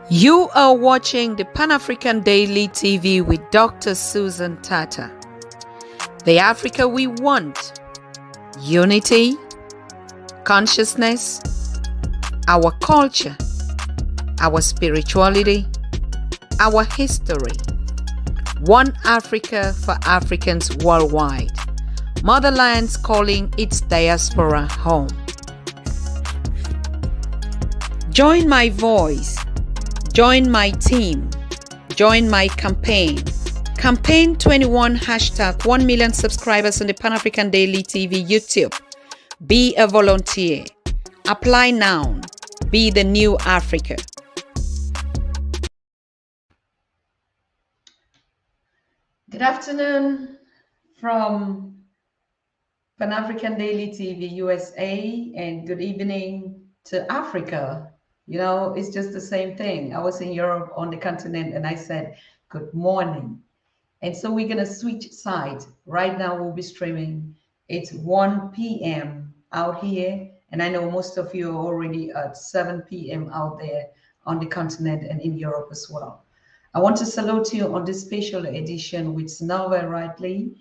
You are watching the Pan-African Daily TV with Dr. Susan Tatah. The Africa we want: unity, consciousness, our culture, our spirituality, our history. One Africa for Africans worldwide. Motherland's calling its diaspora home. Join my voice. Join my team. Join my campaign. Campaign 21 hashtag 1 million subscribers on the Pan-African Daily TV YouTube. Be a volunteer. Apply now. Be the new Africa. Good afternoon from Pan-African Daily TV USA, and good evening to Africa. You know, it's just the same thing. I was in Europe on the continent and I said, good morning. And so we're going to switch sides. Right now we'll be streaming. It's 1 p.m. out here. And I know most of you are already at 7 p.m. out there on the continent and in Europe as well. I want to salute you on this special edition with Synovia Ridley,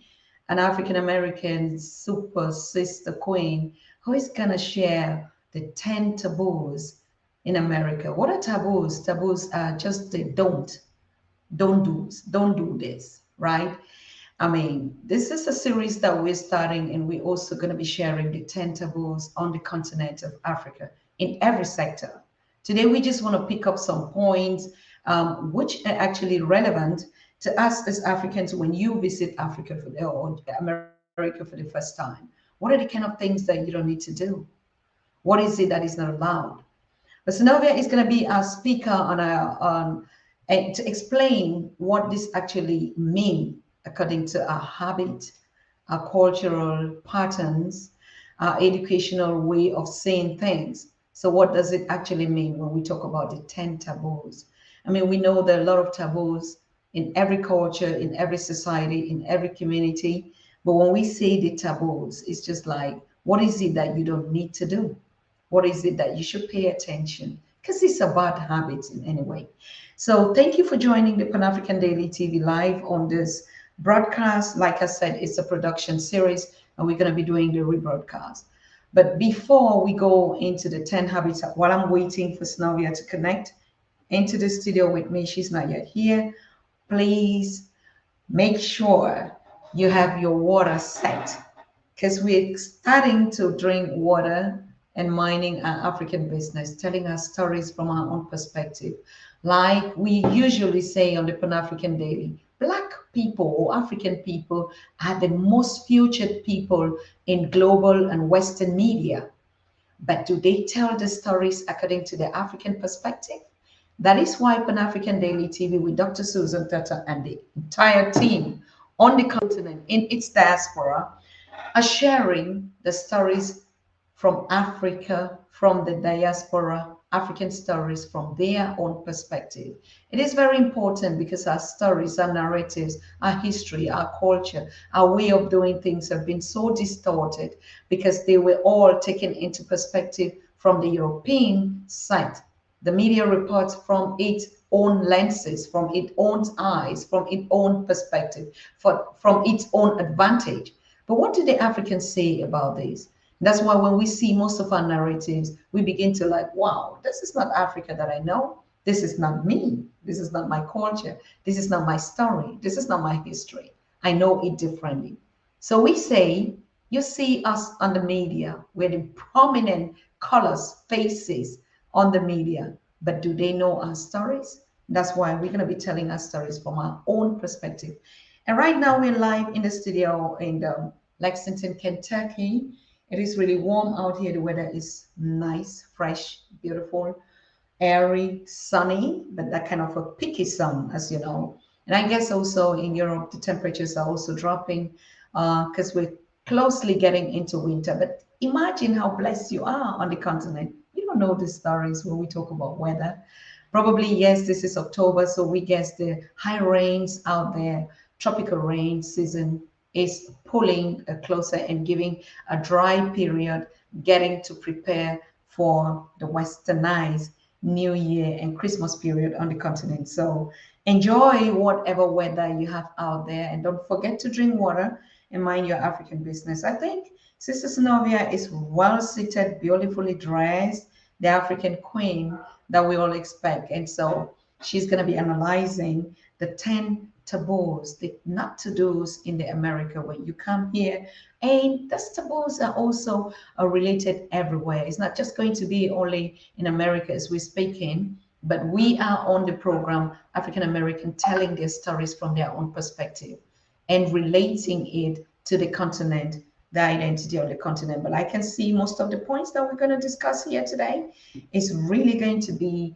an African-American super sister queen who is going to share the 10 taboos in America. What are taboos? Taboos are just the don't do this, right? I mean, this is a series that we're starting, and we're also going to be sharing the 10 taboos on the continent of Africa in every sector. Today, we just want to pick up some points which are actually relevant to us as Africans when you visit Africa or America for the first time. What are the kind of things that you don't need to do? What is it that is not allowed? But Synovia is going to be our speaker to explain what this actually means according to our habit, our cultural patterns, our educational way of saying things. So what does it actually mean when we talk about the 10 taboos? I mean, we know there are a lot of taboos in every culture, in every society, in every community. But when we say the taboos, it's just like, what is it that you don't need to do? What is it that you should pay attention? Because it's about habits in any way. So thank you for joining the Pan-African Daily TV live on this broadcast. Like I said, it's a production series, and we're going to be doing the rebroadcast. But before we go into the 10 habits, while I'm waiting for Synovia to connect into the studio with me, she's not yet here. Please make sure you have your water set, because we're starting to drink water and mining our African business, telling us stories from our own perspective. Like we usually say on the Pan-African Daily, Black people or African people are the most featured people in global and Western media. But do they tell the stories according to the African perspective? That is why Pan-African Daily TV with Dr. Susan Tatah and the entire team on the continent in its diaspora are sharing the stories from Africa, from the diaspora, African stories from their own perspective. It is very important because our stories, our narratives, our history, our culture, our way of doing things have been so distorted because they were all taken into perspective from the European side. The media reports from its own lenses, from its own eyes, from its own perspective, from its own advantage. But what do the Africans say about this? That's why when we see most of our narratives, we begin to like, wow, this is not Africa that I know. This is not me. This is not my culture. This is not my story. This is not my history. I know it differently. So we say, you see us on the media, we're the prominent colors, faces on the media, but do they know our stories? That's why we're going to be telling our stories from our own perspective. And right now we're live in the studio in Lexington, Kentucky. It is really warm out here. The weather is nice, fresh, beautiful, airy, sunny, but that kind of a picky sun, as you know. And I guess also in Europe, the temperatures are also dropping because we're closely getting into winter. But imagine how blessed you are on the continent. You don't know the stories when we talk about weather. Probably, yes, this is October, so we guess the high rains out there, tropical rain season is pulling closer and giving a dry period, getting to prepare for the westernized New Year and Christmas period on the continent. So enjoy whatever weather you have out there, and don't forget to drink water and mind your African business. I think Sister Synovia is well seated, beautifully dressed, the African queen that we all expect. And so she's going to be analyzing the 10 taboos, the not to do's in the America when you come here. And those taboos are also related everywhere. It's not just going to be only in America as we're speaking, but we are on the program, African American, telling their stories from their own perspective and relating it to the continent, the identity of the continent. But I can see most of the points that we're going to discuss here today is really going to be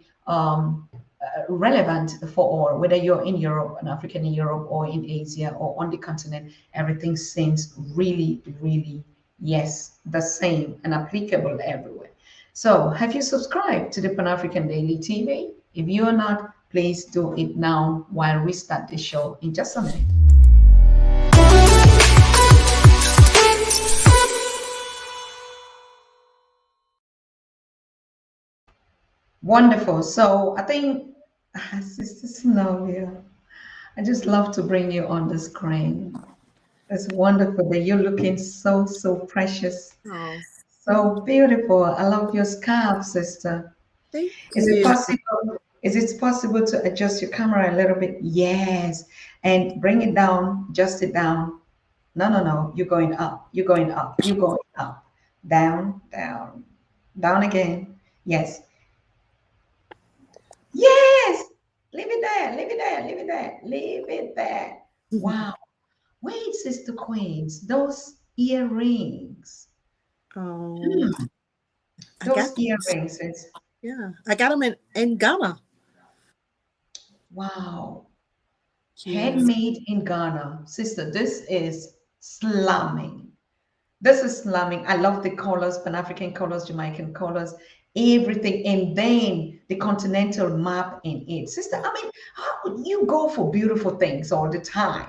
relevant for all, whether you're in Europe, an African in Europe, or in Asia, or on the continent. Everything seems really, really, yes, the same and applicable everywhere. So, have you subscribed to the Pan African Daily TV? If you are not, please do it now while we start the show in just a minute. Wonderful. So I think, Sister Synovia, I just love to bring you on the screen. It's wonderful that you're looking so, so precious, Oh, so beautiful. I love your scarf, sister. thank Is it you. possible? Is it possible to adjust your camera a little bit? Yes. And bring it down, adjust it down. No, no, no. You're going up. You're going up. You're going up. Down, down, down again. Yes. Yes. Leave it there. Leave it there. Leave it there. Leave it there. Wow. Wait, Sister Queens, those earrings. Oh, I Those got earrings. It's yeah, I got them in Ghana. wow. Yeah. Handmade in Ghana. Sister, this is slamming. This is slamming. I love the colors, Pan-African colors, Jamaican colors, everything. And then the continental map in it. Sister, I mean, how would you go for beautiful things all the time?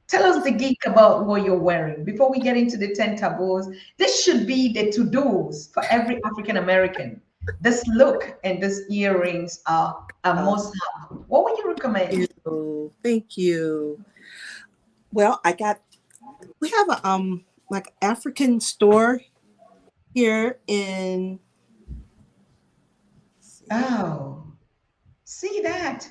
Tell us the geek about what you're wearing before we get into the 10 taboos. This should be the to-dos for every African American. This look and these earrings are a Oh, must have. What would you recommend? thank you. Well, we have a like African store here in. Let's see. Oh, see that.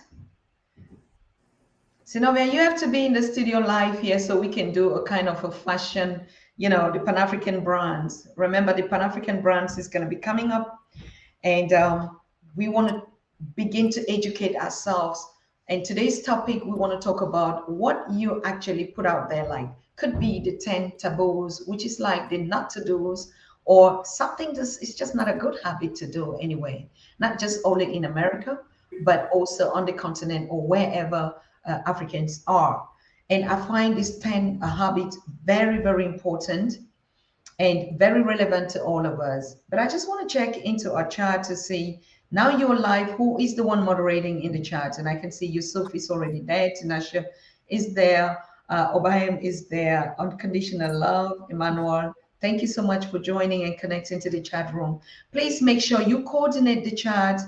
Synovia, you have to be in the studio live here so we can do a kind of a fashion, the Pan-African brands. Remember, the Pan-African brands is going to be coming up, and we want to begin to educate ourselves. And today's topic, we want to talk about what you actually put out there, like could be the 10 taboos, which is like the not to do's, or something that is just not a good habit to do anyway, not just only in America, but also on the continent or wherever Africans are. And I find this 10 habits very, very important and very relevant to all of us. But I just want to check into our chat to see now you're live. Who is the one moderating in the chat? And I can see Yusuf is already there. Tinashe is there. Obayem is there. Unconditional love. Emmanuel. Thank you so much for joining and connecting to the chat room. Please make sure you coordinate the chat.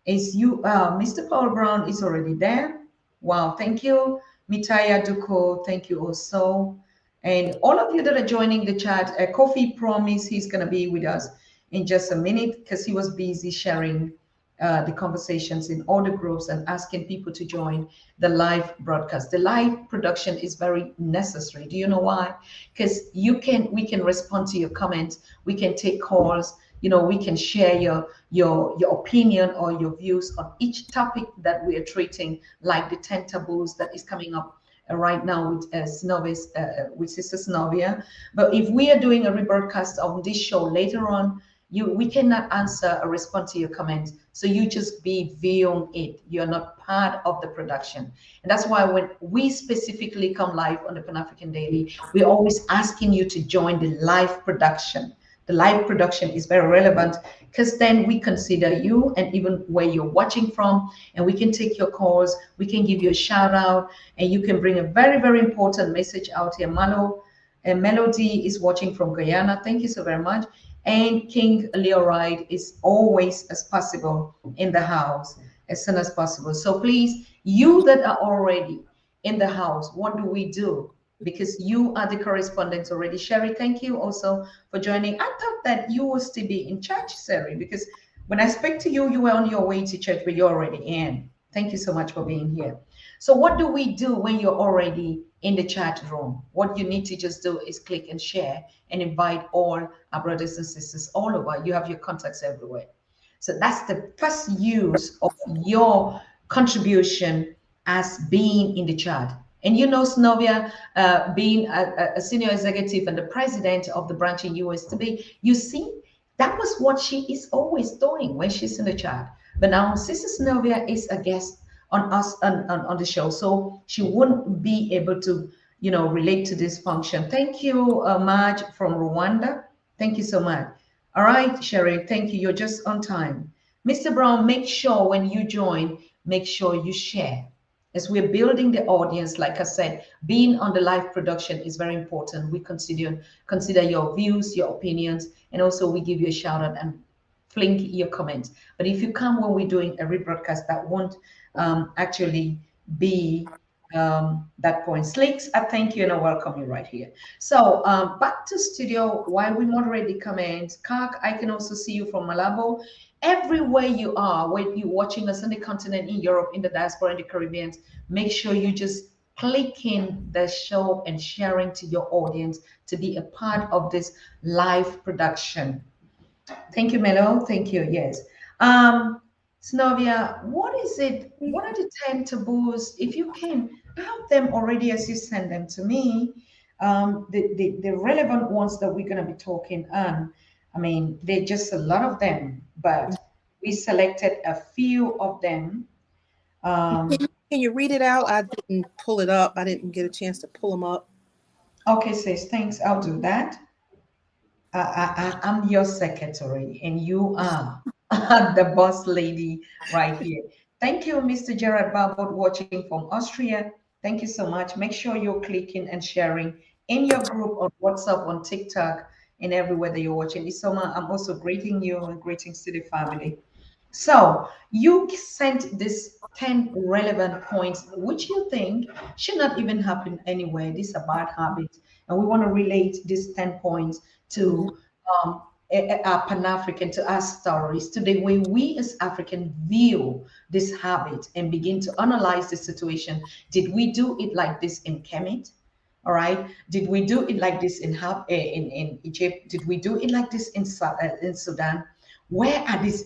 Mr. Paul Brown is already there. Wow, thank you. Mitaya Duko, thank you also. And all of you that are joining the chat, Kofi promised he's going to be with us in just a minute because he was busy sharing the conversations in all the groups and asking people to join the live broadcast. The live production is very necessary. Do you know why? Because we can respond to your comments, we can take calls, we can share your opinion or your views on each topic that we are treating, like the 10 taboos that is coming up right now with with Sister Synovia. But if we are doing a rebroadcast of this show later on, we cannot answer or respond to your comments. So you just be viewing it. You're not part of the production. And that's why when we specifically come live on the Pan African Daily, we're always asking you to join the live production. The live production is very relevant because then we consider you and even where you're watching from, and we can take your calls, we can give you a shout out, and you can bring a very, very important message out here. Melody is watching from Guyana. Thank you so very much. And King Leoride is always as possible in the house as soon as possible. So please, you that are already in the house, what do we do? Because you are the correspondent already. Sherry, thank you also for joining. I thought that you would still be in church, Sherry, because when I spoke to you, you were on your way to church, but you're already in. Thank you so much for being here. So what do we do when you're already in the chat room? What you need to just do is click and share and invite all our brothers and sisters all over. You have your contacts everywhere. So that's the first use of your contribution as being in the chat. And you know, Synovia, being a senior executive and the president of the branch in US to be, you see, that was what she is always doing when she's in the chat. But now Sister Synovia is a guest on us on the show, so she wouldn't be able to, you know, relate to this function. Thank you, Marge from Rwanda. Thank you so much. All right, Sherry, thank you. You're just on time. Mr. Brown, make sure when you join, make sure you share. As we're building the audience, like I said, being on the live production is very important. We consider your views, your opinions, and also we give you a shout out and fling your comments. But if you come when we're doing a rebroadcast, that won't actually be that point. Slicks, I thank you and I welcome you right here. So back to studio while we moderate the comments. Kak, I can also see you from Malabo. Everywhere you are, when you're watching us on the continent, in Europe, in the diaspora, in the Caribbean, make sure you just click in the show and sharing to your audience to be a part of this live production. Thank you, Melo. Thank you. Yes. Synovia, what is it? What are the 10 taboos? If you can, I have them already as you send them to me. The relevant ones that we're going to be talking on. I mean, they're just a lot of them, but we selected a few of them. Can you read it out? I didn't pull it up. I didn't get a chance to pull them up. Okay, sis, thanks. I'll do that. I'm your secretary, and you are the boss lady right here. Thank you, Mr. Gerard Barbot, watching from Austria. Thank you so much. Make sure you're clicking and sharing in your group on WhatsApp, on TikTok, and everywhere that you're watching. Isoma, I'm also greeting you and greetings to the family. So you sent this 10 relevant points, which you think should not even happen anyway. These are bad habits. And we want to relate these 10 points to our Pan-African, to our stories, to the way we as African view this habit and begin to analyze the situation. Did we do it like this in Kemet? All right. Did we do it like this in Egypt? Did we do it like this in Sudan? Where are these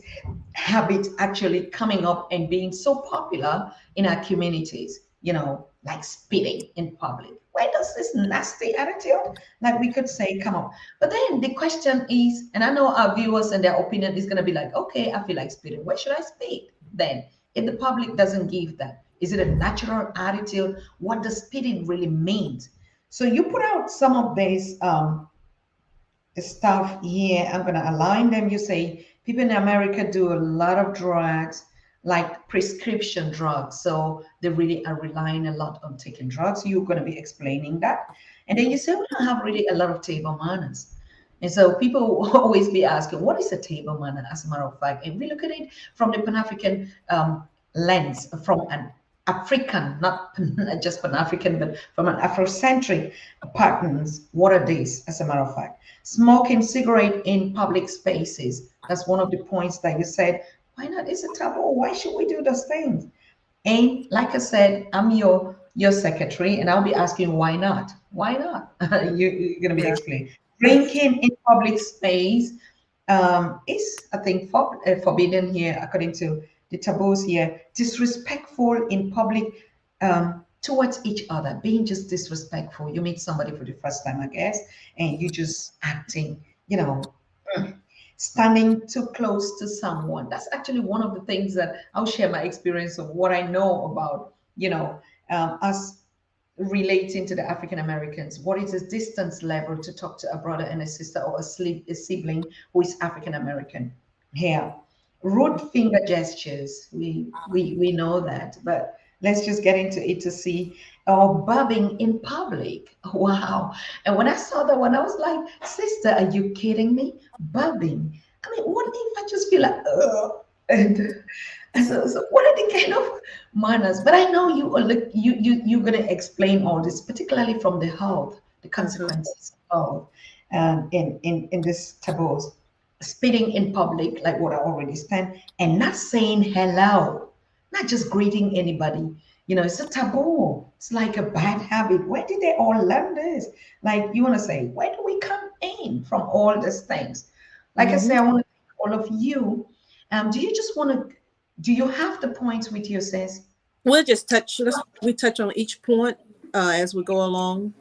habits actually coming up and being so popular in our communities? You know, like spitting in public. Where does this nasty attitude, like we could say, come up? But then the question is, and I know our viewers and their opinion is going to be like, okay, I feel like spitting. Where should I spit then? If the public doesn't give that, is it a natural attitude? What does spitting really mean? So you put out some of these stuff here. I'm going to align them. You say people in America do a lot of drugs, like prescription drugs. So they really are relying a lot on taking drugs. You're going to be explaining that. And then you say, we don't have really a lot of table manners. And so people will always be asking, what is a table manner, as a matter of fact? And we look at it from the Pan-African lens, from an African, not just Pan-African, but from an Afrocentric patterns. What are these, as a matter of fact? Smoking cigarette in public spaces. That's one of the points that you said. Why not? It's a taboo. Why should we do those things? And like I said, I'm your secretary, and I'll be asking why not? Why not? You're going to be explaining. Drinking in public space is, I think, forbidden here, according to the taboos here. Disrespectful in public towards each other, being just disrespectful. You meet somebody for the first time, I guess, and you just acting, you know, standing too close to someone. That's actually one of the things that I'll share my experience of what I know about, you know, us relating to the African Americans. What is the distance level to talk to a brother and a sister or a sibling who is African American? Here, rude finger gestures. We know that, but Let's just get into it to see. Oh, bubbing in public. Wow. And when I saw that one, I was like, sister, are you kidding me? Bubbing. I mean, what if I just feel like, and so what are the kind of manners? But I know you are look you're gonna explain all this, particularly from the health, the Uh-huh. consequences of in this taboos. Spitting in public, like what I already said, and not saying hello, not just greeting anybody. You know, it's a taboo. It's like a bad habit. Where did they all learn this? Like you want to say, where do we come in from all these things? Like I say, Hmm. I want to thank all of you. Do you just want to? Do you have the points with you, sis? We'll just touch. We touch on each point as we go along.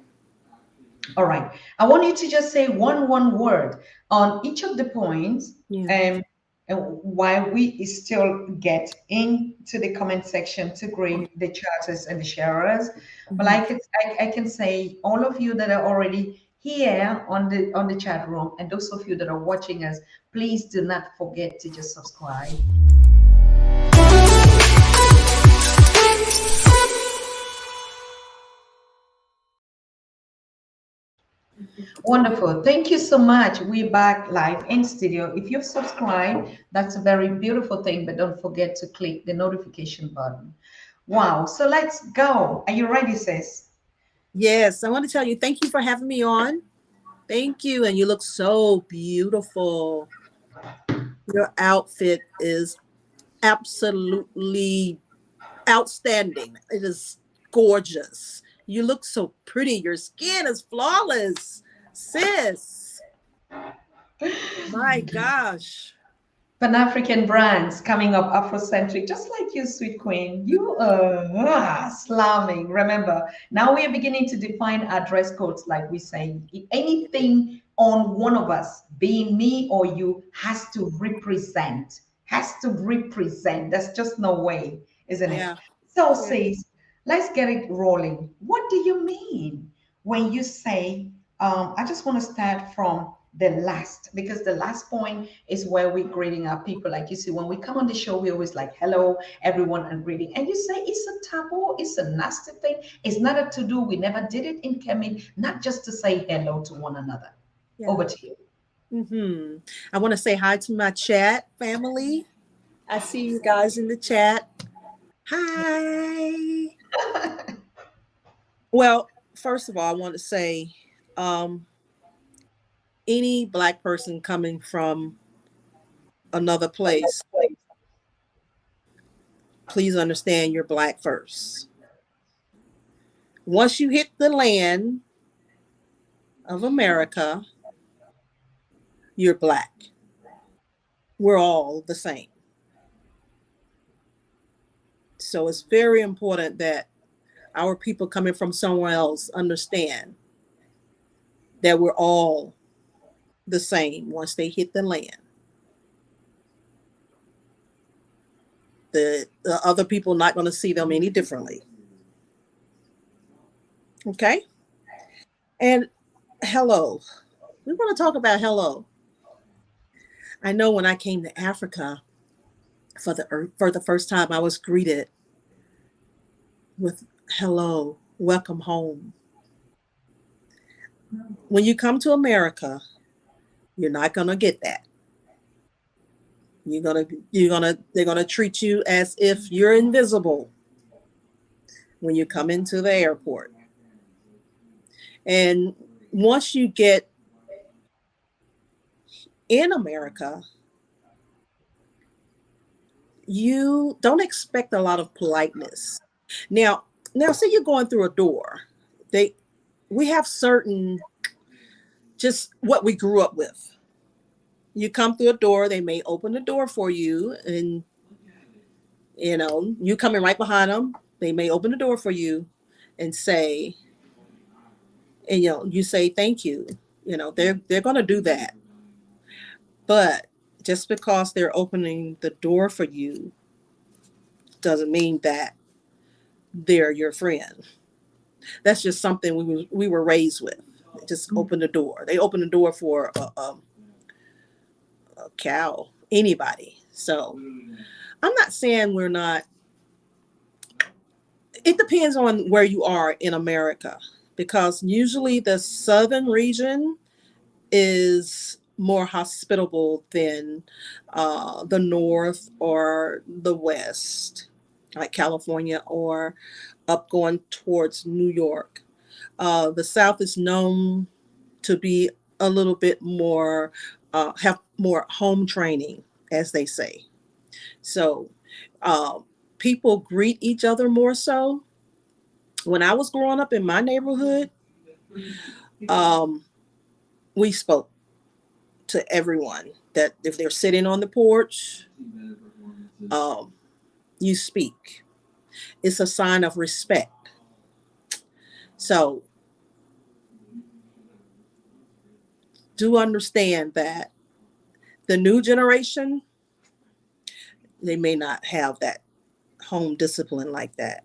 All right. I want you to just say one word on each of the points, Yeah. um, and while we still get into the comment section to greet the chatters and the sharers. But Mhm. I can say all of you that are already here on the chat room, and those of you that are watching us, please do not forget to just subscribe. Wonderful. Thank you so much. We're back live in studio. If you've subscribed, that's a very beautiful thing, but don't forget to click the notification button. Wow. So let's go. Are you ready, sis? Yes, I want to tell you thank you for having me on. Thank you, and you look so beautiful. Your outfit is absolutely outstanding. It is gorgeous. You look so pretty. Your skin is flawless, sis. My gosh. Pan African brands coming up Afrocentric, just like you, sweet queen. You are slamming. Remember, now we are beginning to define our dress codes, like we say. If anything on one of us, being me or you, has to represent. Has to represent. There's just no way, isn't it? Yeah. So, Yeah. sis, let's get it rolling. What do you mean when you say, I just want to start from the last, because the last point is where we're greeting our people. Like you see, when we come on the show, we always like, hello, everyone, and greeting. And you say it's a taboo, it's a nasty thing. It's not a to do. We never did it in Kemet, not just to say hello to one another. Yeah. Over to you. I want to say hi to my chat family. I see you guys in the chat. Hi. Well, first of all, I want to say um, any Black person coming from another place, please understand you're Black first. Once you hit the land of America, you're Black. We're all the same. So it's very important that our people coming from somewhere else understand that we're all the same once they hit the land. The other people not going to see them any differently. Okay? And hello. We want to talk about hello. I know when I came to Africa for the first time, I was greeted with hello, welcome home. When you come to America, you're not going to get that. They're gonna treat you as if you're invisible when you come into the airport. And once you get in America, you don't expect a lot of politeness. Now, say you're going through a door. They we have certain just what we grew up with. You come through a door, they may open the door for you, and you coming right behind them, they may open the door for you and say, and you say thank you. They're going to do that. But just because they're opening the door for you doesn't mean that they're your friend. That's just something we were raised with. They just open the door. They open the door for a cow, anybody. So I'm not saying we're not It depends on where you are in America, because usually the southern region is more hospitable than the north or the west, like California or up going towards New York. The south is known to be a little bit more, have more home training, as they say. So uh, people greet each other more so. When I was growing up in my neighborhood, um, we spoke to everyone. That if they're sitting on the porch, um, you speak. It's a sign of respect. So do understand that the new generation, they may not have that home discipline like that.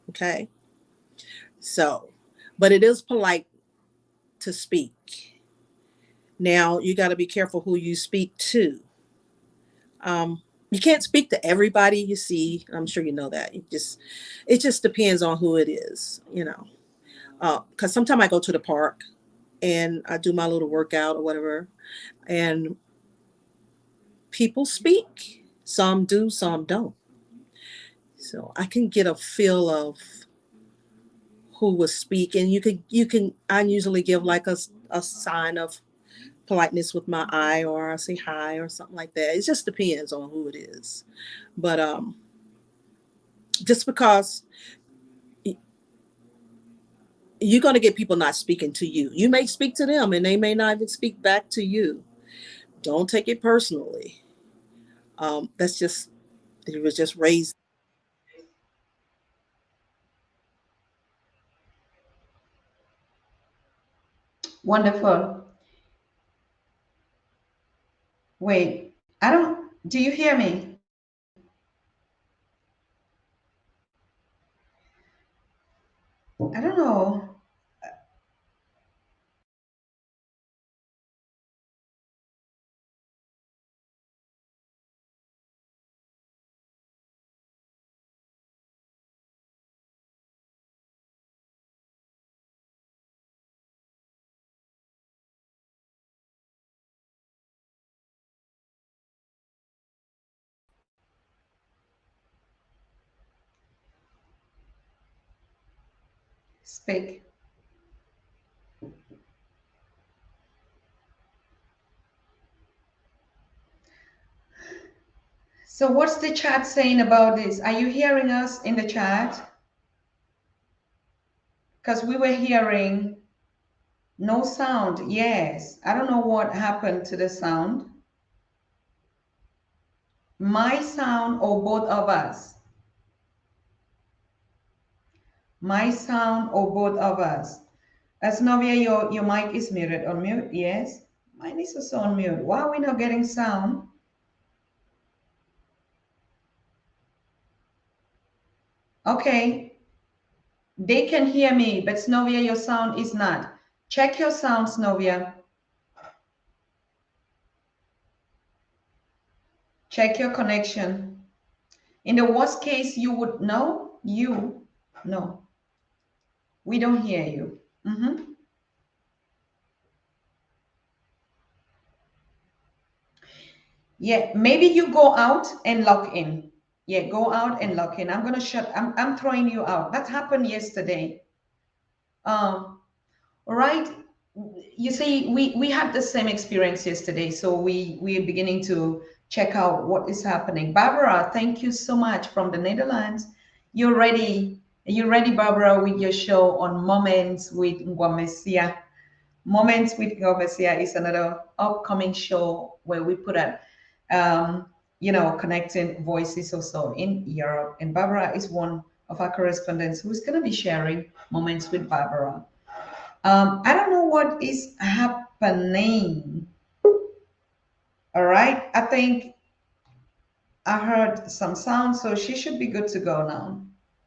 Okay. So, but it is polite to speak. Now you got to be careful who you speak to. You can't speak to everybody you see. I'm sure you know that. It just depends on who it is, you know. Because sometimes I go to the park and I do my little workout or whatever, and people speak. Some do, some don't. So I can get a feel of who was speaking. You can. I usually give like a sign of politeness with my eye, or I say hi or something like that. It just depends on who it is. But just because you're going to get people not speaking to you, you may speak to them and they may not even speak back to you. Don't take it personally. That's just, you was just raised. Wonderful. Wait, I don't, do you hear me? I don't know. Speak. So what's the chat saying about this? Are you hearing us in the chat? Because we were hearing no sound. Yes. I don't know what happened to the sound. My sound or both of us? My sound or both of us? As Novia, your mic is muted. On mute, yes. Mine is also on mute. Why are we not getting sound? Okay, they can hear me, but Snovia, your sound is not. Check your sound, Snovia. Check your connection. In the worst case, you would know. No, we don't hear you. Yeah, maybe you go out and log in. Yeah, go out and log in. I'm gonna I'm throwing you out. That happened yesterday. Um, all right. You see, we had the same experience yesterday, so we are beginning to check out what is happening. Barbara, thank you so much from the Netherlands. You're ready. Are you ready, Barbara, with your show on Moments with Ngwamesia? Moments with Ngwamesia is another upcoming show where we put up, connecting voices also in Europe. And Barbara is one of our correspondents who's going to be sharing Moments with Barbara. I don't know what is happening. All right. I think I heard some sound, so she should be good to go now.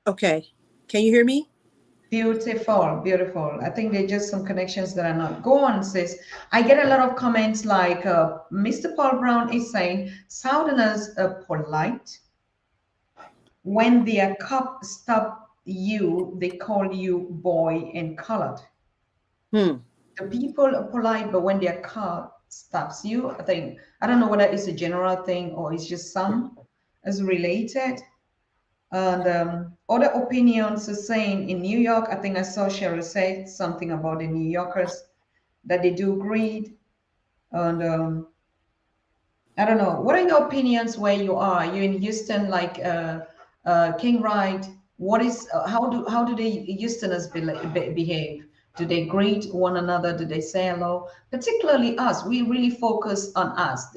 Okay. Can you hear me? Beautiful, beautiful. I think there's just some connections that are not. Go on, sis. I get a lot of comments like Mr. Paul Brown is saying Southerners are polite when their cup stop. you, they call you boy and colored. Hmm. The people are polite, but when their car stops you, I think, I don't know whether it's a general thing or it's just some is related. And other opinions are saying in New York, I think I saw Cheryl say something about the New Yorkers that they do greed. And I don't know. What are your opinions where you are? You're in Houston, like King Wright. What is how do the Houstoners behave? Do they greet one another? Do they say hello? Particularly us. We really focus on us.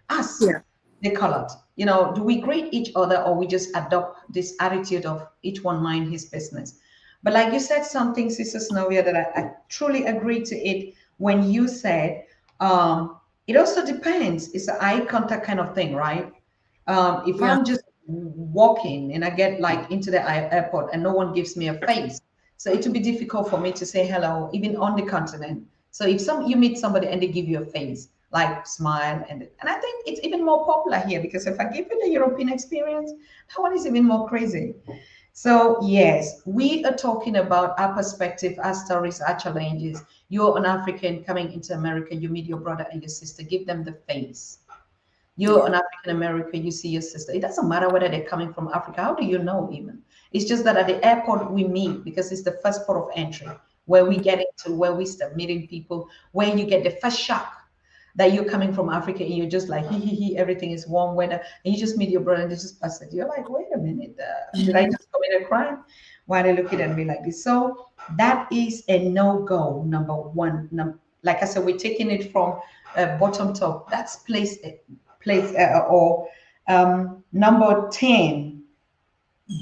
Us, Yeah. the colored. You know, do we greet each other or we just adopt this attitude of each one mind his business? But like you said something, Sister Synovia, that I truly agree to it when you said. It also depends. It's an eye contact kind of thing, right? If Yeah. I'm just walking and I get like into the airport and no one gives me a face, so it will be difficult for me to say hello, even on the continent. So if some you meet somebody and they give you a face, like smile, and I think it's even more popular here because if I give you the European experience, that one is even more crazy. So, yes, we are talking about our perspective, our stories, our challenges. You're an African coming into America, you meet your brother and your sister, give them the face. You're Yeah. an African American, you see your sister. It doesn't matter whether they're coming from Africa. How do you know, even? It's just that at the airport we meet because it's the first port of entry where we get into, where we start meeting people, where you get the first shock that you're coming from Africa and you're just like, everything is warm weather. And you just meet your brother and they just pass it. You're like, wait a minute, did I just commit a crime? Why are they looking at me like this? So that is a no-go, number one. Like I said, we're taking it from bottom top. That's or number 10,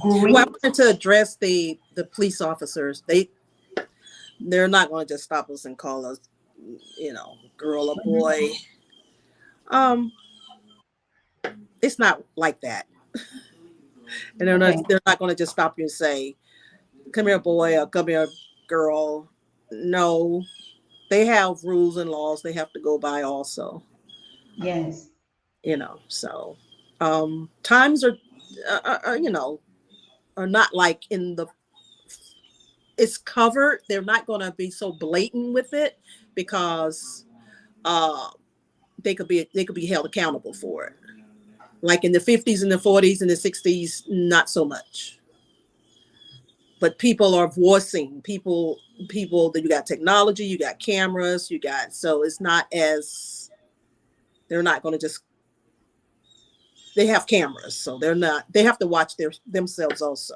Well, I great. wanted to address the police officers. They're not going to just stop us and call us, girl or boy. Um, it's not like that, and Okay. they're not going to just stop you and say, "Come here, boy," or "Come here, girl." No, they have rules and laws they have to go by also. Yes. So times are are not like in the it's covered. They're not going to be so blatant with it because uh they could be held accountable for it. Like in the 50s and the 40s and the 60s, not so much. But people are voicing people that you got technology, you got cameras, you got so it's not as they're not going to just they have cameras, so they have to watch themselves also.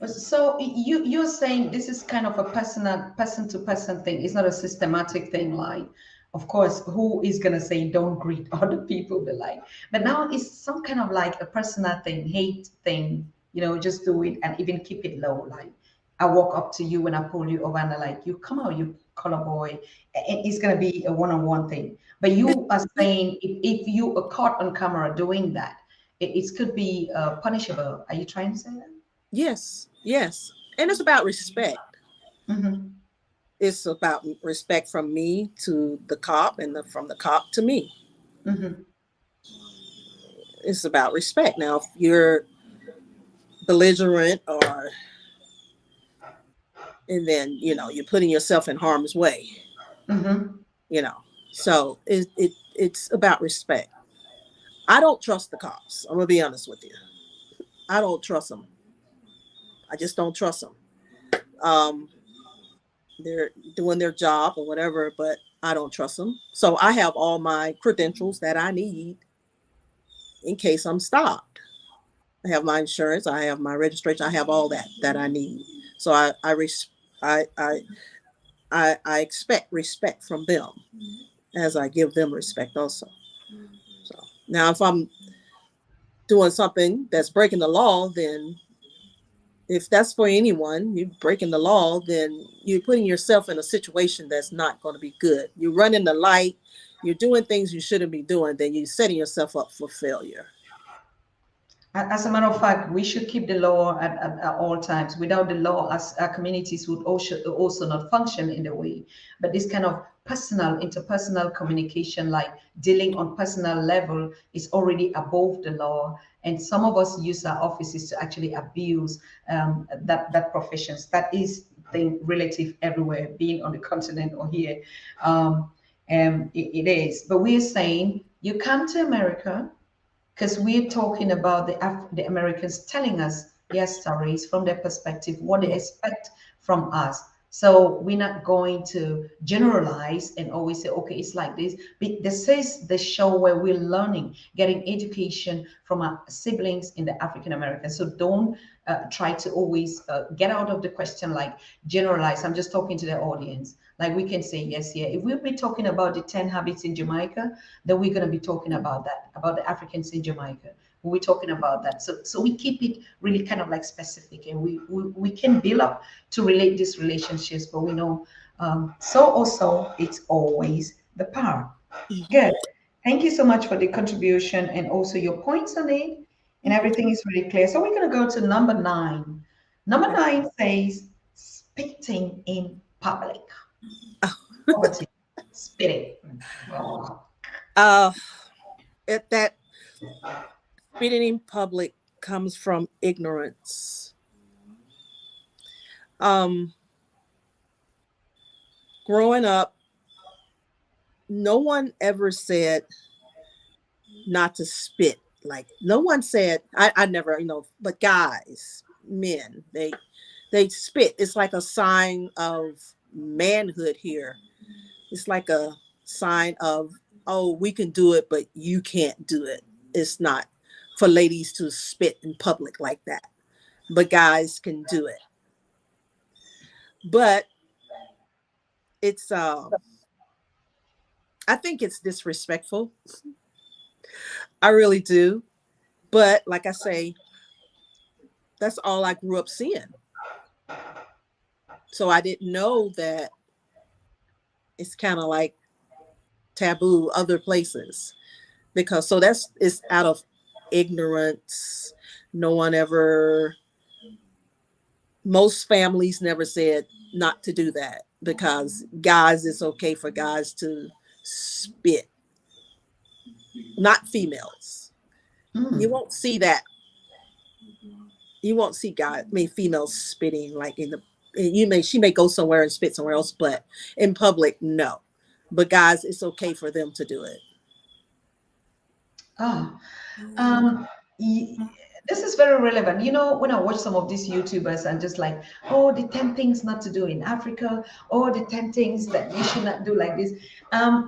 So you're saying this is kind of a personal person to person thing. It's not a systematic thing. Like, of course, who is gonna say don't greet other people? But like, but now it's some kind of like a personal thing, hate thing. You know, just do it and even keep it low. Like, I walk up to you and I pull you over and I like you come out, you color boy, and it's gonna be a one-on-one thing. But you are saying if you are caught on camera doing that, it could be punishable. Are you trying to say that? Yes, yes. And it's about respect. Mm-hmm. It's about respect from me to the cop and from the cop to me. Mm-hmm. It's about respect. Now, if you're belligerent or and then you're putting yourself in harm's way, Mm-hmm. you know. So it's about respect. I don't trust the cops. I'm gonna be honest with you. I don't trust them. I just don't trust them. Um, they're doing their job or whatever, but I don't trust them. So I have all my credentials that I need in case I'm stopped. I have my insurance. I have my registration. I have all that I need. So I, I, I expect respect from them as I give them respect also. So now, if I'm doing something that's breaking the law, then if that's for anyone, you're breaking the law, then you're putting yourself in a situation that's not going to be good. You're running the light, you're doing things you shouldn't be doing, then you're setting yourself up for failure. As a matter of fact, we should keep the law at all times. Without the law, as our communities would also not function in the way. But this kind of personal, interpersonal communication, like dealing on personal level, is already above the law. and some of us use our offices to actually abuse that professions. That is thing relative everywhere, being on the continent or here. It is. But we're saying you come to America because we're talking about the Americans telling us their stories from their perspective, what they expect from us. So we're not going to generalize and always say, okay, it's like this. This is the show where we're learning, getting education from our siblings in the African American. So don't try to always get out of the question like generalize. I'm just talking to the audience. Like we can say yes here. If we'll be talking about the 10 habits in Jamaica, then we're going to be talking about that, about the Africans in Jamaica. We're talking about that. So we keep it really kind of like specific, and we can build up to relate these relationships, but we know so also it's always the power. Good. Thank you so much for the contribution and also your points on it. And everything is really clear. So we're going to go to number 9. Number 9 says spitting in public. Poverty. Spitting. Oh. That spitting in public comes from ignorance. Growing up, no one ever said not to spit. Like no one said, I never, but guys, men, they spit. It's like a sign of manhood here. It's like a sign of, oh, we can do it, but you can't do it. It's not for ladies to spit in public like that, but guys can do it. But it's, I think it's disrespectful. I really do. But like I say, that's all I grew up seeing. So I didn't know that it's kind of like taboo other places, because so it's out of ignorance. No one ever, most families never said not to do that, because guys, it's okay for guys to spit, not females. You won't see that. You won't see females spitting like she may go somewhere and spit somewhere else, but in public, no. But guys, it's okay for them to do it. This is very relevant. When I watch some of these YouTubers and just like, oh, the 10 things not to do in Africa, or the 10 things that you should not do like this.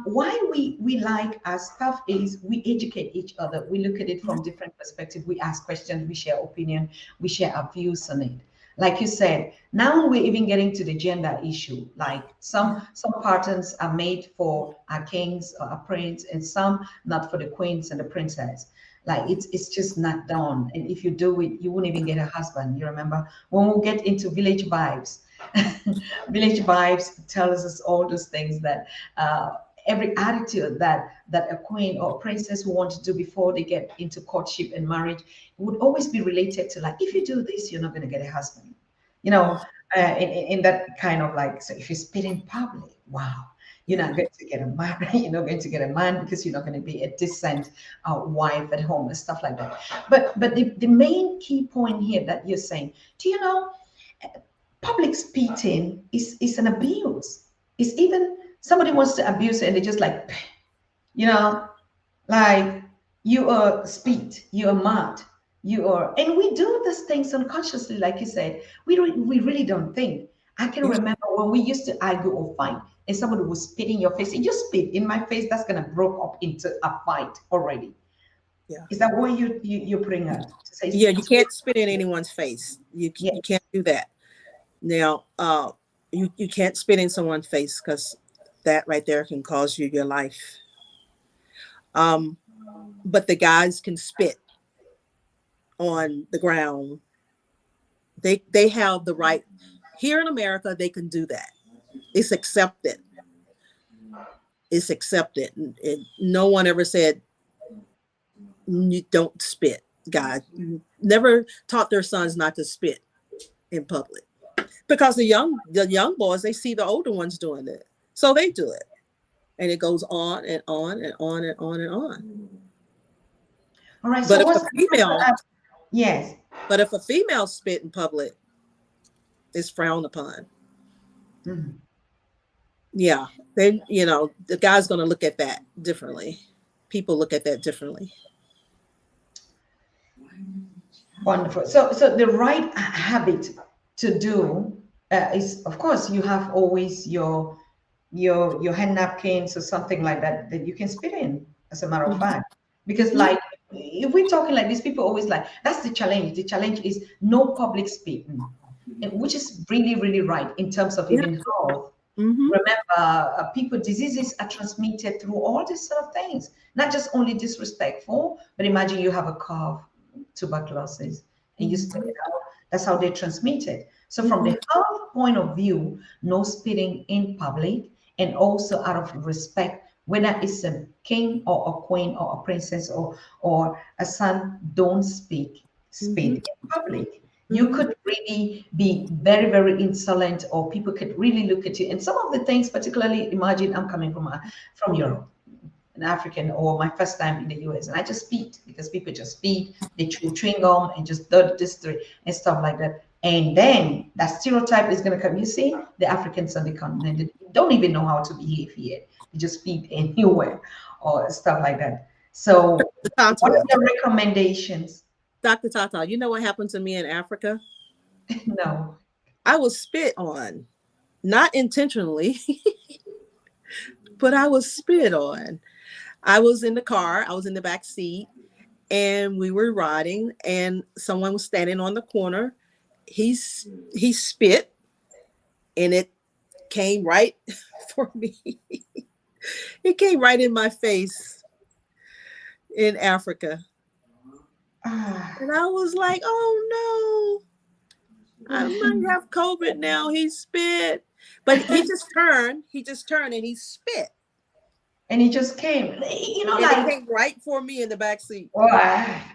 Why we like our stuff is we educate each other. We look at it from different perspectives. We ask questions, we share opinion, we share our views on it. Like you said, now we're even getting to the gender issue. Like some patterns are made for our kings or our prince, and some not for the queens and the princess. Like it's just not done. And if you do it, you won't even get a husband. You remember when we get into village vibes, village vibes tells us all those things that every attitude that a queen or a princess want to do before they get into courtship and marriage would always be related to like, if you do this, you're not going to get a husband. In that kind of like, so if you spit in public, wow. You're not going to get a man. You're not going to get a man because you're not going to be a decent wife at home and stuff like that. But the main key point here that you're saying, do you know, public spitting is an abuse. It's even somebody wants to abuse it and they just like, like you are spit, you are mad, and we do these things unconsciously, like you said. We really don't think. I can remember when we used to argue or fight, and somebody was spit in your face. And you spit in my face, that's gonna break up into a fight already. Yeah. Is that what you're putting up to say? Yeah, you can't spit in anyone's face. You can't do that. Now, you can't spit in someone's face, because that right there can cause you your life. But the guys can spit on the ground. They have the right. Here in America, they can do that. It's accepted. It's accepted. And no one ever said you don't spit. God never taught their sons not to spit in public, because the young boys, they see the older ones doing it, so they do it, and it goes on and on and on and on and on. All right. So But if what's a female, yes. but if a female spit in public, it's frowned upon. Mhm. Yeah, then the guy's going to look at that differently. People look at that differently. Wonderful. So the right habit to do is, of course, you have always your hand napkins or something like that that you can spit in. As a matter of Mhm. fact, because like if we're talking like this, people always like that's the challenge. The challenge is no public spitting, and which is really really right in terms of Yeah. even health. Hmm. Remember, people diseases are transmitted through all these sort of things, not just only disrespectful, but imagine you have a cough, tuberculosis, and you spit it out. That's how they transmit it. So from Hmm. the health point of view, no spitting in public, and also out of respect, whether it's a king or a queen or a princess or a son, don't spit Hmm. in public. You Hmm. could really be very, very insolent, or people could really look at you. And some of the things, particularly, imagine I'm coming from Europe, an African, or my first time in the US, and I just speed because people just speed, they chew chewing gum and just this three and stuff like that. And then that stereotype is going to come. You see, the Africans on the continent they don't even know how to behave here. They just speed anywhere or stuff like that. So, what are Tatah, your recommendations? Dr. Tatah, you know what happened to me in Africa? No. I was spit on, not intentionally, but I was spit on. I was in the car, I was in the back seat, and we were riding, and someone was standing on the corner. He spit, and it came right for me. It came right in my face in Africa. Ah, And I was like, oh no, I might have COVID now. He spit. But he just turned and he spit. and it just came, And it like, came right for me in the back seat. like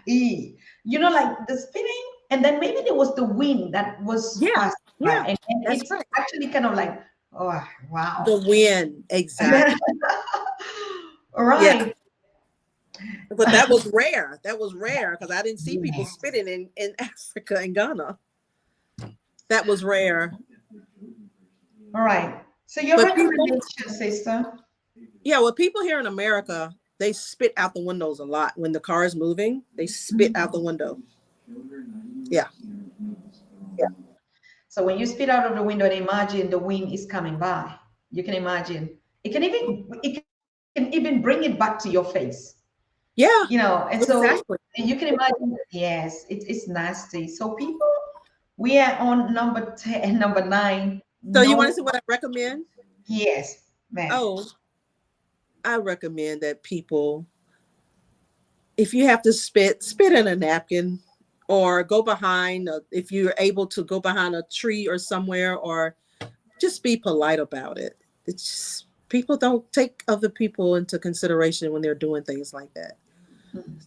the spinning, and then maybe there was the wind that was Yeah, passing by, yeah, and that's it's right. actually kind of like, oh, wow. The wind, exactly. All Yeah. right. But that was rare. That was rare because I didn't see people Yes. spitting in Africa and Ghana. That was rare. All right. So your But people, recommendation, sister? yeah, well, people here in America, they spit out the windows a lot. When the car is moving, they spit out the window. Yeah. So when you spit out of the window and imagine the wind is coming by, you can imagine it can even bring it back to your face. Yeah, And so exactly. you can imagine, yes, it's nasty. So people, we are on number 10, number 9. So you want No, to see what I recommend? yes, ma'am. Oh, I recommend that people, if you have to spit, spit in a napkin or go behind, if you're able to go behind a tree or somewhere, or just be polite about it. It's just, people don't take other people into consideration when they're doing things like that.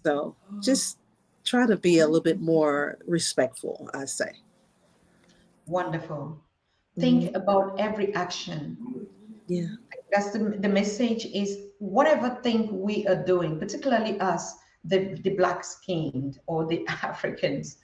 So just try to be a little bit more respectful, I say. Wonderful. Mhm. Think about every action. Yeah. That's the message is whatever thing we are doing, particularly us, the black skinned or the Africans,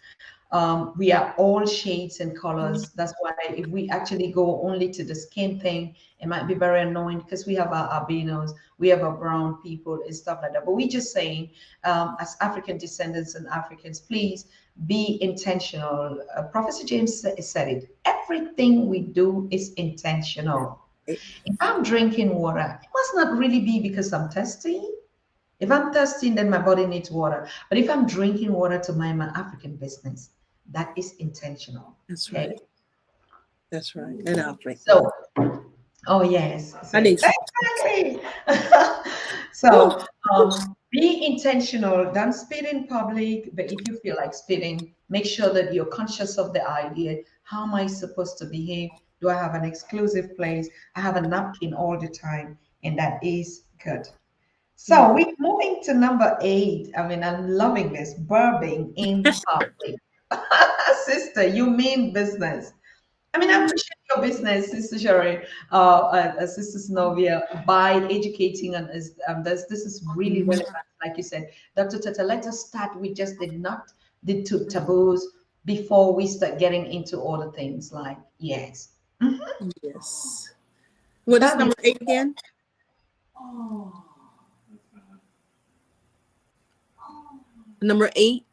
we are all shades and colors. That's why if we actually go only to the skin thing, it might be very annoying because we have our albinos, we have our brown people and stuff like that. But we just saying, as African descendants and Africans, please be intentional. Professor James said it. Everything we do is intentional. It- If I'm drinking water, it must not really be because I'm thirsty. If I'm thirsty, then my body needs water. But if I'm drinking water to mind my African business, that is intentional. That's Okay. right. That's right. And I'll drink So, more. oh yes. So I need some. exactly. Whew. So be intentional. Don't spit in public. But if you feel like spitting, make sure that you're conscious of the idea. How am I supposed to behave? Do I have an exclusive place? I have a napkin all the time, and that is good. So Yeah. we're moving to number 8. I mean, I'm loving this. Burping in public. Sister, you mean business. I mean, I appreciate your business, Sister Sherry, Sister Synovia, by educating on us. This is really relevant, like you said, Dr. Tata. Let us start with just the two taboos before we start getting into all the things. Like yes, Yes. What is Bobby, number 8 again? Number 8,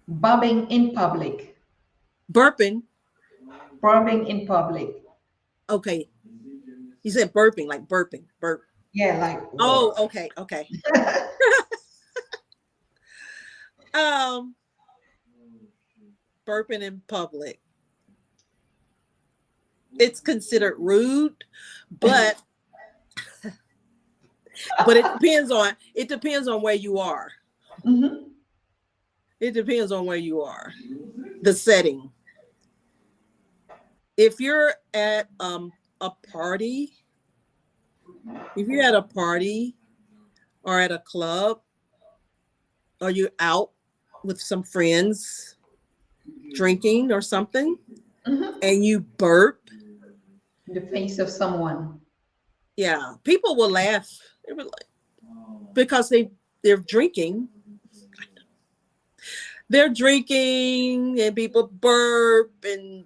bobbing in public, burping. bobbing in public. Okay. You said burping, like burping, burp. Yeah, like Oh, okay, okay. Um, burping in public. It's considered rude, but it depends on where you are. Mhm. It depends on where you are. The setting. If you're at a party, if you're at a party or at a club, or you're out with some friends drinking or something, Mhm. and you burp, In the face of someone. yeah, people will laugh. They were like, because they're drinking. They're drinking and people burp and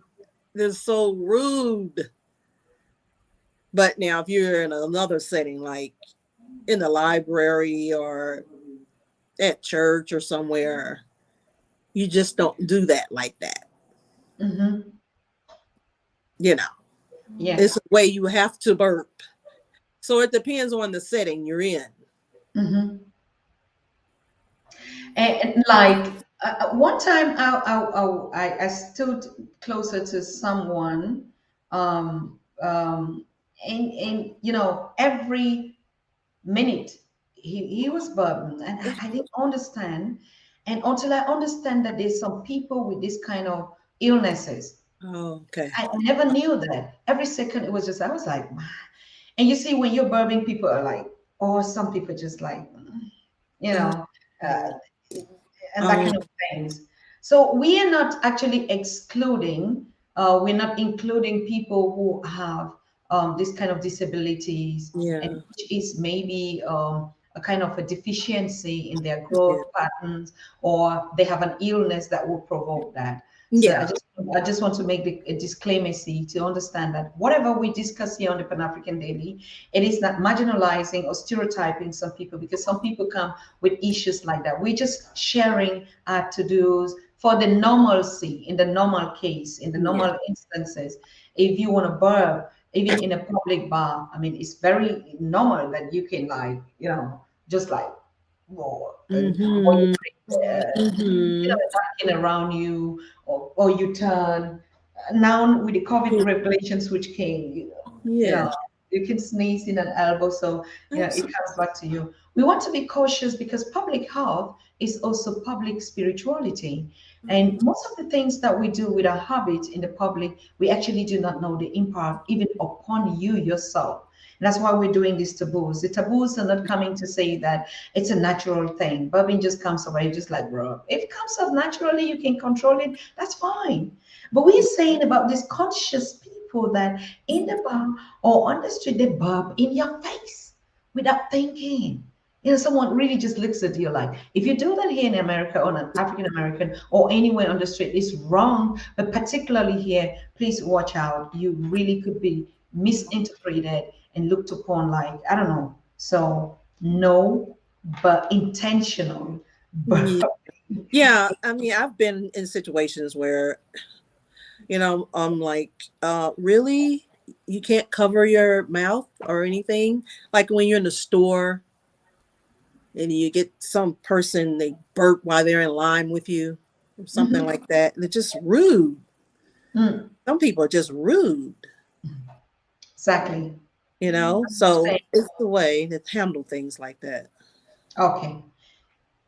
they're so rude. But now if you're in another setting, like in the library or at church or somewhere, you just don't do that like that. Mm-hmm. You know, it's Yes. a way you have to burp. So it depends on the setting you're in. Mm-hmm. And like one time, I stood closer to someone, um, um, and you know, every minute he was burdened, and I didn't understand, and until I understand that there's some people with this kind of illnesses. Oh, okay. I never knew that. Every second it was just I was like, "Man." And you see when you're burping, people are like, or some people just like, you know, uh, Mhm. and that Um, kind of things. So we are not actually excluding, we're not including people who have this kind of disabilities, and yeah, which is maybe a kind of a deficiency in their yeah, growth patterns, or they have an illness that will provoke that. So yeah, I just want to make a disclaimer, see, to understand that whatever we discuss here on the Pan African Daily, it is not marginalizing or stereotyping some people, because some people come with issues like that. We're just sharing our to-dos for the normalcy, in the normal case, in the yeah. normal instances. If you want to burp, even in a public bar, I mean, it's very normal that you can like, you know, just like roar, and or you Mm-hmm. you know, Mm-hmm. napkin around you, or you turn. Now with the COVID regulations which came, you know, Yeah, you can sneeze in an elbow, so you know it absolutely. comes back to you. We want to be cautious because public health is also public spirituality, and most of the things that we do with our habits in the public, we actually do not know the impact even upon you yourself. And that's why we're doing these taboos. The taboos are not coming to say that it's a natural thing. Burping just comes away, just like, bro. If it comes up naturally, you can control it, that's fine. But we're saying about these conscious people that in the bar or on the street, they burp in your face without thinking. You know, someone really just looks at you like, if you do that here in America or an African American or anywhere on the street, it's wrong. But particularly here, please watch out. You really could be misinterpreted and looked upon like, I don't know. So, no, but intentional. Yeah. But Yeah, I mean, I've been in situations where, I'm like, really? You can't cover your mouth or anything? Like when you're in the store and you get some person, they burp while they're in line with you or something Mhm. like that. They're just rude. Mm, Some people are just rude, exactly. So it's the way to handle things like that. Okay.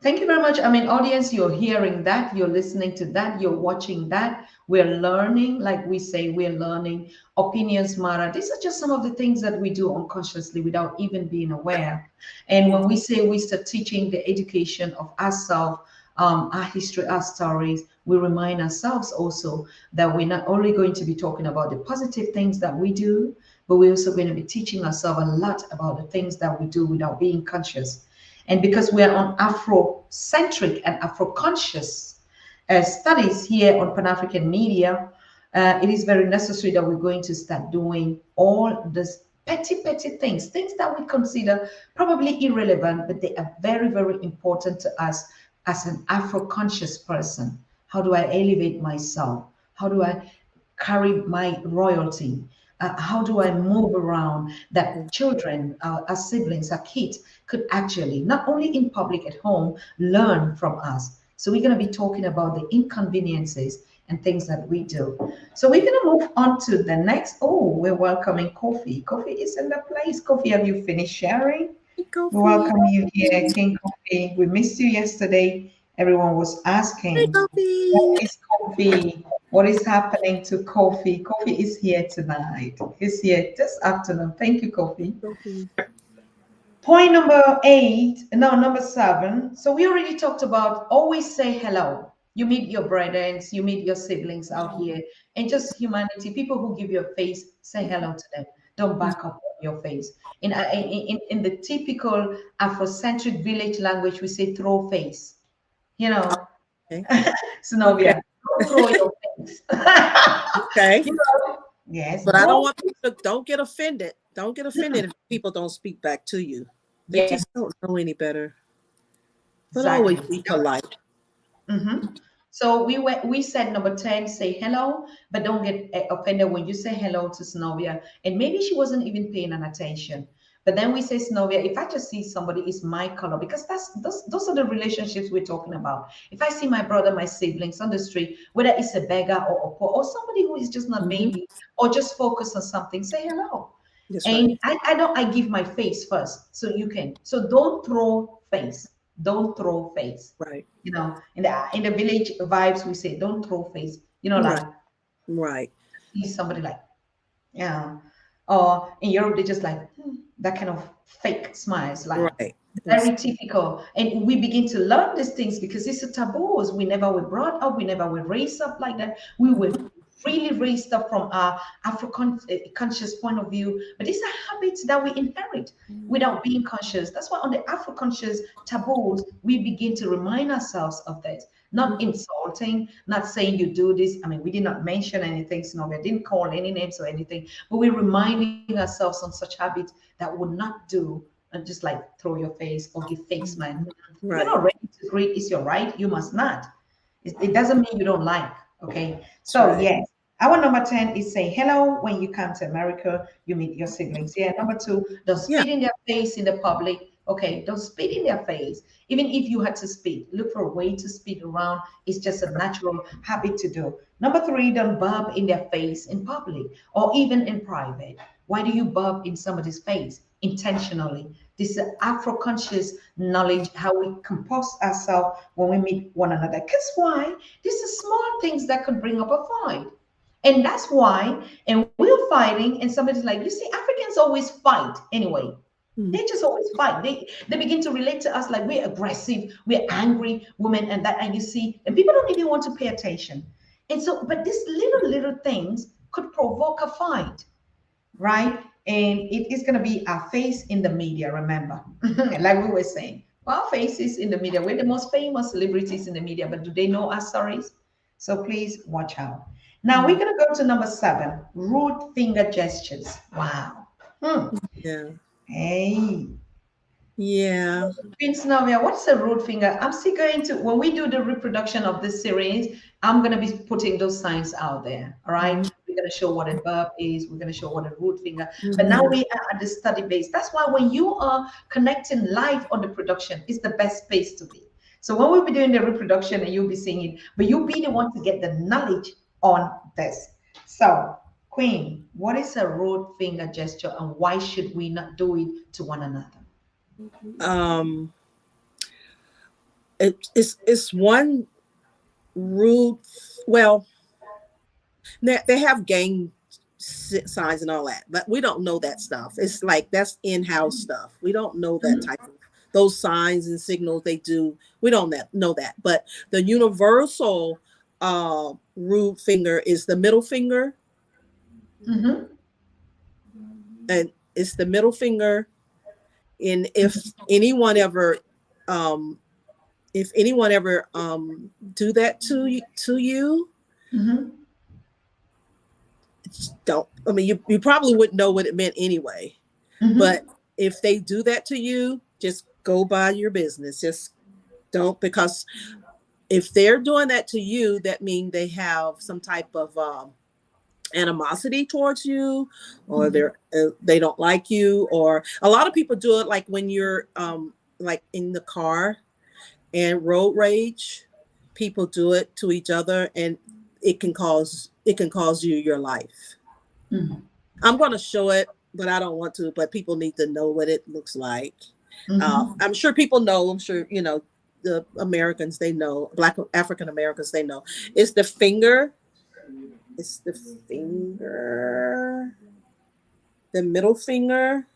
Thank you very much. I mean, audience, you're hearing that, you're listening to that, you're watching that. We're learning, like we say, we're learning. Opinions matter. These are just some of the things that we do unconsciously without even being aware. And when we say we start teaching the education of ourselves, our history, our stories, we remind ourselves also that we're not only going to be talking about the positive things that we do, but we're also going to be teaching ourselves a lot about the things that we do without being conscious. And because we are on Afrocentric and Afro-conscious studies here on Pan-African Media, it is very necessary that we're going to start doing all these petty things, things that we consider probably irrelevant, but they are very, very important to us as an Afro-conscious person. How do I elevate myself? How do I carry my royalty? How do I move around that children, our siblings, our kids could actually, not only in public at home, learn from us? So we're going to be talking about the inconveniences and things that we do. So we're going to move on to the next. Oh, we're welcoming Kofi. Kofi is in the place. Kofi, have you finished sharing? We welcome you here, King Kofi. We missed you yesterday. Everyone was Hey, asking, Kofi. what is Kofi? What is happening to Kofi? Kofi is here tonight. He's here this afternoon. Thank you, Kofi. Kofi. Point number 8, no, number 7. So we already talked about always say hello. You meet your brothers, you meet your siblings out here, and just humanity, people who give you a face, say hello to them. Don't back up on your face. In the typical Afrocentric village language, we say throw face. You know, Okay. Okay. Synovia, don't throw your face. Okay. You know, yes, But I don't want people to, don't get offended. Don't get offended if people don't speak back to you. They yes, just don't know any better. But always exactly. be polite. Mm-hmm. So we said number 10, say hello, but don't get offended when you say hello to Synovia. And maybe she wasn't even paying an attention. But then we say, Synovia, if I just see somebody is my color, because those are the relationships we're talking about. If I see my brother, my siblings on the street, whether it's a beggar or a poor, or somebody who is just not Mhm. maybe, or just focus on something, say hello. That's right. And I give my face first, so you can. So don't throw face. Don't throw face. Right. In the village vibes, we say don't throw face. Right. Like Right. see somebody like, yeah. Or in Europe, they just like that kind of fake smiles, like Right. It's, very typical. And we begin to learn these things because it's a taboos. We never were brought up, we never were raised up like that. We were really raised up from our Afro-conscious point of view. But these are habits that we inherit without being conscious. That's why on the Afro-conscious taboos, we begin to remind ourselves of that. Not insulting, not saying you do this. I mean, we did not mention anything, so we didn't call any names or anything, but we're reminding ourselves on such habits that would not do and just like throw your face or give face, man. You're right. not ready to greet. It's your right. You must not. It doesn't mean you don't like. Okay. That's So right. yes, our number 10 is say hello when you come to America. You meet your siblings. Yeah. Number 2, don't Yeah. spit in their face in the public. Okay. Don't spit in their face. Even if you had to spit, look for a way to spit around. It's just a natural habit to do. Number 3, don't burp in their face in public or even in private. Why do you burp in somebody's face intentionally? This is Afro-conscious knowledge, how we compose ourselves when we meet one another. Because why? These are small things that could bring up a fight. And that's why, and we're fighting, and somebody's like, you see, Africans always fight anyway. Mm. They just always fight. They begin to relate to us like we're aggressive, we're angry women, and that, and you see, and people don't even want to pay attention. And so, but these little things could provoke a fight, right? And it is going to be our face in the media, remember, like we were saying. Well, our faces in the media, we're the most famous celebrities in the media, but do they know our stories? So please watch out. Now we're going to go to number 7, rude finger gestures. Wow. Yeah. Hey, Yeah. Prince Navia, what's a rude finger? I'm still going to, when we do the reproduction of this series, I'm going to be putting those signs out there. All right. Mhm. We're going to show what a burp is. We're going to show what a rude finger. But now Mhm. we are at the study base. That's why when you are connecting live on the production, it's the best space to be. So when we'll be doing the reproduction and you'll be seeing it, but you'll be the one to get the knowledge on this. So, Queen, what is a rude finger gesture and why should we not do it to one another? Um, it's one rude. Well, they have gang signs and all that, but we don't know that stuff. It's like that's in-house stuff. We don't know that type of those signs and signals they do. We don't know that. But the universal rude finger is the middle finger, Mm-hmm. and it's the middle finger. And um, if anyone ever do that to you, Mm-hmm. don't. I mean, you probably wouldn't know what it meant anyway. But Mm-hmm. if they do that to you, just go by your business. Just don't, because if they're doing that to you, that means they have some type of animosity towards you, or they don't like you. Or a lot of people do it like when you're like in the car, and road rage, people do it to each other, and it can cause you your life. Mm-hmm. I'm going to show it, but I don't want to. But people need to know what it looks like. Mm-hmm. I'm sure people know. I'm sure the Americans, they know. Black African Americans, they know. It's the finger. It's the finger. The middle finger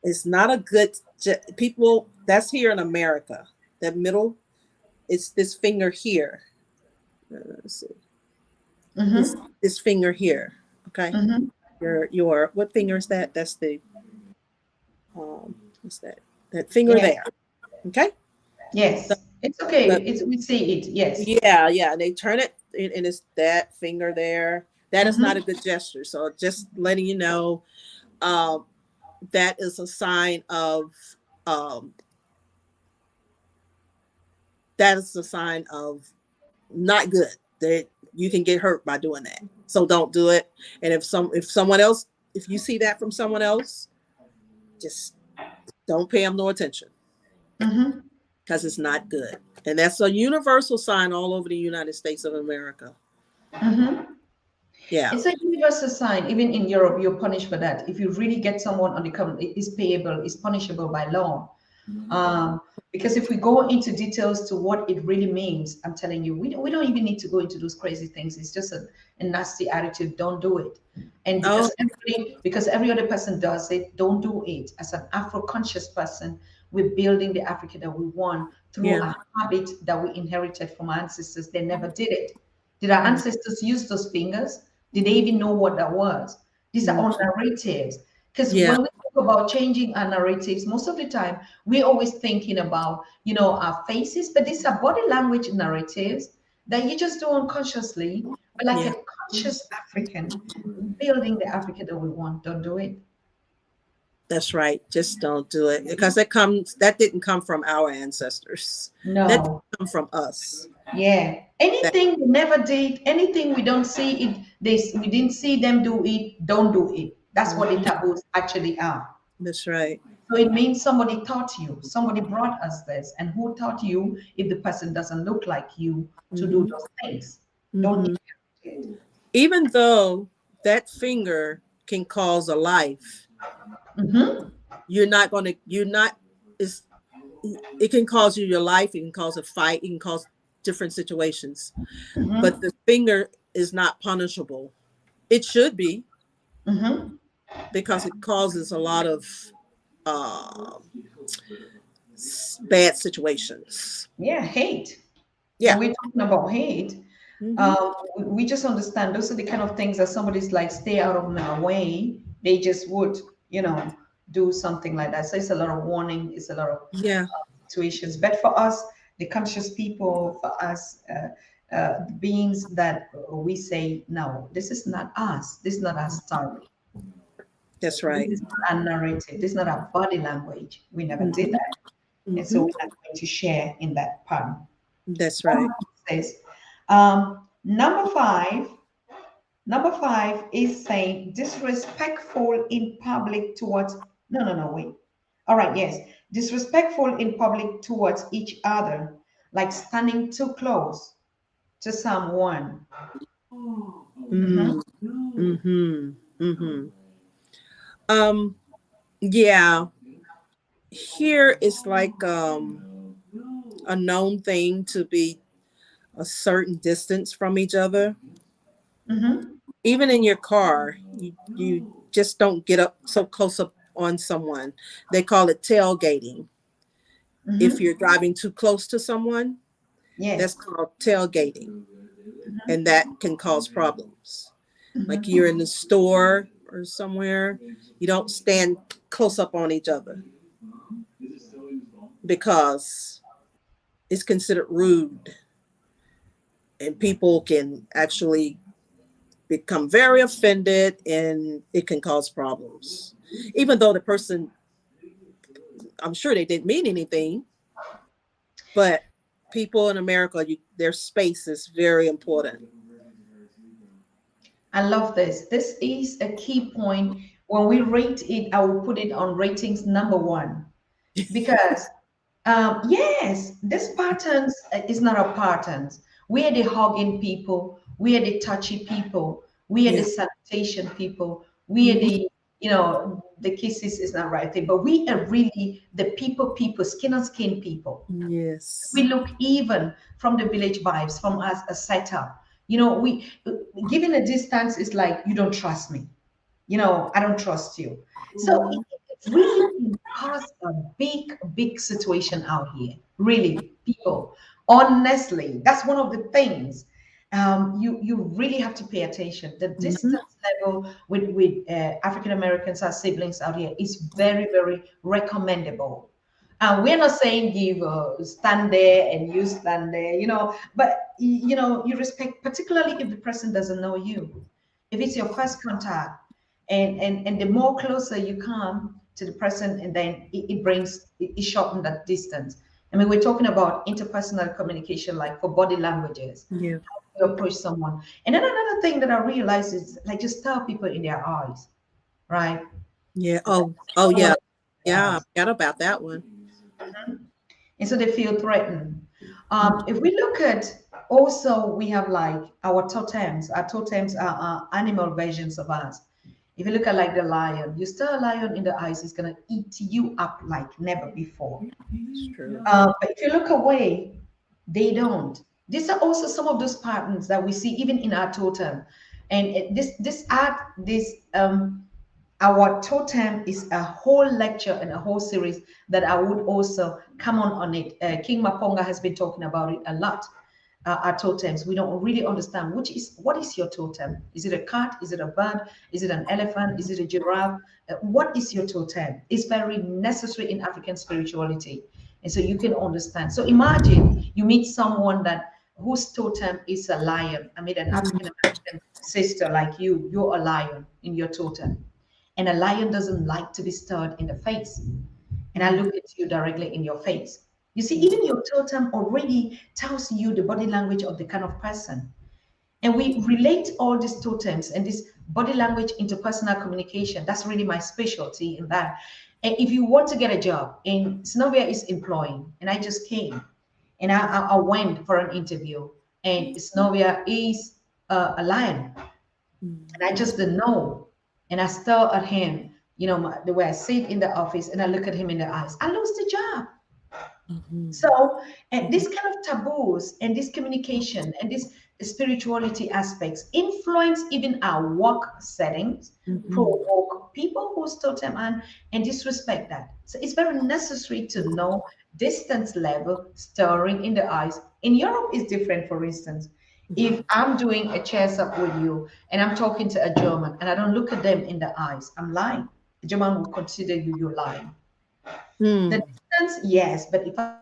is not a good. People, that's here in America. The middle. It's this finger here. Let's see. This Mm-hmm. this finger here. Okay. Mm-hmm. Your what finger is that? That's the what's that? That finger Yeah. there. Okay. The, Yes. It's okay. the We see it. Yes. yeah. And they turn it, and it's that finger there. That is not a Mm-hmm. good gesture. So just letting you know, um, that is a sign of um, that is a sign of not good. That you can get hurt by doing that. So don't do it. And if someone else, if you see that from someone else, just don't pay them no attention, Mm-hmm. because it's not good. And that's a universal sign all over the United States of America. Mm-hmm. Yeah. It's a universal sign. Even in Europe, you're punished for that. If you really get someone on the come, it is payable, it's punishable by law. Um, because if we go into details to what it really means, I'm telling you, we don't even need to go into those crazy things. It's just a nasty attitude. Don't do it. And Oh, because every other person does it, don't do it. As an Afro-conscious person, we're building the Africa that we want through yeah. a habit that we inherited from our ancestors. They never did it. Did our Mm, ancestors use those fingers? Did they even know what that was? These are mm, all narratives. Because yeah. when we talk about changing our narratives, most of the time we're always thinking about, our faces, but these are body language narratives that you just do unconsciously. But like Yeah. a conscious African, building the Africa that we want, don't do it. That's right. Just don't do it, because that didn't come from our ancestors. That didn't No. come from us. Yeah. That Anything we never did, anything we don't see it, we didn't see them do it, don't do it. That's what the Mhm. taboos actually are. That's right. So it means somebody taught you, somebody brought us this, and who taught you if the person doesn't look like you to do Hmm. those things? Don't Hmm. inherit it. Even though that finger can cause a life, Mm-hmm. you're not, it's, it can cause you your life. It can cause a fight. It can cause different situations. But Mm-hmm. the finger is not punishable. It should be, Mm-hmm. because it causes a lot of uh, bad situations. Yeah, hate. When Yeah. we're talking about hate, Hmm. we just understand those are the kind of things that somebody's like, stay out of my way. They just would, you know, do something like that. So it's a lot of warning, it's a lot of Yeah. situations. But for us, the conscious people, for us, the beings that we say, no, this is not us. This is not our story. That's This right. is not our narrative. This is not our body language. We never did Hmm. that. And so Hmm. we're not going to share in that part. That's right. Says, number five, is saying disrespectful in public towards, no, wait. All right, yes. Disrespectful in public towards each other, like standing too close to someone. Mm. Mhm. Hmm. Hmm. Um. Yeah. Here it's like a known thing to be a certain distance from each other. Mhm. Even in your car, you just don't get up so close up on someone. They call it tailgating. If Mhm. you're driving too close to someone, That's Yes. called tailgating, Mhm. and that can cause problems. Like Mhm. you're in the store or somewhere, you don't stand close up on each other because it's considered rude, and people can actually become very offended, and it can cause problems. Even though the person, I'm sure they didn't mean anything, but people in America, their space is very important. I love this. This is a key point. When we rate it, I will put it on ratings number one because yes, this patterns is not a patterns. We are the hugging people. We are the touchy people. We are the Yeah. salutation people. We are Mhm. the, the kisses is not right thing, but we are really the people, skin on skin people. We Yes. look even from the village vibes, from us a setup. We given a distance is like you don't trust me. I don't trust you. So Mhm. it really can cause a big situation out here. Really, people. Honestly, that's one of the things. You really have to pay attention. The Mhm. distance level with African Americans, our siblings out here, is very recommendable. We're not saying give stand there and you stand there, but you respect, particularly if the person doesn't know you. If it's your first contact, and the more closer you come to the person, and then it brings it shorten that distance. I mean, we're talking about interpersonal communication, like for body languages, Yeah. how you approach someone. And then another thing that I realized is like just tell people in their eyes, right? Yeah. Like, Oh. Oh someone yeah. in their Yeah. I eyes. forgot about that one. And so they feel threatened. If we look at also, we have like our totems. Our totems are animal versions of us. If you look at like the lion, you stare a lion in the eyes, it's gonna eat you up like never before. It's true. But if you look away, they don't. These are also some of those patterns that we see even in our totem. And our totem is a whole lecture and a whole series that I would also come on it. King Maponga has been talking about it a lot. Our totems, we don't really understand what is your totem. Is it a cat? Is it a bird? Is it an elephant? Is it a giraffe? What is your totem? It's very necessary in African spirituality, and so you can understand. So imagine you meet someone that whose totem is a lion. I mean, an African American sister like you. You're a lion in your totem, and a lion doesn't like to be stared in the face. And I Mhm. look at you directly in your face. You see, even your totem already tells you the body language of the kind of person. And we relate all these totems and this body language into personal communication. That's really my specialty in that. And if you want to get a job, and Synovia is employing, and I just came, and I went for an interview, and Synovia is a lion, and I just didn't know. And I stare at him, the way I sit in the office and I look at him in the eyes. I lose the job. Mhm. So, and this kind of taboos and this communication and this spirituality aspects influence even our work settings, Mhm. provoke people who totem and disrespect that. So it's very necessary to know distance level, staring in the eyes. In Europe, is different. For instance, if I'm doing a chest up with you and I'm talking to a German and I don't look at them in the eyes, I'm lying. The German will consider you're lying. The Mhm. distance, yes, but if I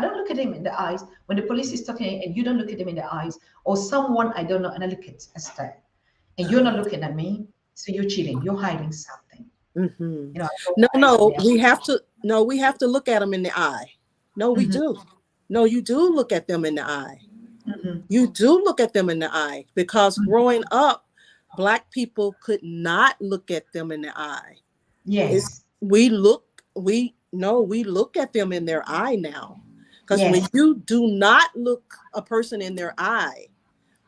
don't look at him in the eyes, when the police is talking and you don't look at him in the eyes, or someone I don't know and I look at a stare, and you're not looking at me, so you're cheating, you're hiding something. Mhm. I told No, guys in no, there. we have to. No, we have to look at them in the eye. No, we Mhm, do. No, you do look at them in the eye. mhm, You do look at them in the eye because mhm. growing up, Black people could not look at them in the eye. It's Yes, we look. We no, we look at them in their eye now, because when yes. you do not look a person in their eye,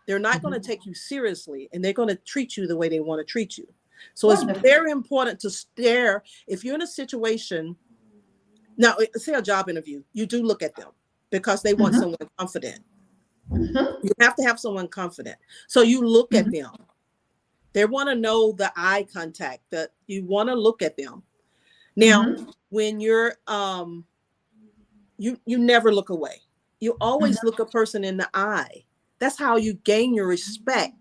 they're not going to Mhm. take you seriously, and they're going to treat you the way they want to treat you. So it's Wonderful. very important to stare. If you're in a situation now, say a job interview, you do look at them because they want Mhm, someone confident. mhm, You have to have someone confident. So you look at mhm, them. They want to know the eye contact, that you want to look at them. Now, mhm. when you're you never look away. You always look a person in the eye. That's how you gain your respect.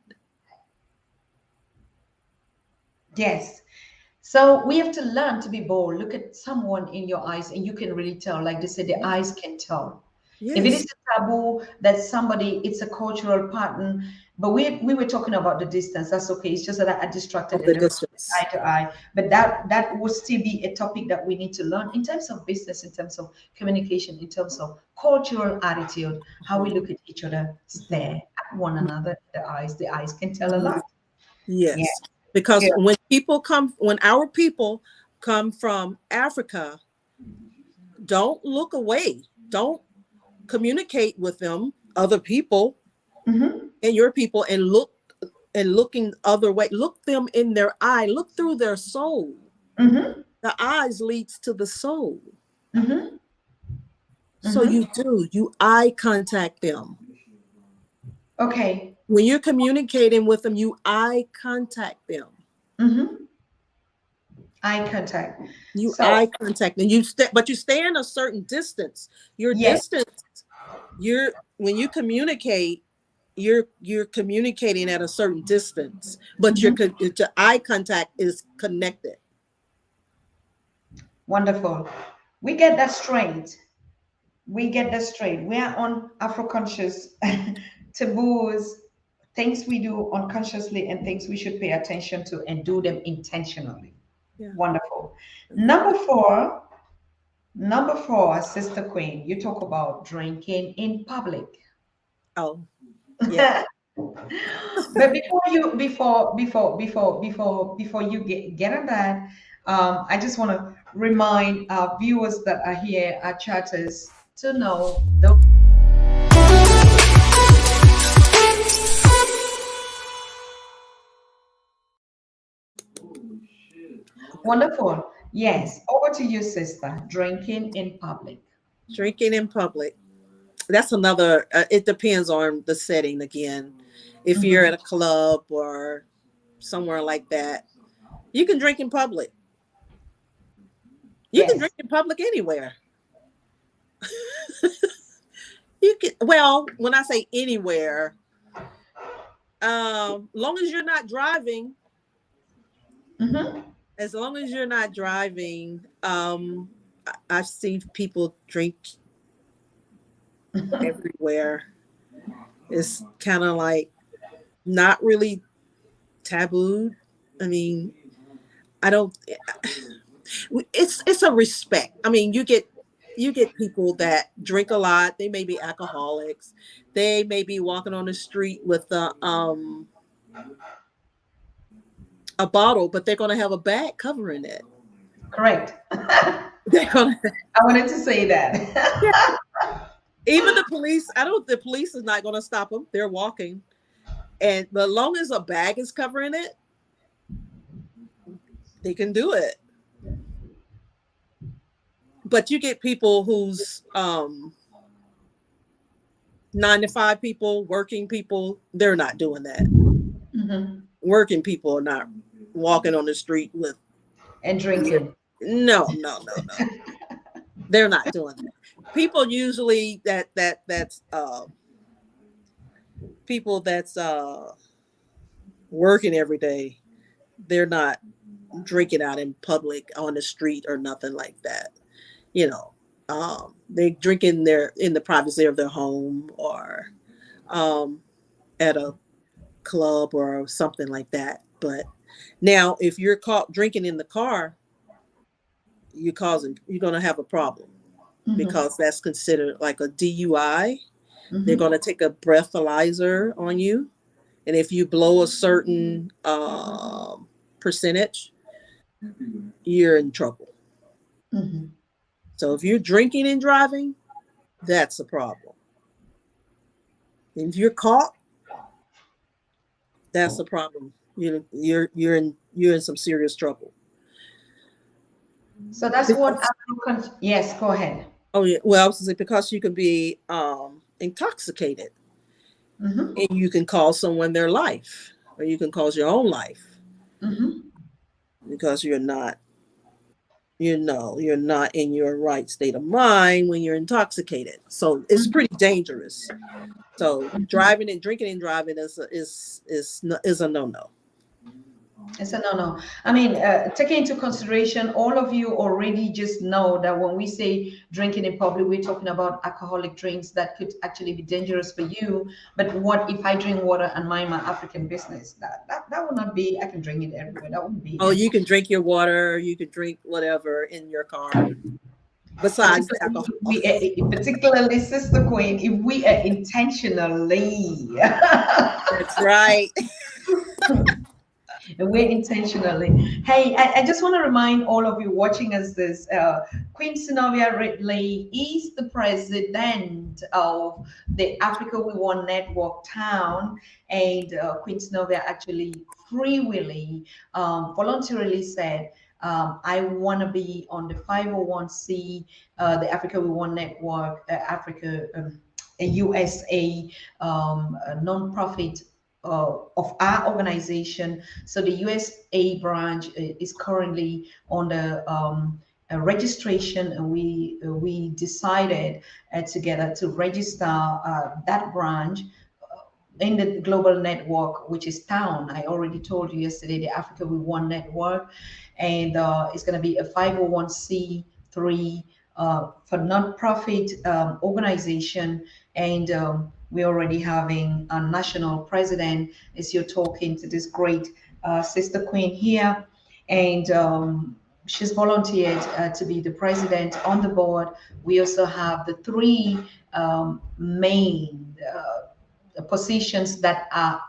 Yes. So we have to learn to be bold. Look at someone in your eyes, and you can really tell. Like they say, the eyes can tell. If it is Yes. a taboo that somebody, it's a cultural pattern. But we were talking about the distance. That's okay. It's just that I distracted Of a the little distance. eye to eye. But that would still be a topic that we need to learn in terms of business, in terms of communication, in terms of cultural attitude, how we look at each other, stare at one another. The eyes can tell a lot. Yeah. Yes. Because Yeah. when our people come from Africa, don't look away. Don't communicate with them, other people Mm-hmm. and your people, and looking other way. Look them in their eye. Look through their soul. Mm-hmm. The eyes leads to the soul. Mm-hmm. So Mm-hmm. you eye contact them. Okay. When you're communicating with them, you eye contact them. Mm-hmm. Eye contact. You So eye contact them. But you stay in a certain distance. Your yes. distance, when you communicate, you're communicating at a certain distance, but Mhm. your eye contact is connected. Wonderful. We get that straight. We get that straight. We are on Afro-conscious taboos, things we do unconsciously and things we should pay attention to and do them intentionally. Yeah. Wonderful. Mhm. Number four, Sister Queen, you talk about drinking in public. Oh, yeah. But before you get on that, I just want to remind our viewers that are here, our chatters, to know the wonderful. Yes, over to you, sister. Drinking in public. Drinking in public. That's another. It depends on the setting again. If you're Mhm. at a club or somewhere like that, you can drink in public. You can Yes. drink in public anywhere. You can. Well, when I say anywhere, long as you're not driving, Mm-hmm. as long as you're not driving, I've seen people drink everywhere. It's kind of like not really taboo. I mean, I don't. It's a respect. I mean, you get people that drink a lot. They may be alcoholics. They may be walking on the street with a bottle, but they're going to have a bag covering it. Correct. I They're going to. wanted to say that. Yeah. Even the police. I don't. The police is not going to stop them. They're walking, and but as long as a bag is covering it, they can do it. But you get people who's 9 to 5 people, working people, they're not doing that. Mhm. Working people are not walking on the street with And beer. drinking. No, no, no, no. They're not doing that. People usually that's people that's working every day, they're not drinking out in public on the street or nothing like that. You know, they drink in the privacy of their home or um, at a club or something like that. But now, if you're caught drinking in the car, you're going to have a problem Mhm. because that's considered like a DUI. They're Mhm. going to take a breathalyzer on you, and if you blow a certain percentage, you're in trouble. Mhm. So if you're drinking and driving, that's a problem. If you're caught, that's a problem. You're in some serious trouble. So that's what Because, African. Yes, go ahead. oh yeah, well, I was gonna say because you can be intoxicated Mm-hmm. and you can cause someone their life, or you can cause your own life Mm-hmm. because you're not. you're not in your right state of mind when you're intoxicated. So it's pretty dangerous. So driving and drinking and driving is a no-no. It's a no-no. I mean, taking into consideration, all of you already just know that when we say drinking in public, we're talking about alcoholic drinks that could actually be dangerous for you. But what if I drink water and mind my African business? That would not be. I can drink it everywhere. That wouldn't be Oh, it. you can drink your water, you can drink whatever in your car besides the Particularly, alcohol. particularly Sister Queen, if we are intentionally. That's right. And we're intentionally. Hey, I just want to remind all of you watching us this Queen Synovia Ridley is the president of the Africa We Want Network Town, and Queen Synovia actually free willy, voluntarily said, I want to be on the 501c, the Africa We Want Network, Africa, a USA a non-profit of our organization. So the USA branch is currently on the registration, and we decided together to register that branch in the global network, which is town. I already told you yesterday, the Africa We Want network, and it's going to be a 501c3 for non-profit organization, and we're already having a national president as you're talking to this great sister queen here, and she's volunteered to be the president on the board. We also have the three main positions that are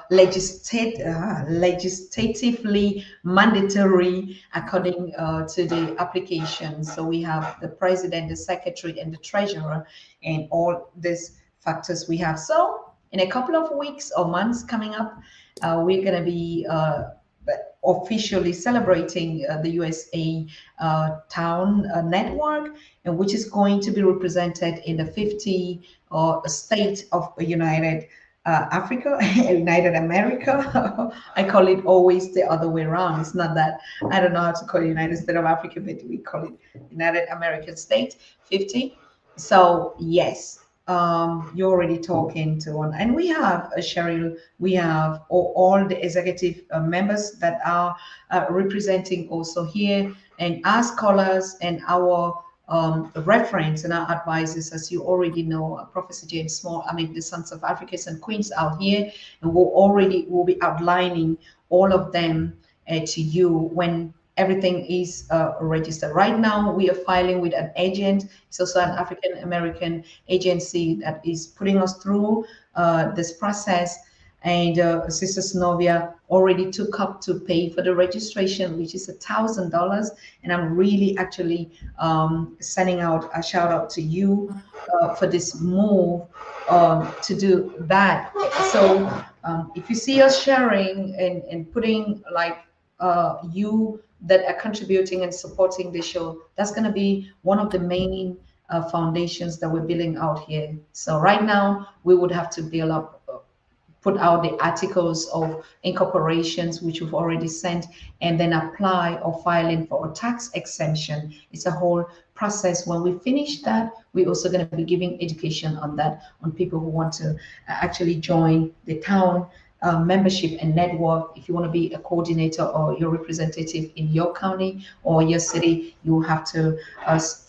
legislatively mandatory according to the application. So we have the president, the secretary, and the treasurer, and all these factors we have. So in a couple of weeks or months coming up, we're going to be officially celebrating the USA Town Network, and which is going to be represented in the 50 state of United Africa, United America. I call it always the other way around. It's not that I don't know how to call it United States of Africa, but we call it United American States 50. So yes, you're already talking to one, and we have Cheryl. We have all the executive members that are representing also here, and our scholars and our reference and our advisors, as you already know, Professor James Small, I mean, the Sons of Africans and Queens out here, and we'll be outlining all of them to you when everything is registered. Right now, we are filing with an agent. It's also an African American agency that is putting us through this process. And Sister Synovia already took up to pay for the registration, which is $1,000. And I'm really actually sending out a shout out to you for this move to do that. So if you see us sharing and putting like you that are contributing and supporting the show, that's going to be one of the main foundations that we're building out here. So right now we would have to build up, put out the articles of incorporations, which we've already sent, and then apply or filing for a tax exemption. It's a whole process. When we finish that, we're also going to be giving education on that, on people who want to actually join the town membership and network. If you want to be a coordinator or your representative in your county or your city, you have to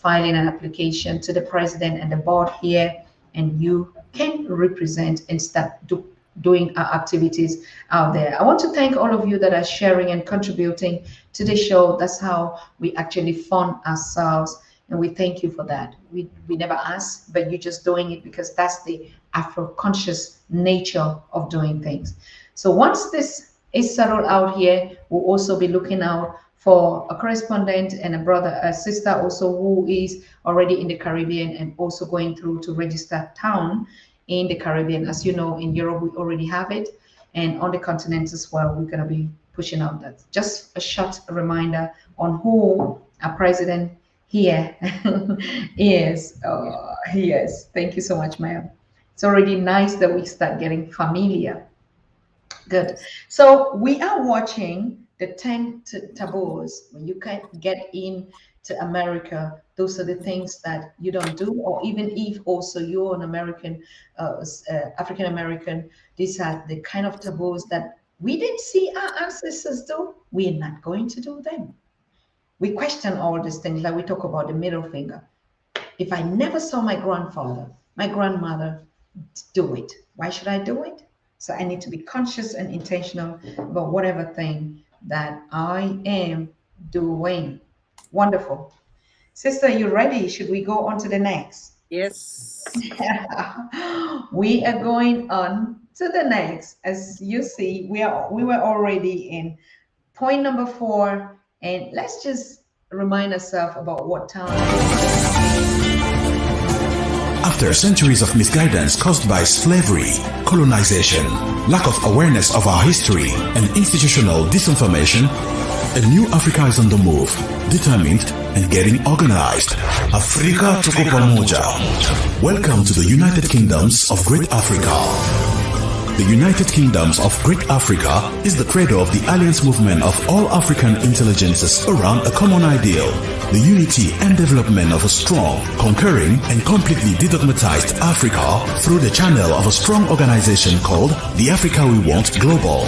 file in an application to the president and the board here, and you can represent and start doing our activities out there. I want to thank all of you that are sharing and contributing to the show. That's how we actually fund ourselves, and we thank you for that. We never ask, but you're just doing it because that's the Afro-conscious nature of doing things. So once this is settled out here, we'll also be looking out for a correspondent and a brother, a sister also who is already in the Caribbean and also going through to register town in the Caribbean. As you know, in Europe, we already have it. And on the continent as well, we're going to be pushing out that. Just a short reminder on who our president here is. Yes, thank you so much, ma'am. It's already nice that we start getting familiar. Good. So we are watching the 10 taboos. When you can get in to America, those are the things that you don't do. Or even if also you're an American, African American, these are the kind of taboos that we didn't see our ancestors do. We're not going to do them. We question all these things, like we talk about the middle finger. If I never saw my grandfather, my grandmother do it, why should I do it? So I need to be conscious and intentional about whatever thing that I am doing. Wonderful. Sister, you ready? Should we go on to the next? Yes. We are going on to the next. As you see, we were already in point number 4, and let's just remind ourselves about what time. After centuries of misguidance caused by slavery, colonization, lack of awareness of our history, and institutional disinformation, a new Africa is on the move, determined and getting organized. Afrika tuko pamoja. Welcome to the United Kingdoms of Great Africa. The United Kingdoms of Great Africa is the credo of the alliance movement of all African intelligences around a common ideal, the unity and development of a strong, conquering and completely dedogmatized Africa through the channel of a strong organization called the Africa We Want Global.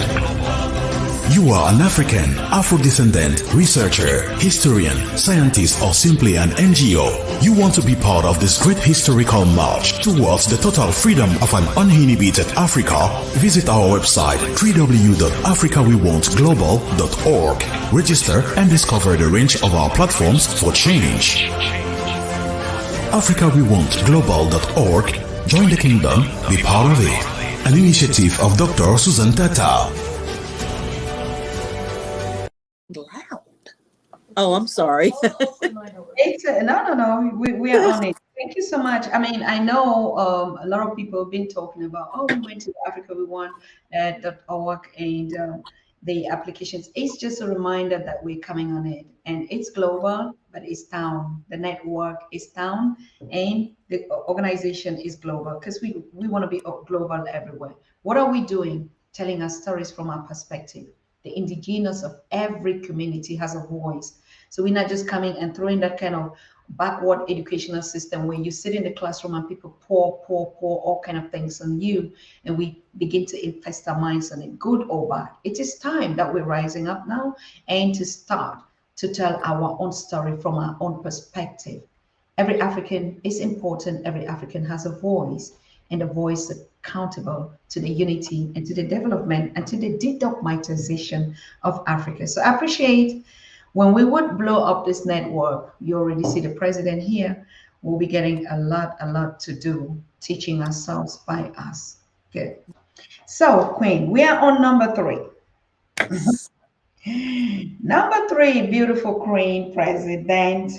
You are an African, Afro-descendant, researcher, historian, scientist, or simply an NGO. You want to be part of this great historical march towards the total freedom of an uninhibited Africa? Visit our website www.africawewantglobal.org. Register and discover the range of our platforms for change. AfricaWeWantGlobal.org. Join the kingdom, be part of it. An initiative of Dr. Susan Tatah. Loud. Oh, I'm sorry. It's no. We are on it. Thank you so much. I mean, I know a lot of people have been talking about, oh, we went to Africa We Want .org and the applications. It's just a reminder that we're coming on it, and it's global, but it's down. The network is down, and the organization is global because we want to be global everywhere. What are we doing? Telling us stories from our perspective. The indigenous of every community has a voice. So we're not just coming and throwing that kind of backward educational system where you sit in the classroom and people pour all kind of things on you, and we begin to infest our minds on it, good or bad. It is time that we're rising up now and to start to tell our own story from our own perspective. Every African is important. Every African has a voice, and a voice accountable to the unity and to the development and to the dedogmatization of Africa. So I appreciate when we would blow up this network, you already see the president here, we'll be getting a lot to do, teaching ourselves by us. Good. So, Queen, we are on number 3. Number 3, beautiful Queen, president,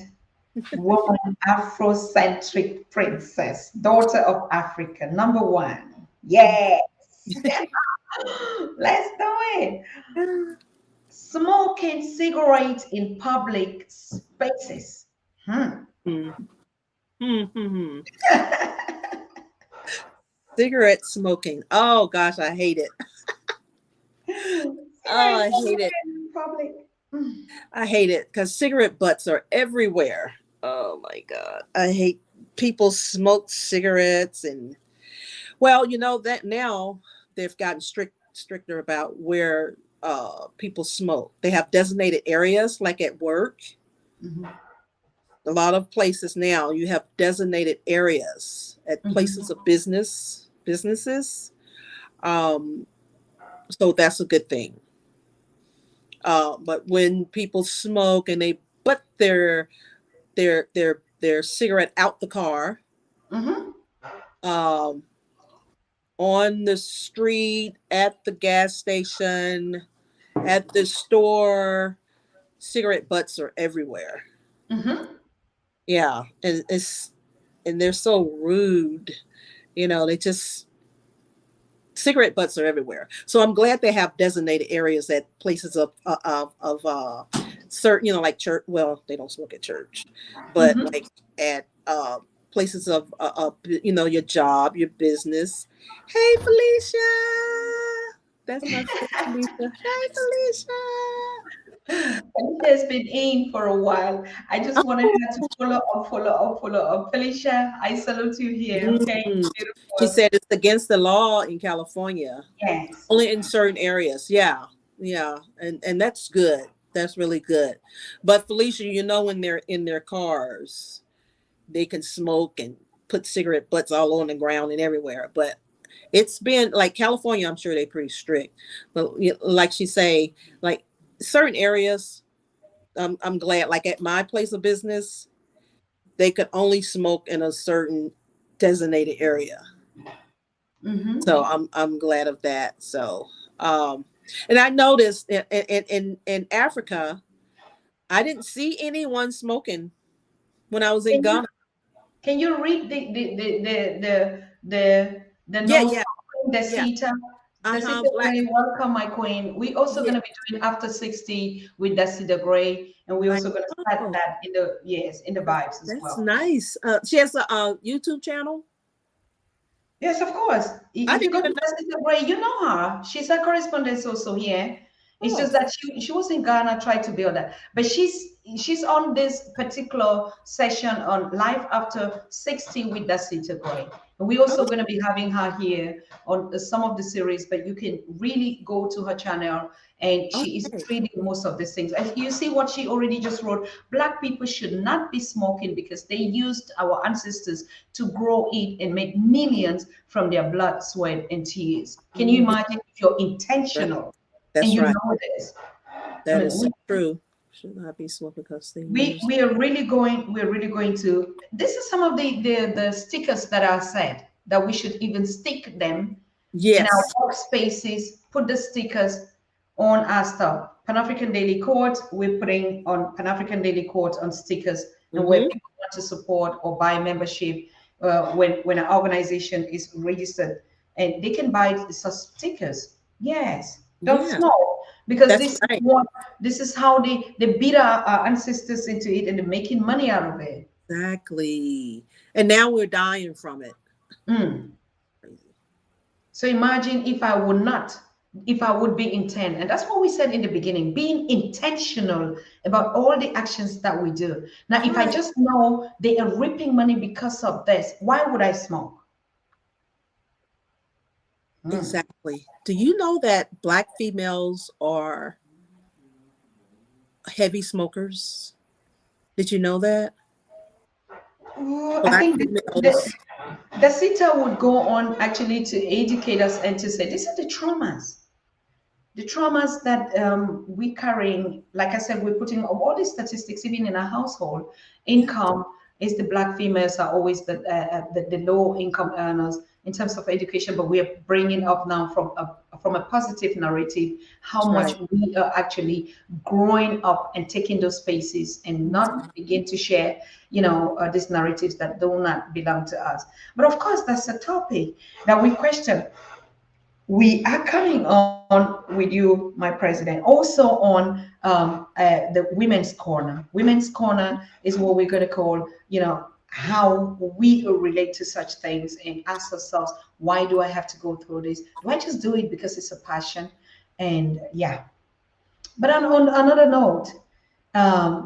woman, Afrocentric princess, daughter of Africa, number 1. Yes. Let's do it. Smoking cigarettes in public spaces. Cigarette smoking. Oh gosh, I hate it. I hate it. In public. I hate it because cigarette butts are everywhere. Oh my God. I hate people smoke cigarettes, and well, you know that now they've gotten stricter about where people smoke. They have designated areas like at work. Mm-hmm. A lot of places now you have designated areas at places of businesses. So that's a good thing. But when people smoke and they put their cigarette out the car, on the street, at the gas station, at the store, cigarette butts are everywhere. Yeah, and they're so rude. You know, cigarette butts are everywhere. So I'm glad they have designated areas at places of certain, you know, like church. Well, they don't smoke at church, but like at places of you know, your job, your business. Hey, Felicia. That's my friend Felicia. Hey, Felicia. Felicia's been in for a while. I just wanted her to follow up. Felicia, I salute you here. Okay, Mm. She beautiful. said it's against the law in California, Yes. only in certain areas. Yeah, yeah, and that's good. That's really good. But Felicia, when they're in their cars, they can smoke and put cigarette butts all on the ground and everywhere. But it's been like California. I'm sure they're pretty strict. But like she say, like certain areas, I'm glad. Like at my place of business, they could only smoke in a certain designated area. Mm-hmm. So I'm glad of that. So um and I noticed in Africa, I didn't see anyone smoking when I was in Can you Ghana. can you read the Yeah, note yeah, from yeah. Dasita? Uh-huh. Dasita Black. Gray, welcome, my queen. We also Yeah. gonna be doing after 60 with Dasita Gray, and we I also gonna start know. that in the vibes as That's well. nice. She has a YouTube channel. Yes, of course. I If you didn't go even to know. Jessica Gray, you know her. She's a correspondent also here. It's Oh, just that she was in Ghana, tried to build that. But she's on this particular session on Life After 60 with Dasita Gray. And we're also oh, going to be having her here on some of the series, but you can really go to her channel and she is okay. treating most of these things. And you see what she already just wrote. Black people should not be smoking because they used our ancestors to grow it and make millions from their blood, sweat, and tears. Can you Mhm. imagine if you're intentional and That's you right. know this? I That mean, is so true. Should not be smoking because they we use. we are really going to. This is some of the stickers that are said that we should even stick them in our Yes. workspaces. Put the stickers on our stuff. Pan African Daily Court, we're putting on Pan African Daily Court on stickers, and where Mm-hmm. people want to support or buy membership, when an organization is registered, and they can buy such stickers. Yes, don't Yeah. smoke because That's right. this is how they beat our ancestors into it, and they're making money out of it. Exactly. And now we're dying from it. Mm. Crazy. So imagine if I would not, if I would be intent. And that's what we said in the beginning, being intentional about all the actions that we do. Now, if I Right. just know they are reaping money because of this, why would I smoke? Mm. Exactly. Do you know that Black females are heavy smokers? Did you know that? Ooh, I Black think females. the CETA would go on actually to educate us and to say, these are the traumas. The traumas that we carrying, like I said, we're putting all these statistics, even in our household. Yeah. Income is the black females are always the low income earners in terms of education, but we are bringing up now from a positive narrative how That's much right. we are actually growing up and taking those spaces and not begin to share, these narratives that do not belong to us. But of course, that's a topic that we question. We are coming on with you, my president, also on the women's corner. Women's corner is what we're going to call, how we relate to such things and ask ourselves, why do I have to go through this? Do I just do it because it's a passion? And yeah. But on another note,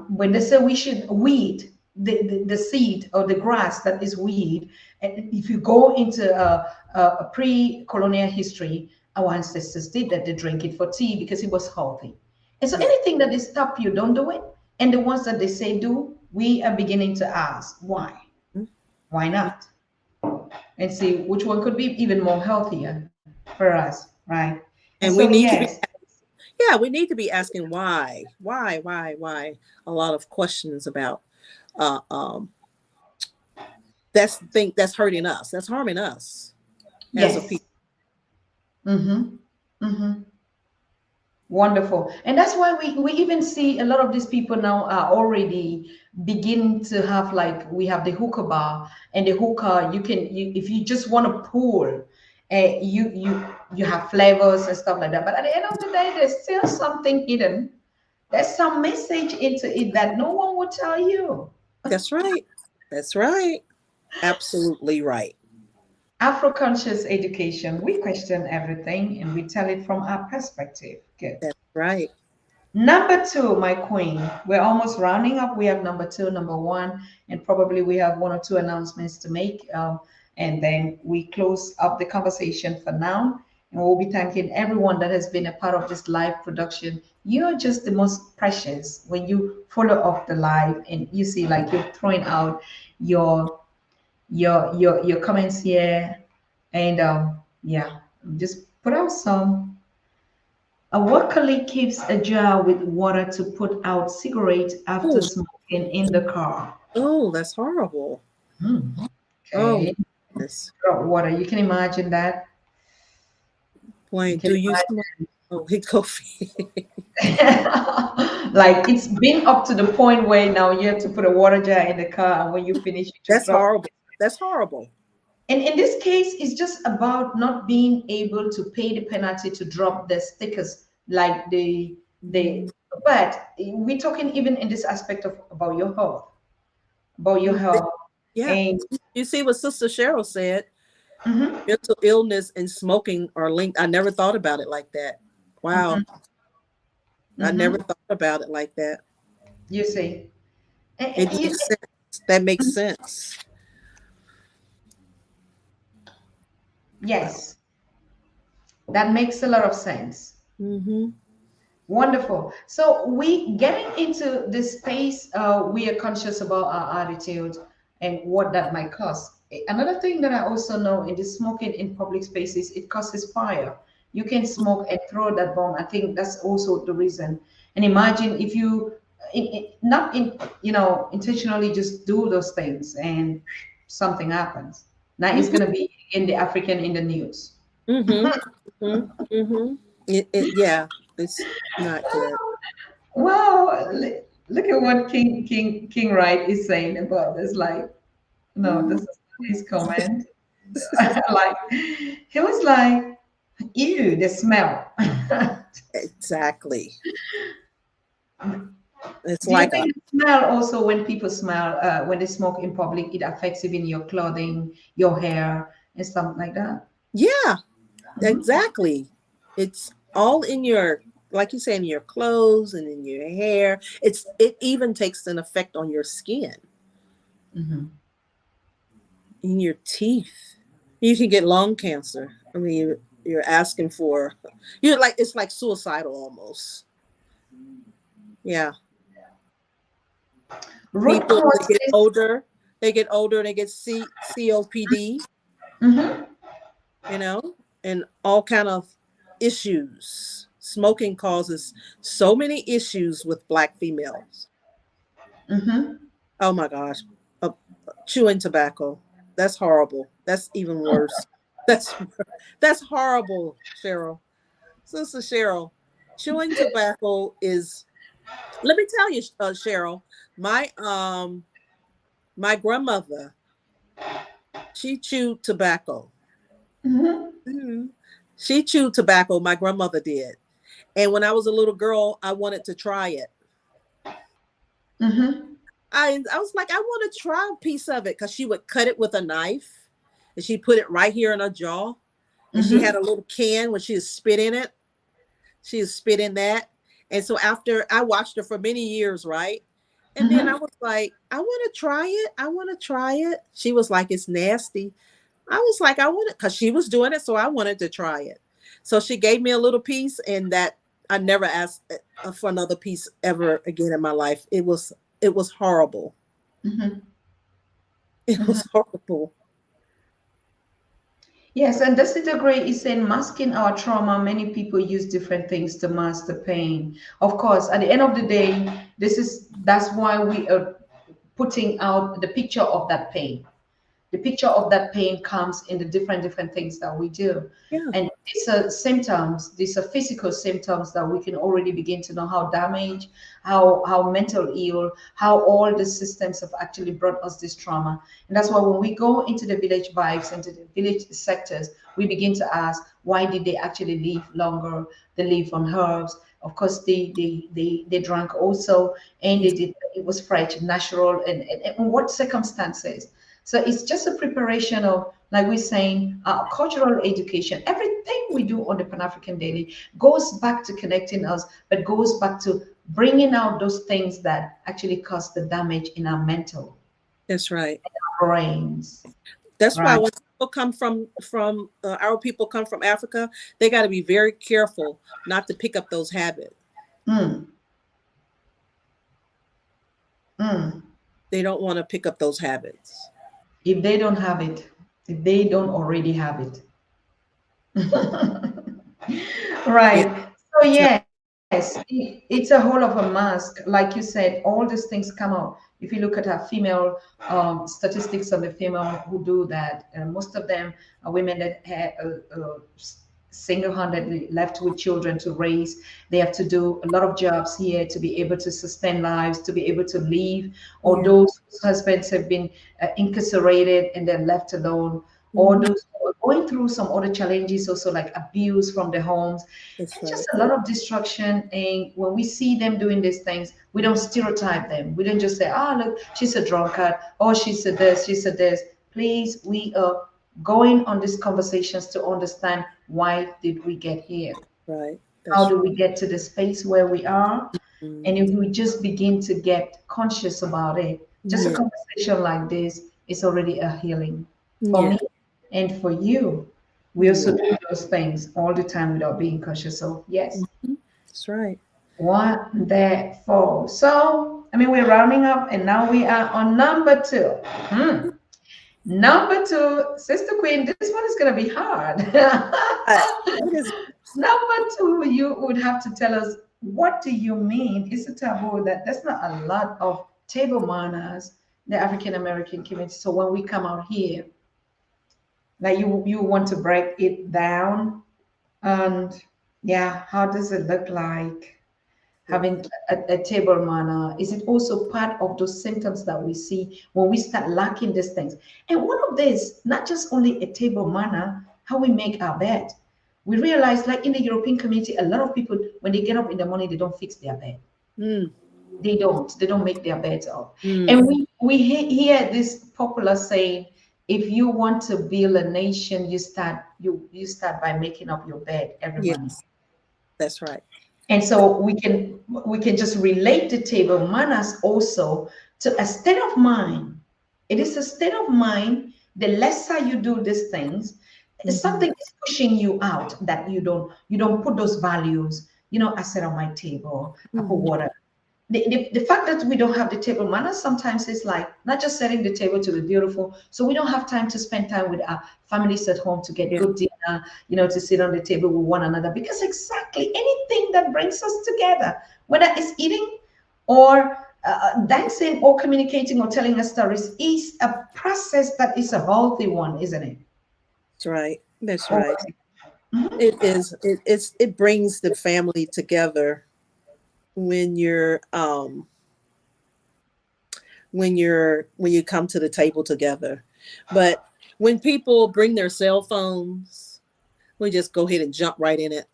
when they say we should weed the seed or the grass that is weed, and if you go into a pre-colonial history, our ancestors did that. They drink it for tea because it was healthy. And so Yeah. anything that they stop you, don't do it. And the ones that they say do, we are beginning to ask why. Why not? And see which one could be even more healthier for us, right? And And so we need to yes, be, yeah, we need to be asking why. A lot of questions about uh um that's hurting us. That's harming us as a yes. people. Mm-hmm. Mm-hmm. Wonderful. And that's why we even see a lot of these people now are already begin to have, like, we have the hookah bar, and the hookah, if you just want to pull, you have flavors and stuff like that. But at the end of the day, there's still something hidden. There's some message into it that no one will tell you. That's right. That's right. Absolutely right. Afro-conscious education, we question everything and we tell it from our perspective. Good. That's right. Number two, my queen. We're almost rounding up. We have number two, number one, and probably we have one or two announcements to make. And then we close up the conversation for now. And we'll be thanking everyone that has been a part of this live production. You're just the most precious when you follow up the live and you see like you're throwing out your your comments here. And yeah, just put out some. A work colleague keeps a jar with water to put out cigarettes Oh, after smoking in the car. oh, that's horrible. Hmm. Oh my Okay. goodness. Drop water. You can imagine that. You Wayne, can do you smoke? Oh, he coffee. imagine. Like it's been up to the point where now you have to put a water jar in the car, and when you finish, you just That's drop. horrible. That's horrible. And in this case, it's just about not being able to pay the penalty to drop the stickers, like the. But we're talking even in this aspect of about your health, Yeah. and You see what Sister Cheryl said? mhm, Mental illness and smoking are linked. I never thought about it like that. Wow. mhm, I never mhm. thought about it like that. You see, It you makes see, sense. That makes sense. Wow. yes, that makes a lot of sense. Mm-hmm. Wonderful. So we getting into this space, we are conscious about our attitude and what that might cause. Another thing that I also know in the smoking in public spaces, it causes fire. You can smoke and throw that bomb. I think that's also the reason. And imagine if you, not in, intentionally just do those things and something happens. Now it's Mm-hmm. gonna be in the African in the news. Mm-hmm. Mm-hmm. Mm-hmm. Yeah, it's not good. Wow, look at what King Wright is saying about this. Like, no, this is not his comment. Like, he was like, ew, the smell. Exactly. It's Do you like a think the smell also, when people smell, when they smoke in public, it affects even your clothing, your hair, and stuff like that? yeah, Mhm. exactly. It's all in your, like you say, in your clothes and in your hair. It even takes an effect on your skin, Mhm. in your teeth. You can get lung cancer. I mean, you're asking for, you're like, it's like suicidal almost. Yeah. Root People, they get causes. older, they get COPD, Mhm. you know, and all kind of issues. Smoking causes so many issues with Black females. Mhm. Oh my gosh. Uh, Chewing tobacco. That's horrible. That's even worse. That's that's horrible, Cheryl. Sister Cheryl, chewing tobacco is, let me tell you, Cheryl, my my grandmother, she chewed tobacco. Mhm. Mhm. She chewed tobacco, my grandmother did. And when I was a little girl, I wanted to try it. Mhm. I was like, I want to try a piece of it, because she would cut it with a knife and she put it right here in her jaw. And she had Mhm. a little can when she would spit in it. She would spit in that. And so after I watched her for many years, right? And then I Mhm. was like, I want to try it. I want to try it. She was like, it's nasty. I was like, I want it, because she was doing it. So I wanted to try it. So she gave me a little piece, and that I never asked for another piece ever again in my life. It was horrible. Mhm. It Mhm. was horrible. Yes, and Dr. Gray is saying masking our trauma. Many people use different things to mask the pain. Of course, at the end of the day, that's why we are putting out the picture of that pain. The picture of that pain comes in the different things that we do. Yeah. And these are physical symptoms that we can already begin to know how damaged, how mental ill, how all the systems have actually brought us this trauma. And that's why when we go into the village vibes, into the village sectors, we begin to ask, why did they actually live longer? They live on herbs. Of course, they drank also, and they did, it was fresh, natural, and what circumstances. So it's just a preparation of Like we're saying, cultural education, everything we do on the Pan-African Daily goes back to connecting us, but goes back to bringing out those things that actually cause the damage in our mental That's right. brains. That's why Right. when people come from our people come from Africa, they got to be very careful not to pick up those habits. Mm. Mm. They don't want to pick up those habits. If they don't have it, if they don't already have it. Yeah. Right. So So, yes, it's a whole of a mask. Like you said, all these things come out. If you look at our female statistics of the female who do that, most of them are women that have single-handedly left with children to raise. They have to do a lot of jobs here to be able to sustain lives, to be able to leave, or yeah. those whose husbands have been incarcerated and they're left alone, or Mhm. those who are going through some other challenges, also like abuse from the homes. That's It's right. just a lot of destruction. And when we see them doing these things, we don't stereotype them. We don't just say, "Ah, look, she's a drunkard," or "She's a this, she's a this." Please, we are going on these conversations to understand why did we get here? Right. How That's do we get to the space where we are? mm, And if we just begin to get conscious about it, just a yeah. conversation like this is already a healing for Yeah. me and for you. We Yeah. also do those things all the time without being conscious. So, yes, Mhm. That's right. wonderful. So, I mean, we're rounding up and now we are on number two. Hmm. Number two, Sister Queen, this one is going to be hard. It is. Number two, you would have to tell us, what do you mean? It's a taboo that there's not a lot of table manners in the African American community. So when we come out here, like you want to break it down, and yeah, how does it look like Yeah. having a table manner? Is it also part of those symptoms that we see when we start lacking these things? And one of these, not just only a table manner, how we make our bed. We realize, like in the European community, a lot of people, when they get up in the morning, they don't fix their bed. Mm, They don't make their beds up. mm, And we hear this popular saying, if you want to build a nation, you start by making up your bed every morning. yes. That's right. And so we can just relate the table manners also to a state of mind. It is a state of mind. The lesser you do these things, Mhm. something is pushing you out that you don't put those values. I sit on my table, I put Mhm. water. The fact that we don't have the table manners sometimes is like not just setting the table to be beautiful. So we don't have time to spend time with our families at home to get Yeah. good dinner, to sit on the table with one another. Because exactly anything that brings us together, whether it's eating or dancing or communicating or telling us stories, is a process that is a healthy one, isn't it? That's right. That's Or right. It is. It brings the family together when when you come to the table together. But when people bring their cell phones, we just go ahead and jump right in it.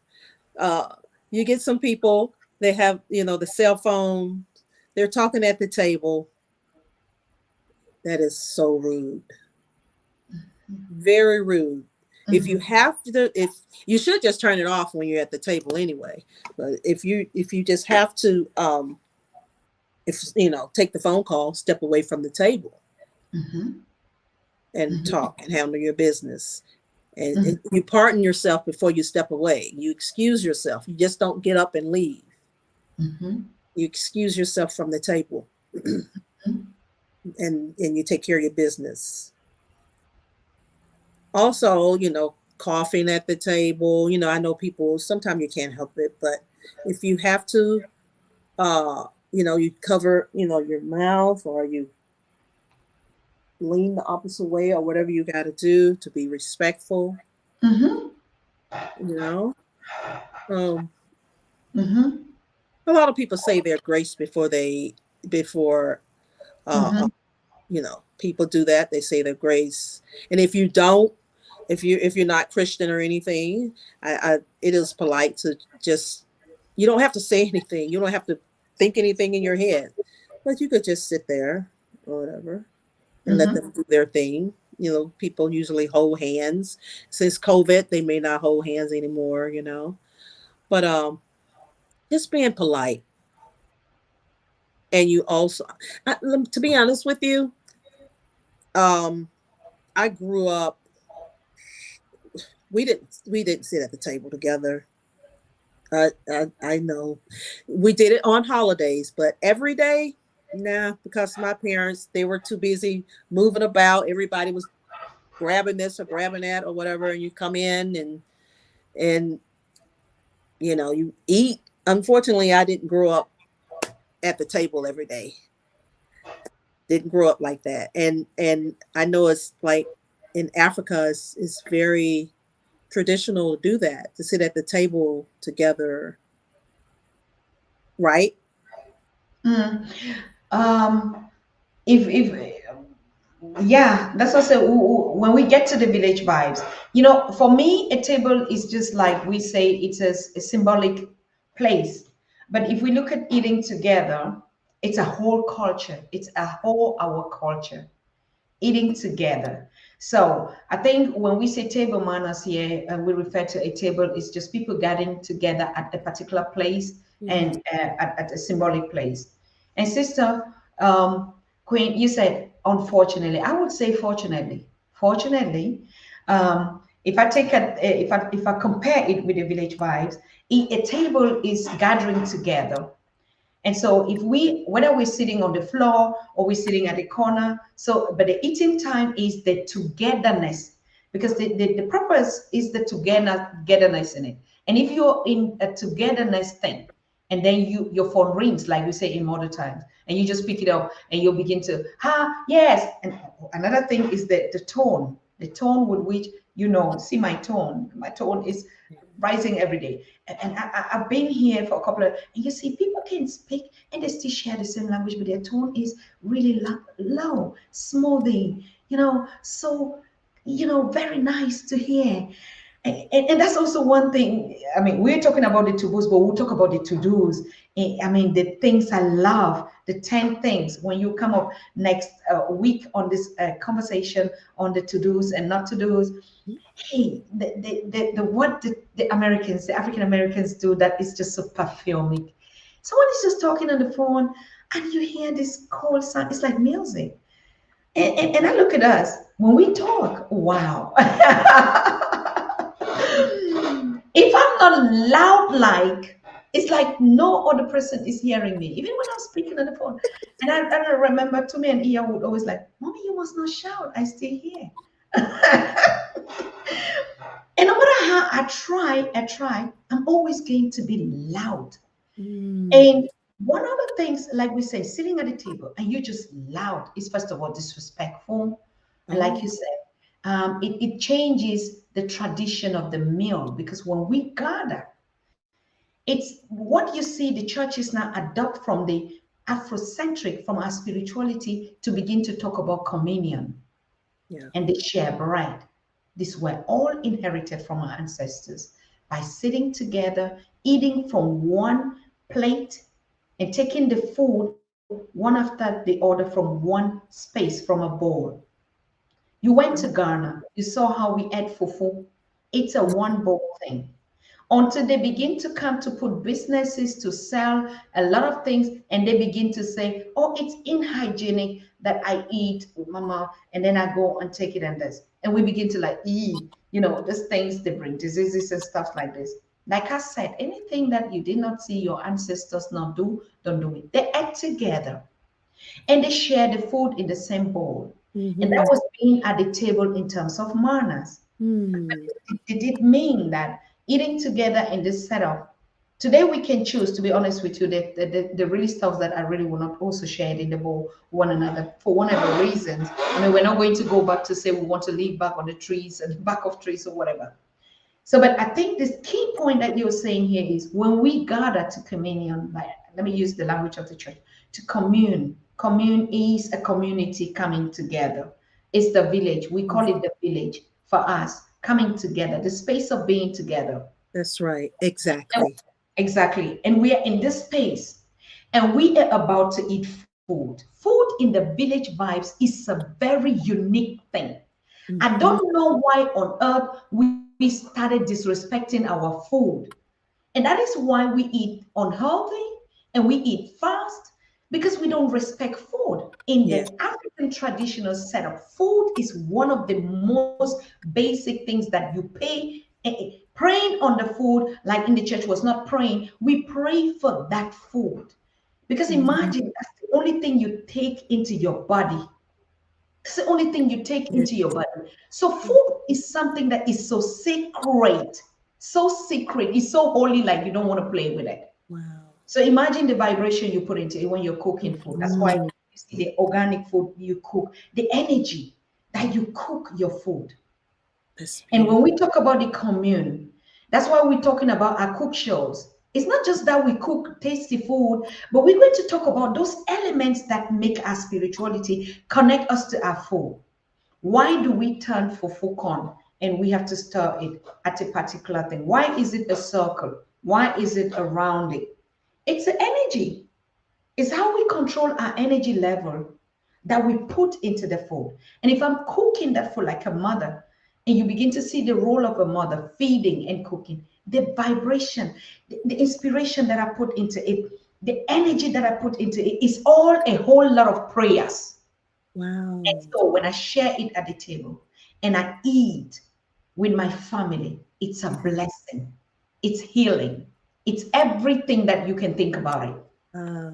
Uh, you get some people, they have, the cell phone, they're talking at the table. That is so rude. Very rude. If you Mhm. have to, if you should just turn it off when you're at the table anyway. But if you just have to, if take the phone call, step away from the table Mhm. and Mhm. talk and handle your business. And Mhm. you pardon yourself before you step away. You excuse yourself. You just don't get up and leave. Mhm. You excuse yourself from the table, Mhm. and you take care of your business. Also, coughing at the table. I know people, sometimes you can't help it, but if you have to, you cover, your mouth, or you lean the opposite way, or whatever you got to do to be respectful, Mhm. you know. Um, Mhm. a lot of people say their grace before uh, Mhm. people do that. They say their grace, and if you don't, if you're not Christian or anything, it is polite to just, you don't have to say anything. You don't have to think anything in your head, but you could just sit there or whatever and let Mhm. them do their thing. You know, people usually hold hands. Since COVID, they may not hold hands anymore, you know. But just being polite. And you also, to be honest with you, um, I grew up. We didn't sit at the table together. I know, we did it on holidays, but every day, nah, because my parents, they were too busy moving about. Everybody was grabbing this or grabbing that or whatever, and you come in and you know you eat. Unfortunately, I didn't grow up at the table every day. Didn't grow up like that, and I know it's like in Africa, it's very traditional to do that, to sit at the table together, right? Mm. Um, if yeah, that's also when we get to the village vibes. You know, for me, a table is just like we say, it's a symbolic place. But if we look at eating together, it's a whole culture. It's a whole our culture eating together. So I think when we say table manners here, we refer to a table is just people gathering together at a particular place Mhm. and at a symbolic place. And sister Queen, you said unfortunately. I would say fortunately. Fortunately, if I take if I compare it with the village vibes, a table is gathering together, and so if we, whether we're sitting on the floor or we're sitting at the corner, so but the eating time is the togetherness, because the purpose is the togetherness in it. And if you're in a togetherness thing, and then your phone rings, like we say in modern times, and you just pick it up and you begin to, yes. And another thing is the tone with which, see my tone is rising every day. And I've been here for a couple of, and you see, people can speak and they still share the same language, but their tone is really low, smoothing, so, very nice to hear. And that's also one thing. I mean, we're talking about the to-dos, but we'll talk about the to-dos. I mean, the things I love, the 10 things. When you come up next week on this conversation on the to-dos and not to-dos, hey, the what the Americans, the African Americans do that is just so perfumic. Someone is just talking on the phone and you hear this cold sound. It's like music. And I look at us when we talk, wow. If I'm not loud, like, it's like no other person is hearing me, even when I'm speaking on the phone. And I remember to me and Iya would always like, Mommy, you must not shout. I stay here. And no matter how I try, I'm always going to be loud. Mm. And one of the things, like we say, sitting at the table and you're just loud is first of all disrespectful. And like Oh. you said, it changes the tradition of the meal, because when we gather, it's what you see the churches now adopt from the Afrocentric, from our spirituality, to begin to talk about communion Yeah. and the share bread. These were all inherited from our ancestors by sitting together, eating from one plate, and taking the food one after the other from one space, from a bowl. You went to Ghana, you saw how we ate fufu. It's a one bowl thing. Until they begin to come to put businesses to sell a lot of things, and they begin to say, oh, it's inhygienic that I eat mama and then I go and take it and this. And we begin to like eat, these things, they bring diseases and stuff like this. Like I said, anything that you did not see your ancestors not do, don't do it. They ate together and they share the food in the same bowl. And that Mm-hmm. was being at the table in terms of manners. Mm. Did it mean that eating together in this setup, today we can choose, to be honest with you, the really stuff that I really will not also share it in the bowl one another for whatever reasons. I mean, we're not going to go back to say we want to leave back on the trees and back of trees or whatever. So, but I think this key point that you're saying here is when we gather to communion, like, let me use the language of the church, to commune. Commune is a community coming together. It's the village. We call it the village for us, coming together, the space of being together. That's right. And- Exactly. exactly. And we are in this space and we are about to eat food. Food in the village vibes is a very unique thing. I don't know why on earth we started disrespecting our food. And that is why we eat unhealthy and we eat fast, because we don't respect food. In Yes. the African traditional setup, food is one of the most basic things that you pay. Praying on the food, like in the church, was not praying. We pray for that food. Because imagine that's the only thing you take into your body. It's the only thing you take into your body. So food is something that is so sacred, so secret, it's so holy, like you don't want to play with it. Wow. So imagine the vibration you put into it when you're cooking food. That's why you see the organic food you cook, the energy that you cook your food. And when we talk about the commune, that's why we're talking about our cook shows. It's not just that we cook tasty food, but we're going to talk about those elements that make our spirituality connect us to our food. Why do we turn for corn and we have to stir it at a particular thing? Why is it a circle? Why is it a rounding? It's the energy. It's how we control our energy level that we put into the food. And if I'm cooking that food like a mother, and you begin to see the role of a mother feeding and cooking, the vibration, the inspiration that I put into it, the energy that I put into it is all a whole lot of prayers. Wow. And so when I share it at the table and I eat with my family, it's a blessing. It's healing. It's everything that you can think about it. Wow.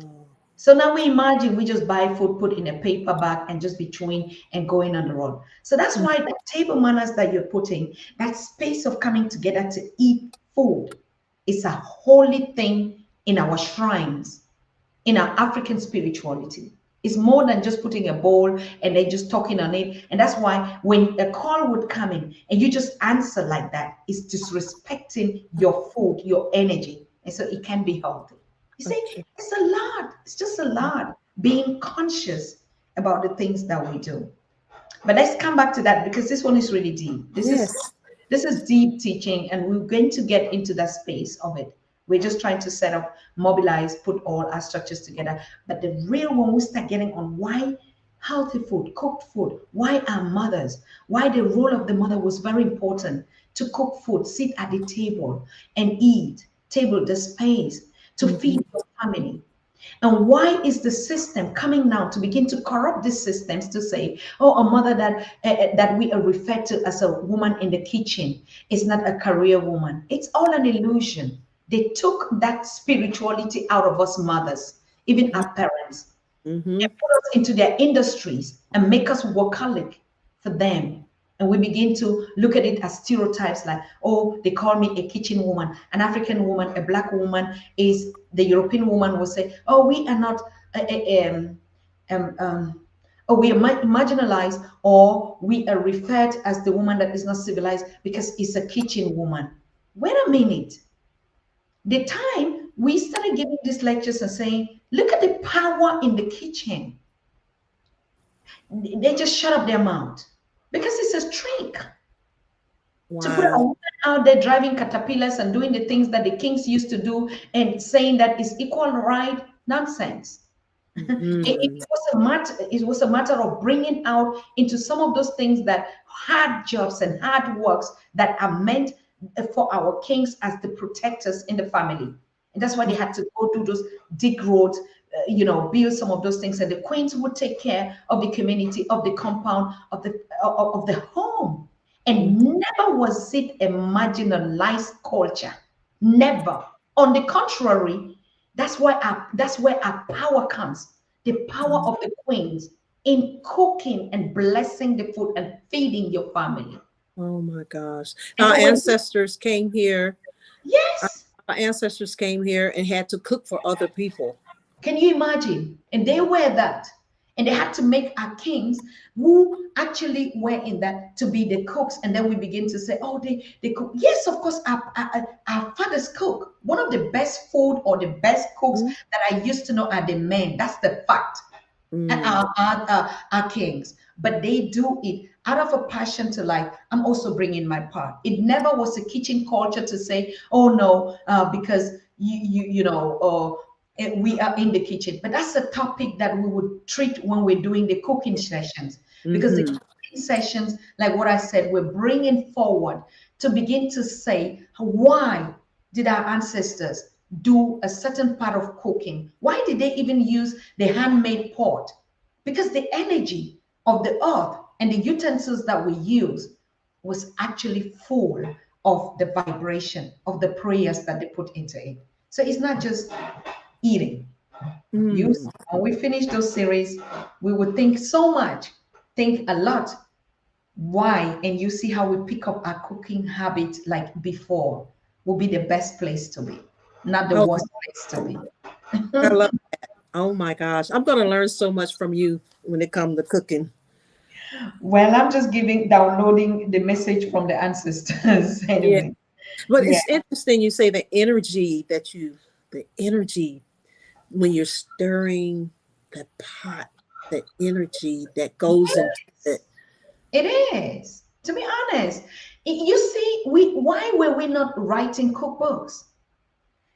So now we imagine we just buy food, put in a paper bag, and just be chewing and going on the road. So that's why the table manners that you're putting, that space of coming together to eat food, is a holy thing in our shrines, in our African spirituality. It's more than just putting a bowl and then just talking on it. And that's why when a call would come in and you just answer like that, it's disrespecting your food, your energy. And so it can be healthy. You see, it's a lot. It's just a lot. Being conscious about the things that we do. But let's come back to that because this one is really deep. This is deep teaching, and we're going to get into that space of it. We're just trying to set up, mobilize, put all our structures together. But the real one, we start getting on why healthy food, cooked food, why our mothers, why the role of the mother was very important to cook food, sit at the table and eat, table the space to feed your family. And why is the system coming now to begin to corrupt these systems to say, oh, a mother that we are referred to as a woman in the kitchen is not a career woman? It's all an illusion. They took that spirituality out of us mothers, even our parents, and put us into their industries and make us workaholic for them. And we begin to look at it as stereotypes like, oh, they call me a kitchen woman. An African woman, a Black woman is, the European woman will say, oh, we are not, or we are marginalized, or we are referred as the woman that is not civilized because it's a kitchen woman. Wait a minute. The time we started giving these lectures and saying, look at the power in the kitchen. They just shut up their mouth. Because it's a trick. Wow. To put a woman out there driving caterpillars and doing the things that the kings used to do and saying that is equal right, nonsense. It was a matter of bringing out into some of those things that hard jobs and hard works that are meant for our kings as the protectors in the family. And that's why they had to go do those dig roads, build some of those things, and the queens would take care of the community, of the compound, of the home. And never was it a marginalized culture. Never. On the contrary, that's where our power comes. The power of the queens in cooking and blessing the food and feeding your family. Oh my gosh! Our ancestors came here. Yes. Our ancestors came here and had to cook for other people. Can you imagine? And they were that. And they had to make our kings who actually were in that to be the cooks. And then we begin to say, oh, they cook. Yes, of course, our fathers cook. One of the best food or the best cooks that I used to know are the men. That's the fact. And our kings. But they do it out of a passion to life. I'm also bringing my part. It never was a kitchen culture to say, oh, no, because we are in the kitchen. But that's a topic that we would treat when we're doing the cooking sessions, because the sessions, like what I said, we're bringing forward to begin to say, why did our ancestors do a certain part of cooking? Why did they even use the handmade pot? Because the energy of the earth and the utensils that we use was actually full of the vibration of the prayers that they put into it. So it's not just eating. Use, when we finish those series, we would think so much, think a lot. Why? And you see how we pick up our cooking habit like before will be the best place to be, not the Oh, worst place to be. I love that. Oh my gosh. I'm going to learn so much from you when it comes to cooking. Well, I'm just downloading the message from the ancestors Yeah. anyway. But Yeah. it's interesting you say the energy when you're stirring the pot, the energy that goes into it. It is. To be honest, you see, why were we not writing cookbooks?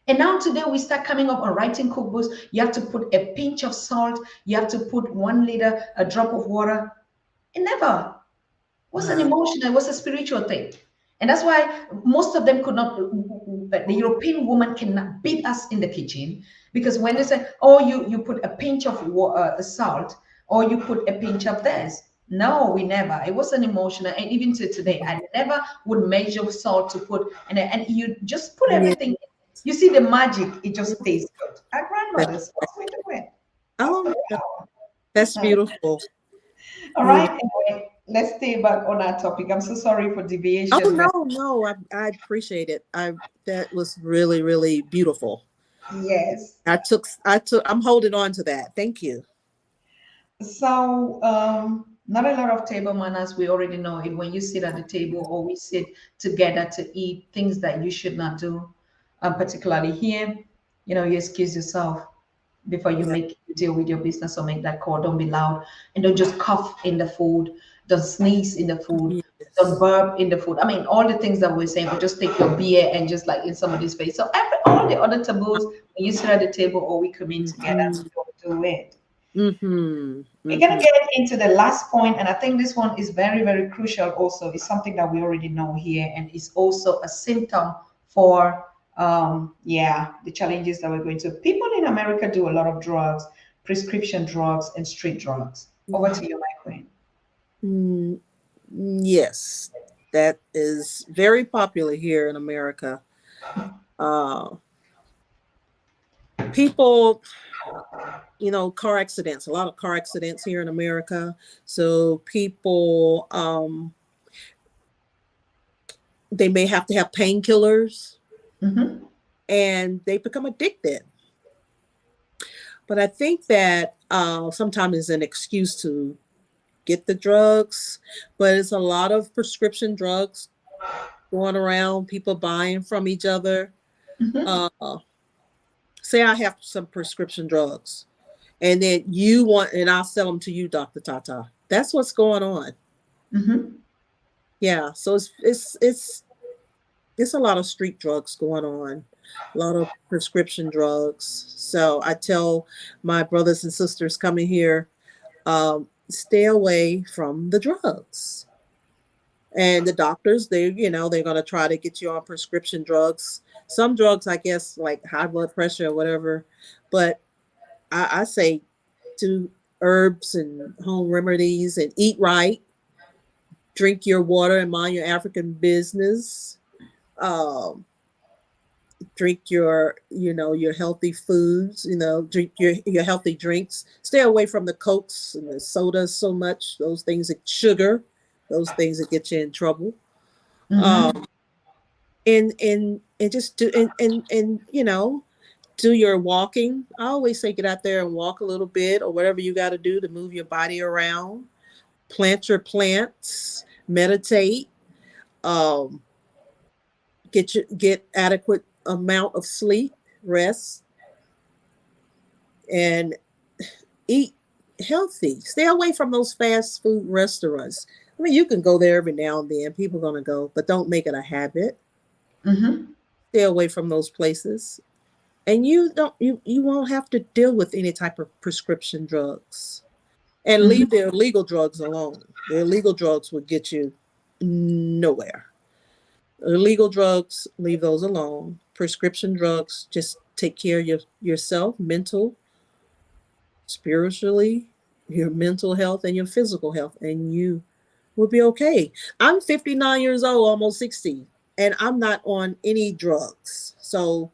And now today we start coming up on writing cookbooks. You have to put a pinch of salt. You have to put 1 liter, a drop of water. It never was an Wow. emotional, it was a spiritual thing. And that's why most of them could not, the European woman cannot beat us in the kitchen, because when they say, oh, you put a pinch of salt, or you put a pinch of this. No, we never. It was an emotional, and even to today, I never would measure salt to put, and you just put Yeah. everything. You see the magic, it just tastes good. Our grandmothers, that's what we do it. That's Oh, the way out. that's beautiful. All right, Beautiful. anyway, let's stay back on our topic. I'm so sorry for Oh deviation, but no, I appreciate it. That was really, really beautiful. yes. I'm holding on to that. Thank you. So, not a lot of table manners. We already know it. When you sit at the table or we sit together to eat, things that you should not do, particularly here, you excuse yourself before you Yeah. deal with your business or make that call. Don't be loud and don't just cough in the food. Don't sneeze in the food. Don't Yes. burp in the food. I mean, all the things that we're saying, but just take your beer and just like in somebody's face. So all the other taboos, when you sit at the table or we come in together, don't do it. Mm-hmm. We're going Mm-hmm. to get into the last point, and I think this one is very, very crucial also. It's something that we already know here, and it's also a symptom for, the challenges that we're going to. People in America do a lot of drugs, prescription drugs, and street drugs. Over to you, my queen. Mm, yes, that is very popular here in America. Uh, people, car accidents, a lot of car accidents here in America. So people, they may have to have painkillers Mm-hmm. and they become addicted. But I think that sometimes it's an excuse to get the drugs, but it's a lot of prescription drugs going around, people buying from each other. Mm-hmm. Uh, say I have some prescription drugs and then you want, and I'll sell them to you, Dr. Tatah. That's what's going on. Mm-hmm. Yeah. So it's a lot of street drugs going on, a lot of prescription drugs. So I tell my brothers and sisters coming here, stay away from the drugs. And the doctors, they're going to try to get you on prescription drugs. Some drugs, I guess, like high blood pressure or whatever. But I say do herbs and home remedies and eat right, drink your water and mind your African business. Um, drink your healthy foods, drink your healthy drinks. Stay away from the Cokes and the sodas so much. Those things that sugar, those things that get you in trouble. Mm-hmm. Um, and just do and do your walking. I always say get out there and walk a little bit or whatever you got to do to move your body around. Plant your plants, meditate, um, get adequate amount of sleep, rest, and eat healthy. Stay away from those fast food restaurants. I mean, you can go there every now and then. People are going to go, but don't make it a habit. Mm-hmm. Stay away from those places. And you won't have to deal with any type of prescription drugs. And leave the illegal drugs alone. The illegal drugs would get you nowhere. Illegal drugs, leave those alone. Prescription drugs, just take care of yourself, mental, spiritually, your mental health and your physical health, and you will be okay. I'm 59 years old, almost 60, and I'm not on any drugs. So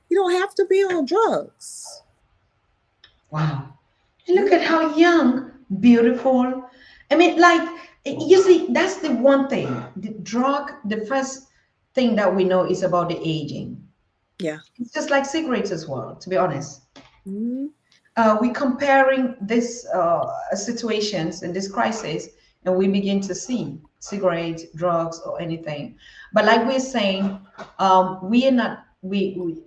you don't have to be on drugs. Wow. And look at how young, beautiful. I mean, like, you see, that's the one thing. The drug, the first thing that we know is about the aging. Yeah. It's just like cigarettes as well, to be honest. Mm-hmm. We're comparing this situations and this crisis, and we begin to see cigarettes, drugs, or anything. But like we're saying, we are not, we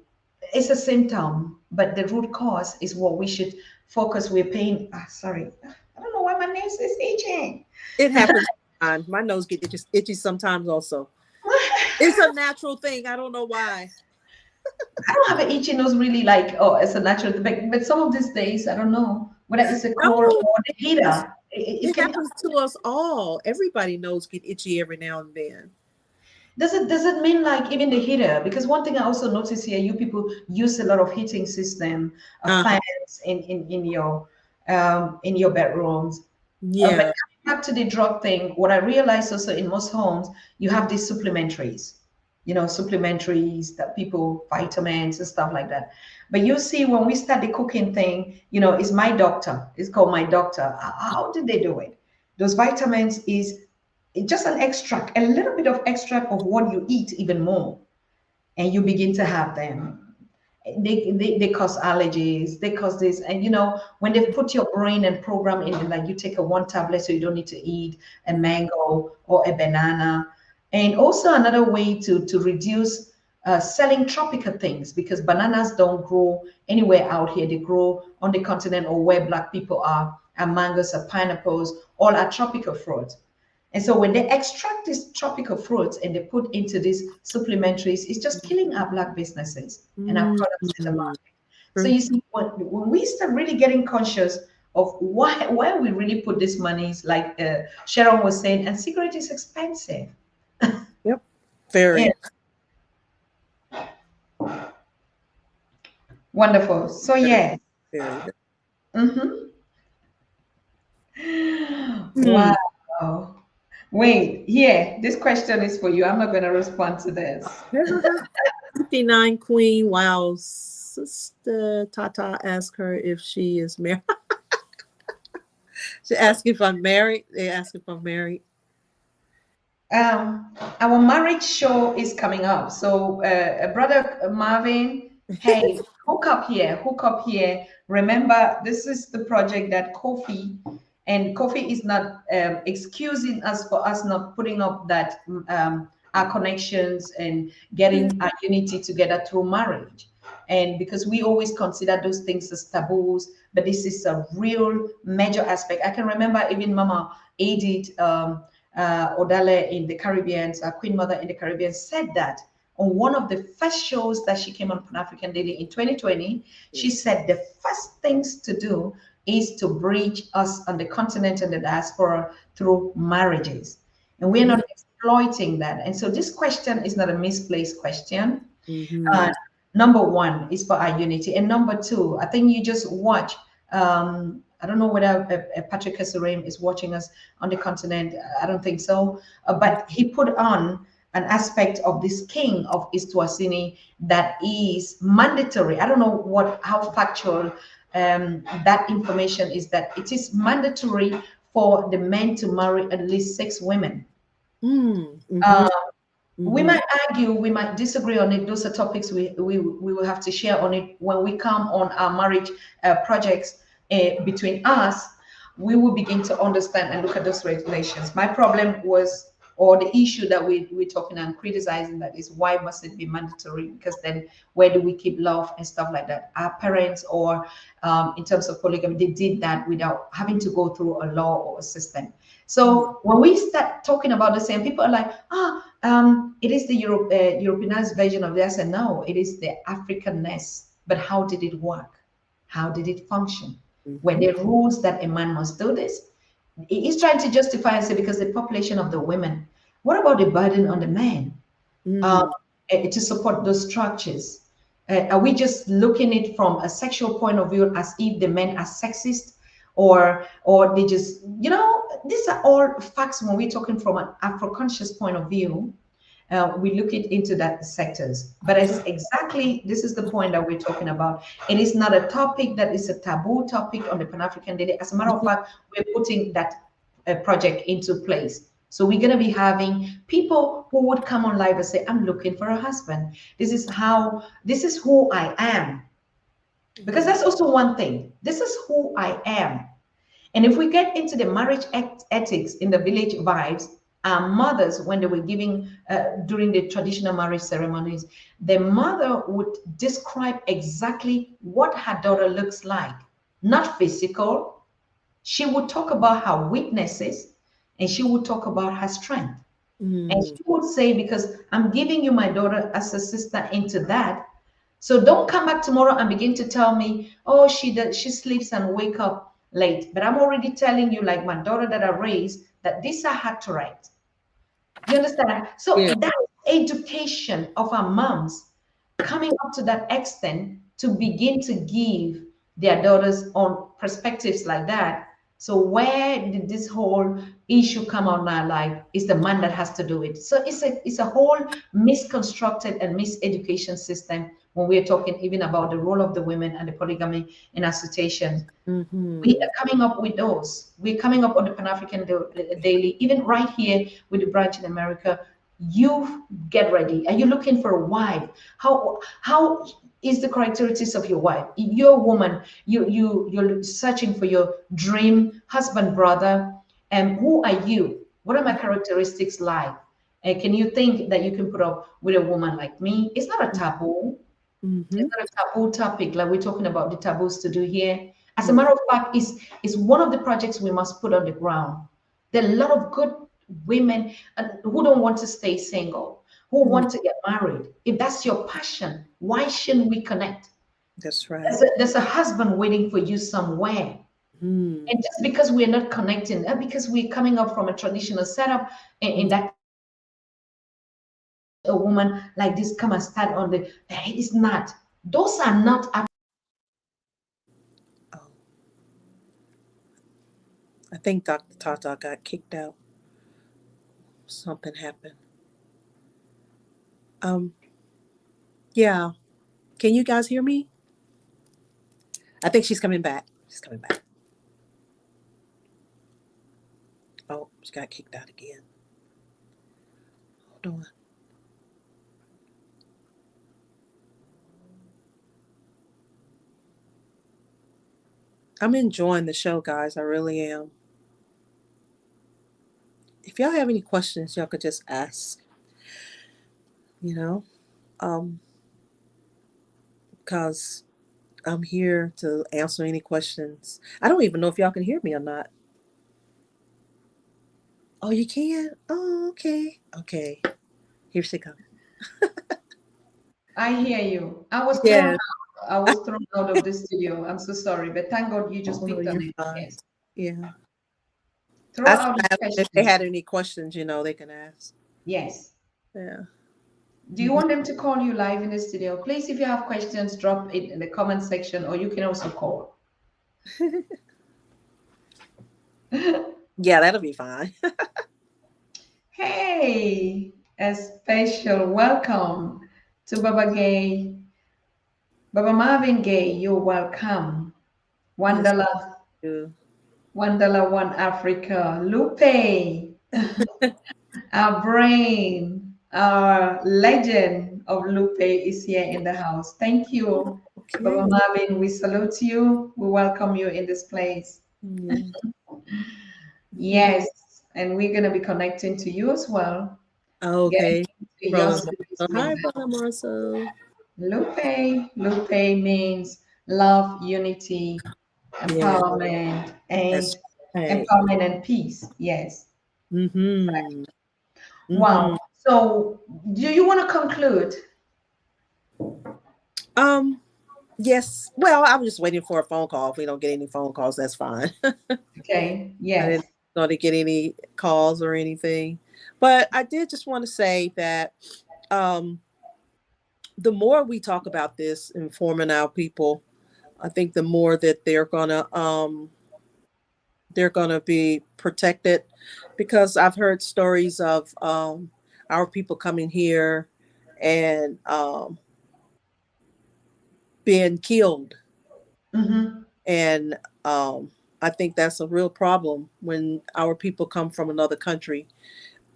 it's a symptom, but the root cause is what we should focus. We're paying, sorry, I don't know why my nose is itching. It happens sometimes. My nose gets itchy sometimes also. It's a natural thing. I don't know why. I don't have an itchy nose really, like, oh, it's a natural thing. But some of these days, I don't know whether it's a cold or the heater. It happens to us all. Everybody knows get itchy every now and then. Does it mean like even the heater? Because one thing I also notice here, you people use a lot of heating system, fans in your bedrooms. Yeah. But coming back to the drug thing, what I realized also in most homes, you have these supplementaries, supplementaries that people, vitamins and stuff like that. But you see, when we start the cooking thing, it's my doctor. It's called my doctor. How did they do it? Those vitamins is just an extract, a little bit of extract of what you eat, even more, and you begin to have them. They cause allergies, they cause this, and when they put your brain and program in, like you take a one tablet so you don't need to eat a mango or a banana. And also another way to reduce selling tropical things, because bananas don't grow anywhere out here. They grow on the continent or where Black people are, and mangoes or pineapples, all are tropical fruits. And so when they extract these tropical fruits and they put into these supplementaries, it's just killing our Black businesses and our products in the market. So you see, when we start really getting conscious of where we really put these monies, like Sharon was saying, and cigarette is expensive. Yep, very. Yeah. Wonderful. So yeah. Very. Wow. Wait, yeah, this question is for you. I'm not going to respond to this. 59 Queen. Wow. Sister Tata asked her if she is married. She asked if I'm married. They asked if I'm married. Our marriage show is coming up. So, brother Marvin, hey, hook up here. Remember, this is the project that Kofi, and Kofi is not excusing us for us not putting up that our connections and getting our unity together through marriage. And because we always consider those things as taboos, but this is a real major aspect. I can remember even Mama Edith Odale in the Caribbean, Queen Mother in the Caribbean, said that on one of the first shows that she came on Pan-African Daily in 2020. She said the first things to do is to bridge us on the continent and the diaspora through marriages. And we're not exploiting that. And so this question is not a misplaced question. Number one is for our unity. And number two, I think you just watch, I don't know whether Patrick Kesurem is watching us on the continent. I don't think so. But he put on an aspect of this king of Iswatini that is mandatory. I don't know how factual that information is, that it is mandatory for the men to marry at least 6 women. We might argue, we might disagree on it. Those are topics we will have to share on it when we come on our marriage projects between us. We will begin to understand and look at those regulations. My problem was, or the issue that we're talking and criticizing, that is, why must it be mandatory? Because then where do we keep love and stuff like that? Our parents, or in terms of polygamy, they did that without having to go through a law or a system. So when we start talking about the same, people are like, it is the Europeanized version of this. And no, it is the Africanness. But how did it work? How did it function? when there are rules that a man must do this. He's trying to justify and say because the population of the women. What about the burden on the men to support those structures? Are we just looking at it from a sexual point of view as if the men are sexist, or they just, these are all facts when we're talking from an Afro-conscious point of view. We look it into that sectors, but it's exactly, this is the point that we're talking about. It is not a topic that is a taboo topic on the Pan-African Day. As a matter of fact, we're putting that project into place. So we're going to be having people who would come on live and say, I'm looking for a husband. This is who I am. Because that's also one thing. This is who I am. And if we get into the marriage ethics in the village vibes, our mothers, when they were giving, during the traditional marriage ceremonies, the mother would describe exactly what her daughter looks like, not physical. She would talk about her weaknesses and she would talk about her strength. And she would say, because I'm giving you my daughter as a sister into that. So don't come back tomorrow and begin to tell me, oh, she sleeps and wake up late. But I'm already telling you, like my daughter that I raised, that these are her traits. You understand? So that education of our moms coming up to that extent to begin to give their daughters on perspectives like that. So where did this whole issue come on our life? Is the man that has to do it. So it's a whole misconstructed and miseducation system when we're talking even about the role of the women and the polygamy in our situation. We are coming up with those. We're coming up on the Pan-African Daily, even right here with the branch in America. You get ready. Are you looking for a wife? How is the characteristics of your wife? If you're a woman, you're searching for your dream husband, brother. And who are you? What are my characteristics like? And can you think that you can put up with a woman like me? It's not a taboo. It's not a taboo topic like we're talking about the taboos to do here. As a matter of fact, it's one of the projects we must put on the ground. There are a lot of good women who don't want to stay single, who want to get married. If that's your passion, why shouldn't we connect? That's right. There's a husband waiting for you somewhere. And just because we're not connecting, because we're coming up from a traditional setup, in that a woman like this come and stand on the, it's not. Those are not. Oh, I think Dr. Tatah got kicked out. Something happened. Yeah. Can you guys hear me? I think she's coming back. She's coming back. Oh, she got kicked out again. Hold on. I'm enjoying the show, guys. I really am. If y'all have any questions, y'all could just ask. Because I'm here to answer any questions. I don't even know if y'all can hear me or not. Oh, you can? Oh, okay. Okay. Here she comes. I hear you. I was thrown out. I was thrown out of the studio. I'm so sorry, but thank God you just picked on it. Yes. Yeah. Throw out the If they had any questions, they can ask. Yes. Yeah. Do you want them to call you live in the studio? Please, if you have questions, drop it in the comment section, or you can also call. Yeah, that'll be fine. Hey, a special welcome to Baba Gay. Baba Marvin Gay, you're welcome. $1. Yes. $1, One Africa. Lupe, our brain, our legend of Lupe is here in the house. Thank you, Okay. Baba Marvin. We salute you. We welcome you in this place. Yes, and we're going to be connecting to you as well. Okay. Hi, Brother Marcel. Lupe means love, unity, empowerment, and empowerment and peace. Yes. Wow. So, do you want to conclude? Yes. Well, I'm just waiting for a phone call. If we don't get any phone calls, that's fine. Okay. I Yes. didn't going to get any calls or anything. But I did just want to say that um, the more we talk about this, informing our people, I think the more that they're gonna be protected, because I've heard stories of our people coming here and being killed, Mm-hmm. and I think that's a real problem when our people come from another country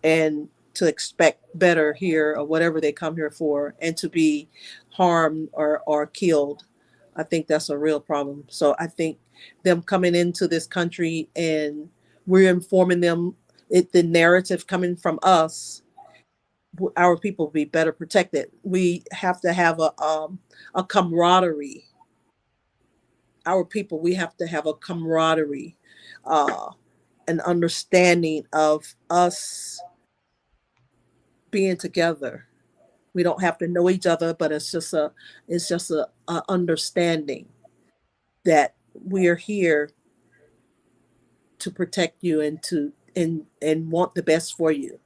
and to expect better here or whatever they come here for, and to be harmed or killed. I think that's a real problem. So I think them coming into this country and we're informing them, the narrative coming from us, our people will be better protected. We have to have a camaraderie. Our people, we have to have a camaraderie, uh, an understanding of us being together. We don't have to know each other, but it's just a understanding that we are here to protect you and and want the best for you.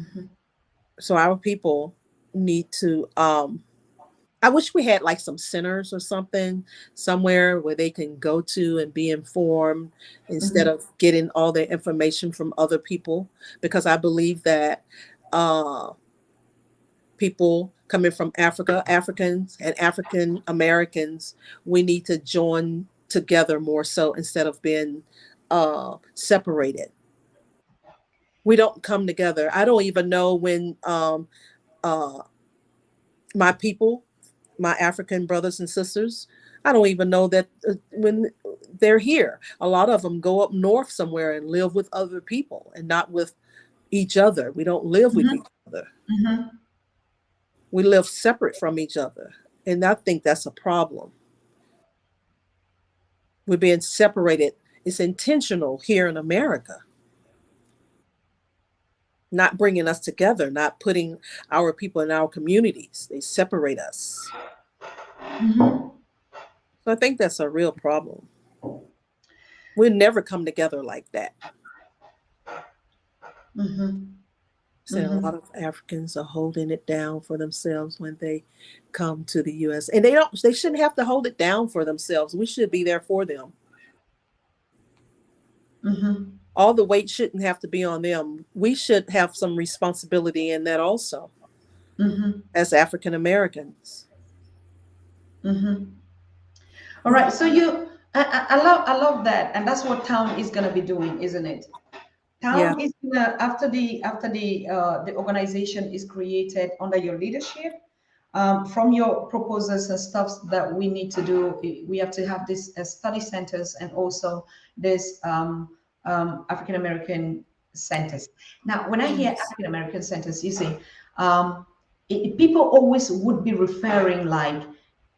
Mm-hmm. So our people need to I wish we had like some centers or something somewhere where they can go to and be informed instead Mm-hmm. of getting all their information from other people, because I believe that uh people coming from Africa, Africans and African Americans, we need to join together more so instead of being separated. We don't come together. I don't even know when uh, my people, my African brothers and sisters, I don't even know that when they're here. A lot of them go up north somewhere and live with other people and not with each other. We don't live with Mm-hmm. each other. Mm-hmm. We live separate from each other. And I think that's a problem. We're being separated. It's intentional here in America, not bringing us together, not putting our people in our communities. They separate us. Mm-hmm. So I think that's a real problem. We'll never come together like that. Mm-hmm. So a Mm-hmm. lot of Africans are holding it down for themselves when they come to the US. And they shouldn't have to hold it down for themselves. We should be there for them. Mm-hmm. All the weight shouldn't have to be on them. We should have some responsibility in that also Mm-hmm. as African Americans. Mm-hmm. All right. So I love that, and that's what town is gonna be doing, isn't it? Yeah. Town is gonna after the organization is created under your leadership. From your proposals and stuff that we need to do, we have to have this study centers and also this African American centers. Now, when I hear Yes. African American centers, you see, um, people always would be referring like,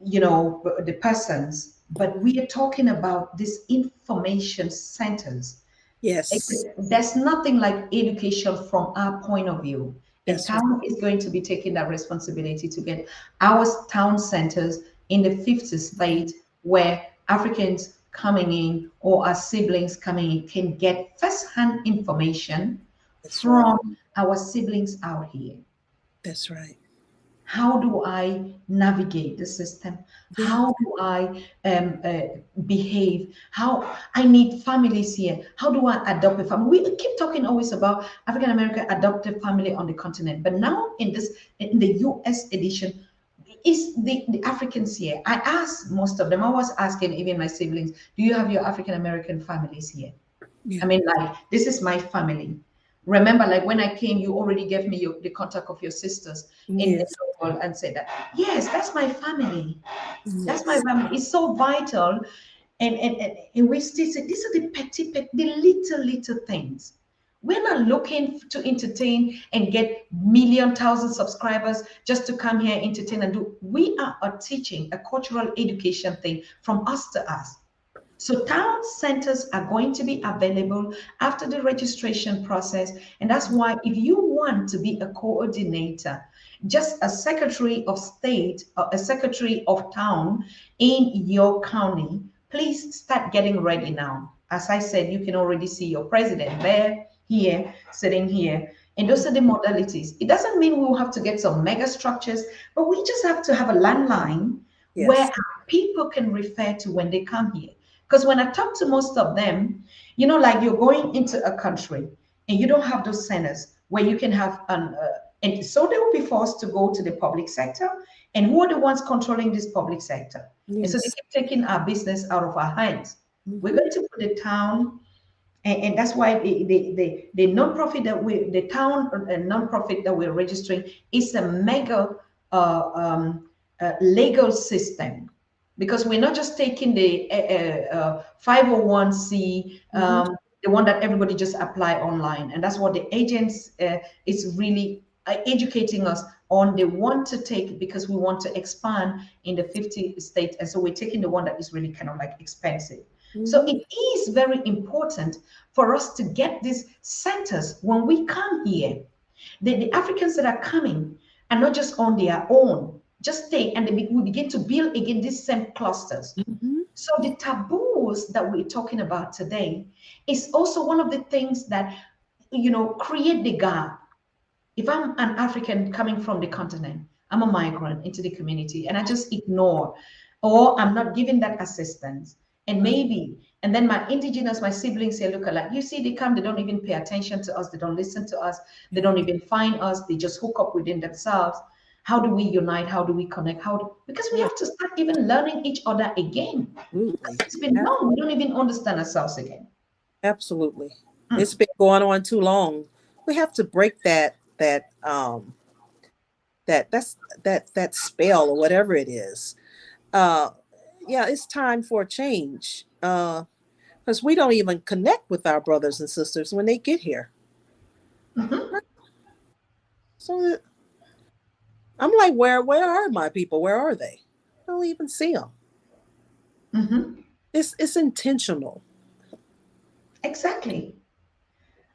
the persons, but we are talking about these information centers. Yes. There's nothing like education from our point of view. And That's right. town is going to be taking that responsibility to get our town centers in the 50 state where Africans coming in or our siblings coming in can get first-hand information That's right. from our siblings out here. That's right. How do I navigate the system? Yeah. How do I behave? How I need families here. How do I adopt a family? We keep talking always about African American adoptive family on the continent, but now in the US edition, is the Africans here. I asked most of them. I was asking even my siblings, "Do you have your African American families here?" I Yeah. mean, like, this is my family. Remember, like when I came, you already gave me the contact of your sisters in Yes. the world and said that, yes, that's my family. That's my Yes. family. It's so vital. And we still say these are the the little things. We're not looking to entertain and get million thousand subscribers just to come here, entertain and do. We are a teaching, a cultural education thing from us to us. So town centers are going to be available after the registration process. And that's why if you want to be a coordinator just a secretary of state, a secretary of town in your county, please start getting ready now. As I said, you can already see your president there, here, sitting here. And those are the modalities. It doesn't mean we'll have to get some mega structures, but we just have to have a landline where Yes. our people can refer to when they come here. Because when I talk to most of them, you know, like you're going into a country and you don't have those centers where you can have and so they will be forced to go to the public sector. And who are the ones controlling this public sector? And so they Yes. keep taking our business out of our hands. We're Mhm. going to put the town, and that's why the nonprofit that the town nonprofit that we're registering is a mega legal system, because we're not just taking the 501c, Mhm. the one that everybody just apply online. And that's what the agents is really educating us on. They want to take, because we want to expand in the 50 states. And so we're taking the one that is really kind of like expensive. So Mhm. it is very important for us to get these centers when we come here. The Africans that are coming are not just on their own, just stay, and we begin to build again these same clusters. Mhm. So the taboos that we're talking about today is also one of the things that, you know, create the gap. If I'm an African coming from the continent, I'm a migrant into the community, and I just ignore, or I'm not giving that assistance. And maybe, and then my indigenous, my siblings say, look, like, you see, they come, they don't even pay attention to us, they don't listen to us, they don't even find us, they just hook up within themselves. How do we unite? How do we connect? Because we Yeah. have to start even learning each other again. Because Absolutely. it's been long, we don't even understand ourselves again. Absolutely. It's Mm. been going on too long. We have to break that spell or whatever it is. Uh yeah, it's time for a change. Because we don't even connect with our brothers and sisters when they get here. Mhm. So I'm like, where are my people? Where are they? I don't even see them. Mhm. It's intentional. Exactly.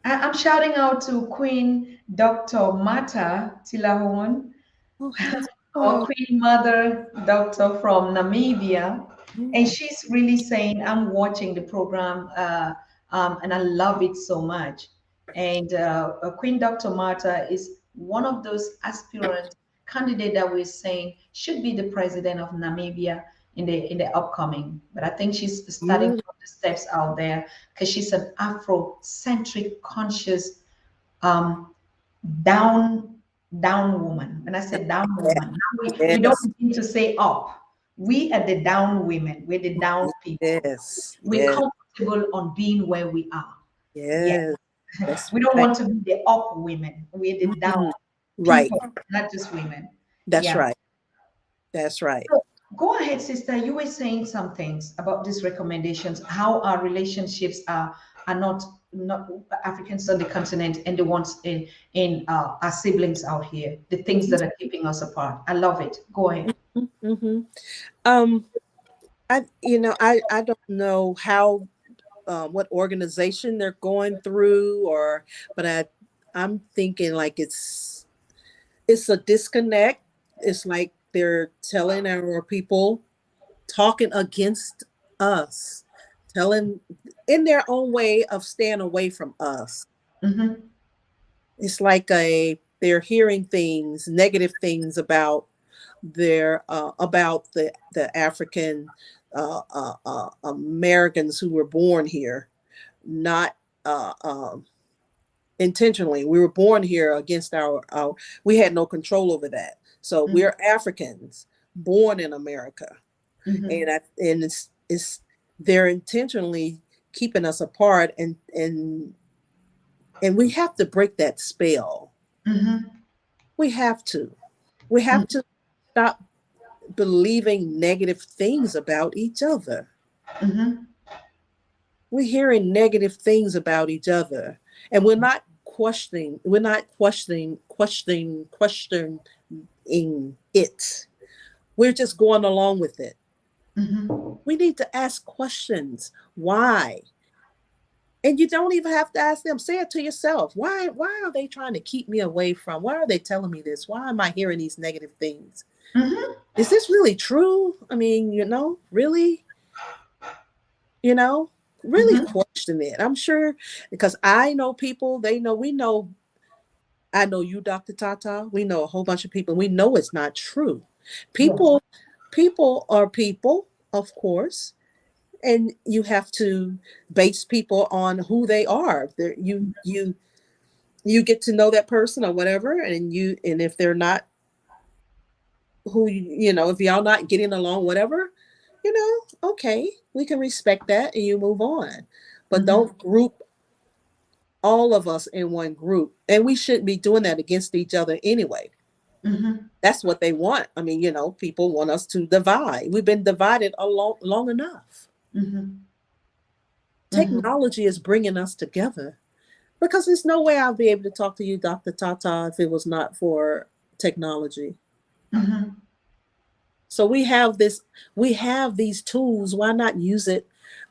I'm shouting out to Queen Dr. Mata Tilahun, Oh, yes. our Oh, Queen Mother Doctor from Namibia. And mm, she's really saying, I'm watching the program and I love it so much. And Queen Dr. Marta is one of those aspirant candidate that we're saying should be the president of Namibia in the upcoming. But I think she's starting mm, from the steps out there because she's an Afrocentric conscious um, down down woman. When I say down woman, now we don't yes. begin to say up. We are the down women. We're the down people. Yes. We're Yes. comfortable on being where we are. Yeah. Yes. That's We don't right. want to be the up women. We're the down Mhm. Right. people, not just women. That's Yeah. right. That's right. So go ahead, sister. You were saying some things about these recommendations, how our relationships are not Africans on the continent and the ones in our siblings out here, the things that are keeping us apart. I love it. Go ahead. Mm-hmm. Um, I don't know how what organization they're going through, but I'm thinking like it's a disconnect. It's like they're telling our people, talking against us, telling in their own way of staying away from us. Mm-hmm. It's like they're hearing things, negative things about the African Americans who were born here, not intentionally. We were born here against our we had no control over that. So we're Africans born in America, Mm-hmm. and it's they're intentionally keeping us apart, and we have to break that spell. Mm-hmm. We have to. We have to stop believing negative things about each other. Mm-hmm. We're hearing negative things about each other, and we're not questioning it. We're just going along with it. Mm-hmm. We need to ask questions. Why? And you don't even have to ask them. Say it to yourself. Why are they trying to keep me away from? Why are they telling me this? Why am I hearing these negative things? Mm-hmm. Is this really true? I mean, really, really Mm-hmm. question it. I'm sure, because I know people, I know you, Dr. Tata. We know a whole bunch of people. We know it's not true. Yes. People are people, of course, and you have to base people on who they are. You get to know that person or whatever, and if they're not who if y'all not getting along, whatever, okay, we can respect that and you move on. But Mm-hmm. don't group all of us in one group, and we shouldn't be doing that against each other anyway. Mm-hmm. That's what they want. I mean, people want us to divide. We've been divided long enough. Mm-hmm. Mm-hmm. Technology is bringing us together, because there's no way I'll be able to talk to you, Dr. Tata, if it was not for technology. Mm-hmm. So we have these tools. Why not use it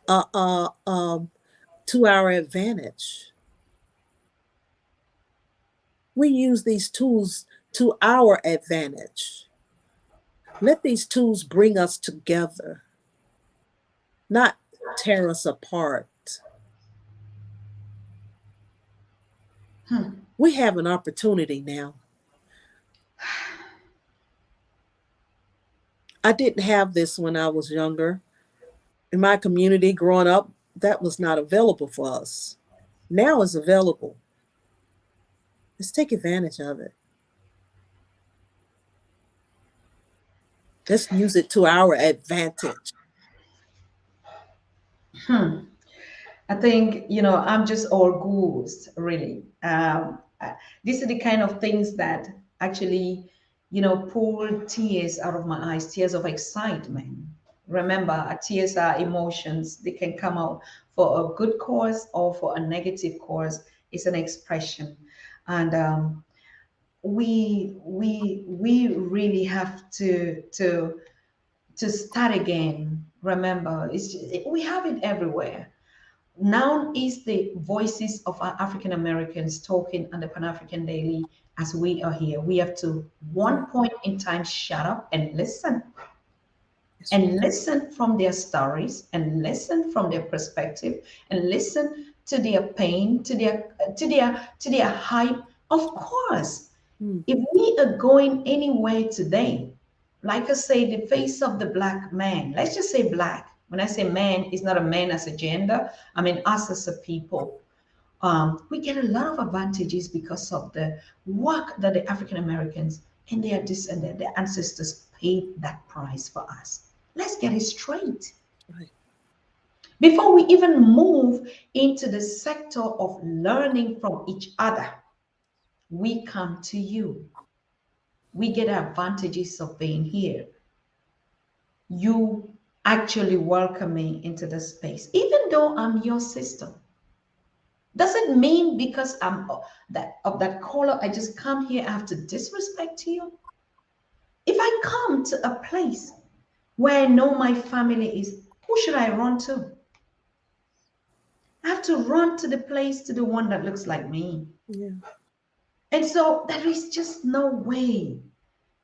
uh, uh, um, to our advantage? We use these tools to our advantage. Let these tools bring us together, not tear us apart. Hmm. We have an opportunity now. I didn't have this when I was younger. In my community growing up, that was not available for us. Now it's available. Let's take advantage of it. Let's use it to our advantage. Hmm. I think, I'm just all goose, really. These are the kind of things that actually, pull tears out of my eyes, tears of excitement. Remember, tears are emotions. They can come out for a good cause or for a negative cause. It's an expression. And we really have to start again. Remember, we have it everywhere. Now is the voices of our African Americans talking on the Pan African Daily as we are here. We have to, one point in time, shut up and listen. Yes, And listen from their stories, and listen from their perspective, and listen to their pain, to their hype. Of course, mm, if we are going anywhere today, like I say, the face of the black man, let's just say black. When I say man, it's not a man as a gender. I mean us as a people. We get a lot of advantages because of the work that the African Americans and their descendants, their ancestors paid that price for us. Let's get it straight. right. Before we even move into the sector of learning from each other, we come to you. We get advantages of being here. You actually welcome me into the space, even though I'm your sister. Does it mean because I'm of that color, I just come here, I have to disrespect you? If I come to a place where I know my family is, who should I run to? I have to run to the place, to the one that looks like me. Yeah. And so there is just no way.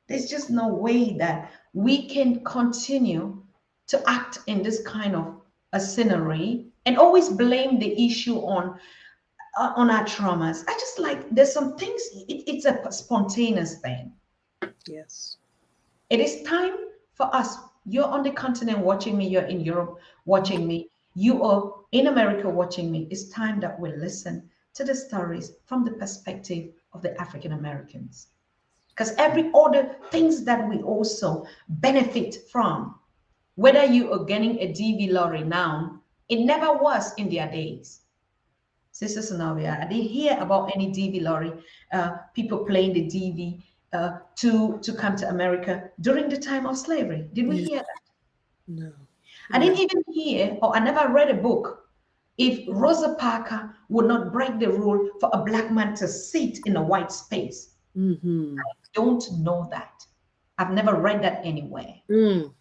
There's just no way that we can continue to act in this kind of a scenery and always blame the issue on our traumas. I just like there's some things. It's a spontaneous thing. Yes. It is time for us. You're on the continent watching me. You're in Europe watching me. You are in America watching me. It's time that we listen to the stories from the perspective of the African Americans. Because every other things that we also benefit from, whether you are getting a DV lottery now, it never was in their days. Sister Synovia, I didn't hear about any DV lottery, people playing the DV to come to America during the time of slavery. Did we Yeah. hear that? No. I didn't even hear, or I never read a book, if Rosa Parks would not break the rule for a black man to sit in a white space. Mm-hmm. Don't know that. I've never read that anywhere. Mm.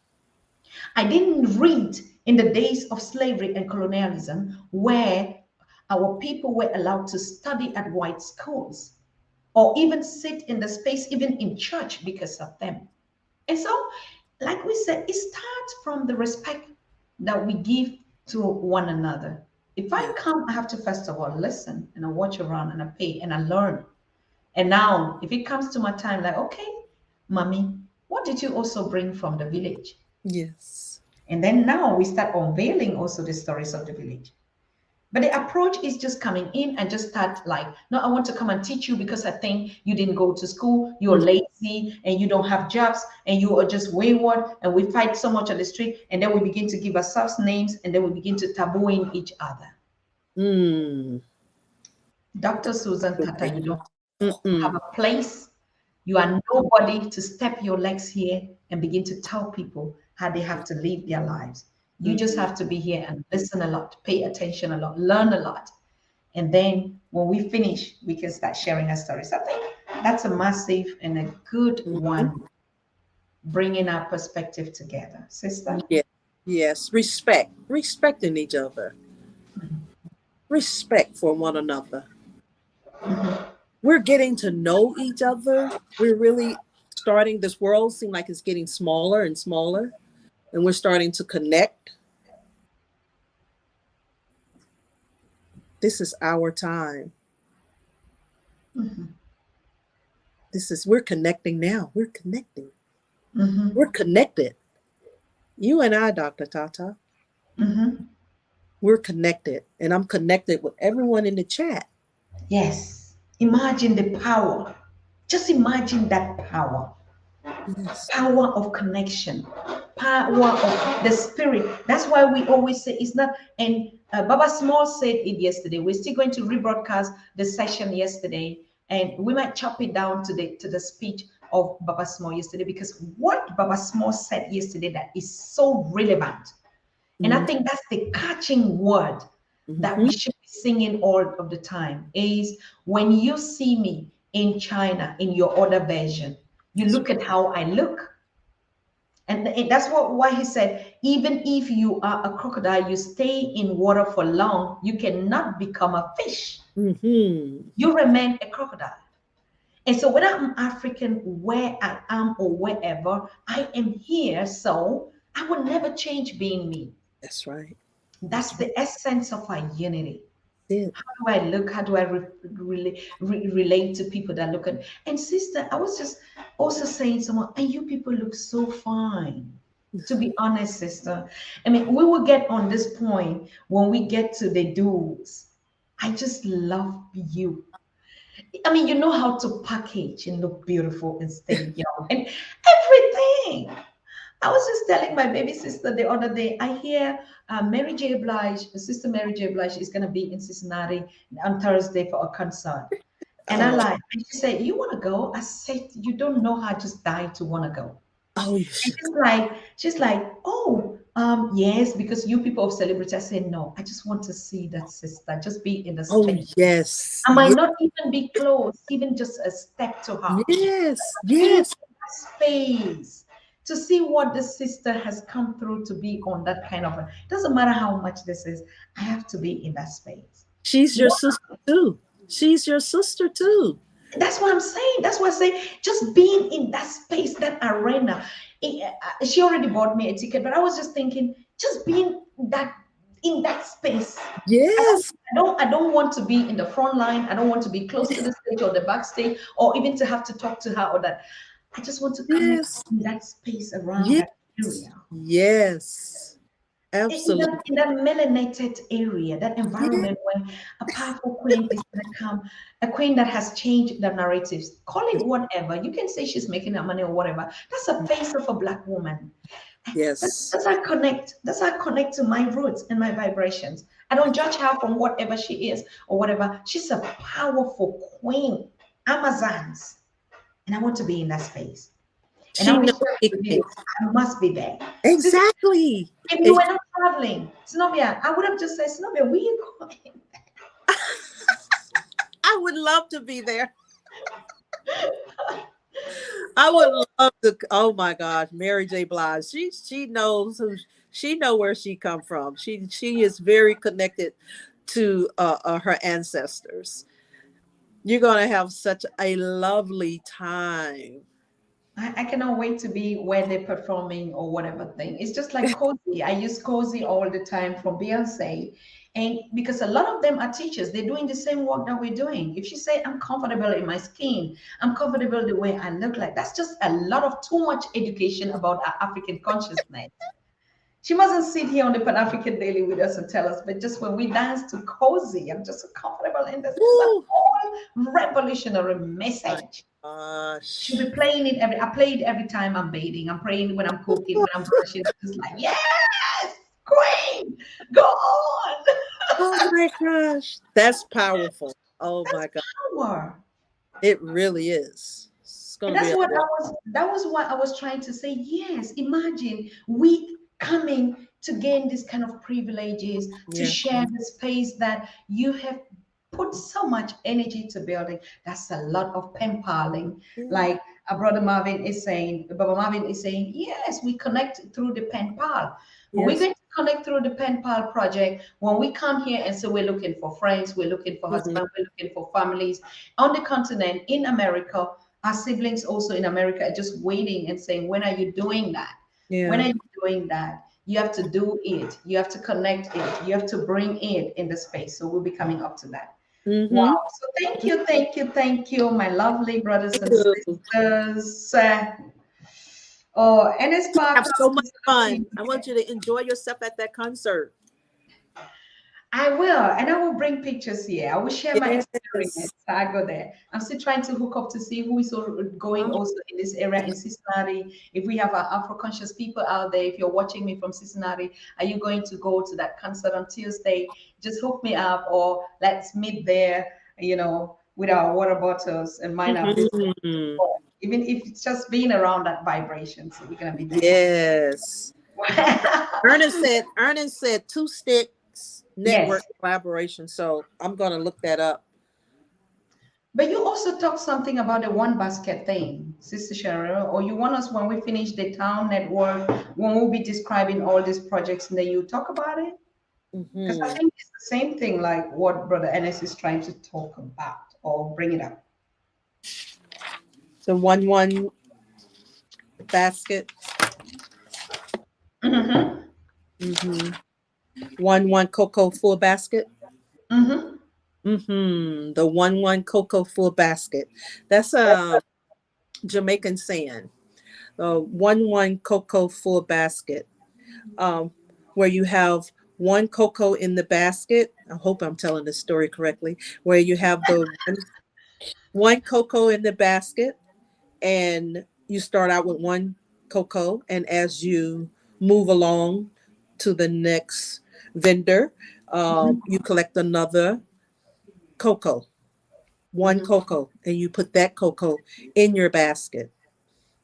I didn't read in the days of slavery and colonialism where our people were allowed to study at white schools or even sit in the space, even in church, because of them. And so, like we said, it starts from the respect that we give to one another. If I Yeah. come, I have to first of all listen and I watch around and I pay and I learn. And now, if it comes to my time, like, okay, mommy, what did you also bring from the village? Yes. And then now we start unveiling also the stories of the village. But the approach is just coming in and just start like, no, I want to come and teach you because I think you didn't go to school, you're lazy, and you don't have jobs, and you are just wayward, and we fight so much on the street, and then we begin to give ourselves names, and then we begin to tabooing each other. Mm. Dr. Susan Tatah, you don't have Mm-mm. a place. You are nobody to step your legs here and begin to tell people how they have to live their lives. You just have to be here and listen a lot, pay attention a lot, learn a lot. And then when we finish, we can start sharing our stories. I think that's a massive and a good one, bringing our perspective together. Sister? Yeah. Yes. Respect. Respecting each other. Respect for one another. We're getting to know each other. We're really starting, this world seems like it's getting smaller and smaller, and we're starting to connect. This is our time. We're connecting now. We're connecting. We're connected. You and I, Dr. Tatah, we're connected, and I'm connected with everyone in the chat. Yes. Imagine the power. Just imagine that power. Yes. Power of connection, power of the spirit. That's why we always say it's not. And Baba Small said it yesterday. We're still going to rebroadcast the session yesterday, and we might chop it down to the speech of Baba Small yesterday, because what Baba Small said yesterday that is so relevant, and I think that's the catching word that we should be singing all of the time is, when you see me in China in your other version, you look at how I look. And that's why he said, even if you are a crocodile, you stay in water for long, you cannot become a fish. You remain a crocodile. And so whether I'm African, where I am or wherever, I am here. So I will never change being me. That's right. That's the essence of our unity. Yeah. How do I look? How do I relate to people that look at? And sister, I was just also saying to someone, and you people look so fine. To be honest, sister, I mean, we will get on this point when we get to the do's. I just love you. I mean, you know how to package and look beautiful and stay young and everything. I was just telling my baby sister the other day, I hear Mary J. Blige, Sister Mary J. Blige is going to be in Cincinnati on Thursday for a concert. And I like, and she said, you want to go? I said, you don't know how I just died to want to go. Oh, you And should. she's like, oh, yes, because you people of celebrity. I said, no, I just want to see that sister, just be in the Oh, space. yes. I might not even be close, even just a step to her. Yes. Be in Yes. that space to see what the sister has come through to be on that kind of a, doesn't matter how much this is, I have to be in that space. She's your sister too. She's your sister too. That's what I'm saying. That's what I say. Just being in that space, that arena. She already bought me a ticket, but I was just thinking, just being that in that space. Yes. I don't want to be in the front line. I don't want to be close to the stage or the backstage, or even to have to talk to her or that. I just want to connect Yes. in that space around Yes. that area. Yes. Absolutely. In that melanated area, that environment when a powerful queen is going to come, a queen that has changed the narratives, call it whatever. You can say she's making that money or whatever. That's a face of a Black woman. Yes. That's how I connect. That's how I connect to my roots and my vibrations. I don't judge her from whatever she is or whatever. She's a powerful queen, Amazons. And I want to be in that space. And She I'll be knows sharing it. with you. I must be there. Exactly. If you were not traveling, Synovia, I would have just said, Synovia, where you going? I would love to be there. I would love to. Oh my gosh, Mary J. Blige. She knows who she know where she come from. She is very connected to her ancestors. You're going to have such a lovely time. I cannot wait to be where they're performing or whatever thing. It's just like cozy. I use cozy all the time from Beyonce. And because a lot of them are teachers, they're doing the same work that we're doing. If you say, I'm comfortable in my skin, I'm comfortable the way I look like, that's just a lot of too much education about our African consciousness. She mustn't sit here on the Pan African Daily with us and tell us, but just when we dance to cozy, I'm just so comfortable in this. It's a whole revolutionary message. She'll be playing it I play it every time I'm bathing. I'm praying when I'm cooking, when I'm brushing. I'm just like, yes, queen, go on. Oh my gosh, that's powerful. Oh my God, Power. it really is. It's And gonna be that was what I was trying to say. Yes, imagine we coming to gain this kind of privileges, to yeah. share the space that you have put so much energy to building. That's a lot of pen paling. Like brother Marvin is saying, Baba Marvin is saying, yes, we connect through the pen pal. But we're Yes. going to connect through the pen pal project when we come here and say we're looking for friends, we're looking for husbands, we're looking for families on the continent, in America. Our siblings also in America are just waiting and saying, when are you doing that? When Yeah. are you doing that? You have to do it. You have to connect it. You have to bring it in the space. So we'll be coming up to that. Wow. Mm-hmm. So thank you, my lovely brothers and You sisters. Oh, NS have Parker. so much fun. I want you to enjoy yourself at that concert. I will, and I will bring pictures here. I will share my Yes. experience. I go there. I'm still trying to hook up to see who is going Uh-huh. also in this area in Cincinnati. If we have our Afro-conscious people out there, if you're watching me from Cincinnati, are you going to go to that concert on Tuesday? Just hook me up, or let's meet there, with our water bottles and mind our business. Mhm. Even if it's just being around that vibration. So we're gonna be there. Yes. Ernest said Two Sticks Network Yes. collaboration. So I'm gonna look that up. But you also talked something about the one basket thing, Sister Cheryl, or you want us when we finish the town network, when we'll be describing all these projects, and then you talk about it? Because I Mm-hmm. think it's the same thing like what Brother Ennis is trying to talk about or bring it up. The one basket. Mm-hmm. Mm-hmm. One cocoa full basket. Mm-hmm. Mm-hmm. The one cocoa full basket. That's a Jamaican saying. The one cocoa full basket. Um, where you have one cocoa in the basket. I hope I'm telling the story correctly. Where you have the one cocoa in the basket, and you start out with one cocoa, and as you move along to the next vendor, you collect another cocoa, one Mm-hmm. cocoa, and you put that cocoa in your basket,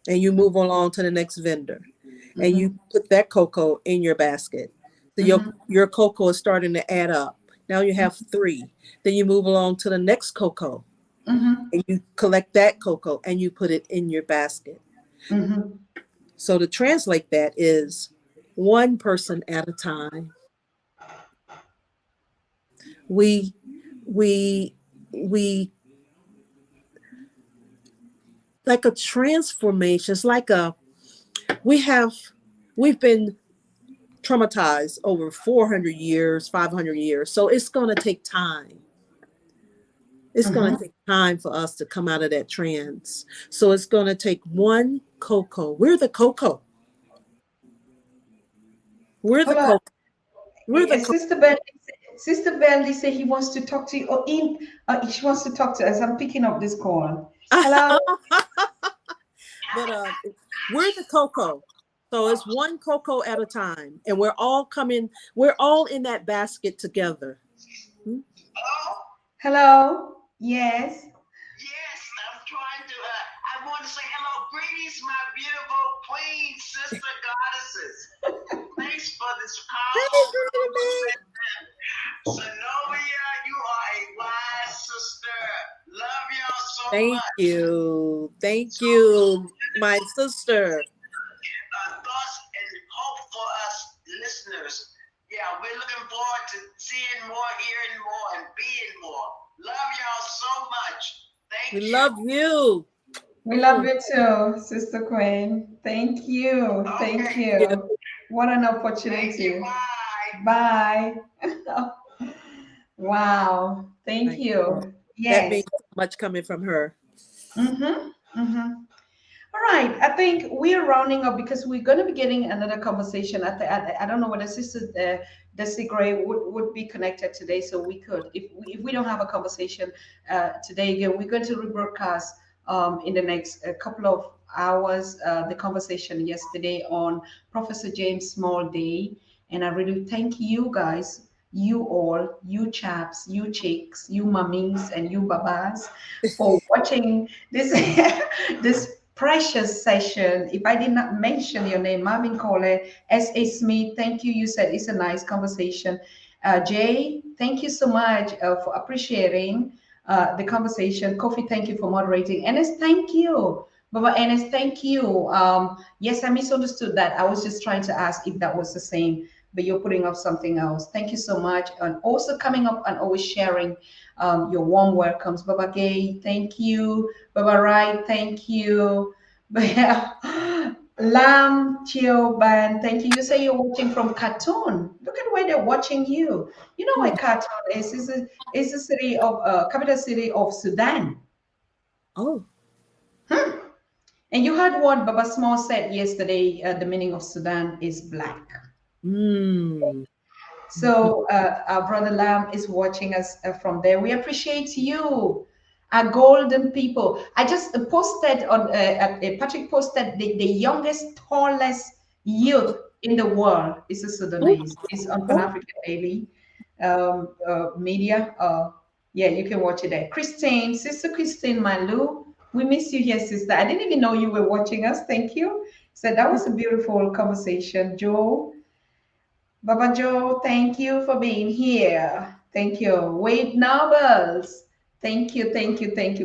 and you move along to the next vendor, and Mm-hmm. you put that cocoa in your basket. So Mm-hmm. your cocoa is starting to add up. Now you have three. Then you move along to the next cocoa, Mm-hmm. and you collect that cocoa and you put it in your basket. Mm-hmm. So to translate that is one person at a time. We we we like a transformation. It's like we've been traumatized over 400 years, 500 years. So it's going to take time. It's going Mm-hmm. to take time for us to come out of that trance. So it's going to take one cocoa. We're the cocoa. We're the Hold on. cocoa. We're the cocoa. Sister Belly said he wants to talk to you. Or she wants to talk to us. I'm picking up this call. Hello. But we're the cocoa. So it's one cocoa at a time. And we're all in that basket together. Hmm? Hello. Yes. Yes, I'm trying to. I want to say hello, greetings, my beautiful queen, sister goddesses. Thanks for this powerful conversation. Synovia, you are a wise sister. Love y'all so Thank much. you. Thank you, my sister. Thoughts and hope for us listeners. Yeah, we're looking forward to seeing more, hearing more, and being more. Love y'all so much. Thank We you. love you. We love you too, Sister Queen. Thank you. Thank Okay. you. What an Thank opportunity. you. Bye. Bye. Wow. Thank Thank you. you. That Yes. means so much coming from her. Mm-hmm. Mm-hmm. All right. I think we're rounding up because we're going to be getting another conversation. I don't know whether Sister Desi Gray would be connected today, so we could. If we don't have a conversation today again, we're going to rebroadcast in the next couple of hours the conversation yesterday on Professor James Small Day. And I really thank you guys, you all, you chaps, you chicks, you mummies, and you babas for watching this this precious session. If I did not mention your name, Marvin Cole, S.A. Smith, thank you. You said it's a nice conversation. Jay, thank you so much for appreciating the conversation. Kofi, thank you for moderating. Enes, thank you. Baba Enes, thank you. Yes, I misunderstood that. I was just trying to ask if that was the same, but you're putting up something else. Thank you so much. And also coming up and always sharing your warm welcomes. Baba Gay, thank you. Baba Rai, thank you. Lam Chio Ban, thank you. You say you're watching from Khartoum. Look at where they're watching you. You know where Khartoum is? It's a city of capital city of Sudan. Oh. And you heard what Baba Small said yesterday. The meaning of Sudan is black. Mm. So our brother Lam is watching us from there. We appreciate you, our golden people. I just posted on Patrick posted the youngest, tallest youth in the world is a Sudanese. It's on Pan African Daily Media. Yeah, you can watch it there. Christine, Sister Christine Malu, we miss you here, sister. I didn't even know you were watching us. Thank you. So that was a beautiful conversation, Joe. Baba Joe, thank you for being here. Thank you. Wade Nobles, thank you,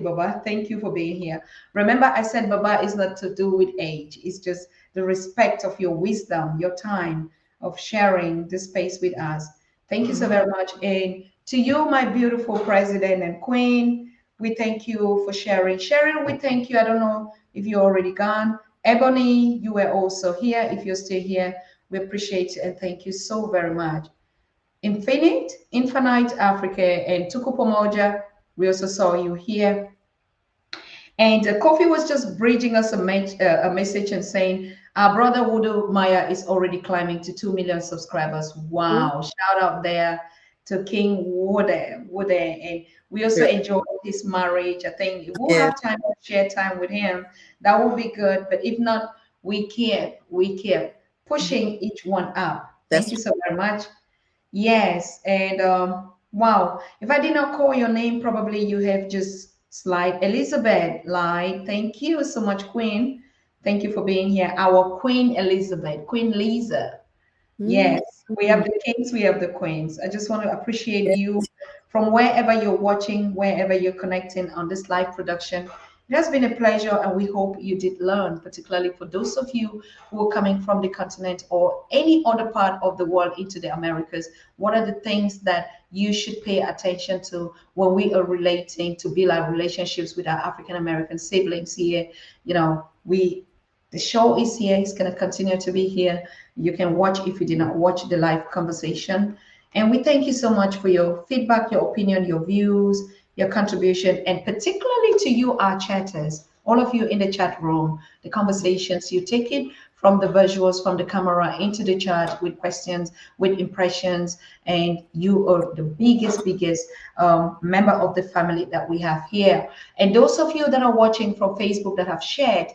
Baba. Thank you for being here. Remember, I said Baba is not to do with age, it's just the respect of your wisdom, your time of sharing this space with us. Thank you so very much. And to you, my beautiful president and queen, we thank you for sharing. Cheryl, we thank you. I don't know if you're already gone. Ebony, you were also here. If you're still here, we appreciate it and thank you so very much. Infinite Africa, and Tukupomoja, we also saw you here. And Kofi was just bridging us a message and saying, our brother Wudu Maya is already climbing to 2 million subscribers. Wow. Shout out there to King Wude. And we also enjoyed his marriage. I think we'll have time to share time with him. That will be good. But if not, we keep pushing each one up. Thank you so very much. Yes. And wow. If I did not call your name, probably you have just slide. Elizabeth, Light. Thank you so much, Queen. Thank you for being here. Our Queen Elizabeth, Queen Lisa. Yes, we have the kings, we have the queens. I just want to appreciate you from wherever you're watching, wherever you're connecting on this live production. It has been a pleasure, and we hope you did learn, particularly for those of you who are coming from the continent or any other part of the world into the Americas. What are the things that you should pay attention to when we are relating to build our relationships with our African American siblings here? You know, the show is here. It's going to continue to be here. You can watch if you did not watch the live conversation. And we thank you so much for your feedback, your opinion, your views, your contribution, and particularly to you, our chatters, all of you in the chat room, the conversations. You take it from the visuals, from the camera into the chat with questions, with impressions, and you are the biggest member of the family that we have here. And those of you that are watching from Facebook that have shared,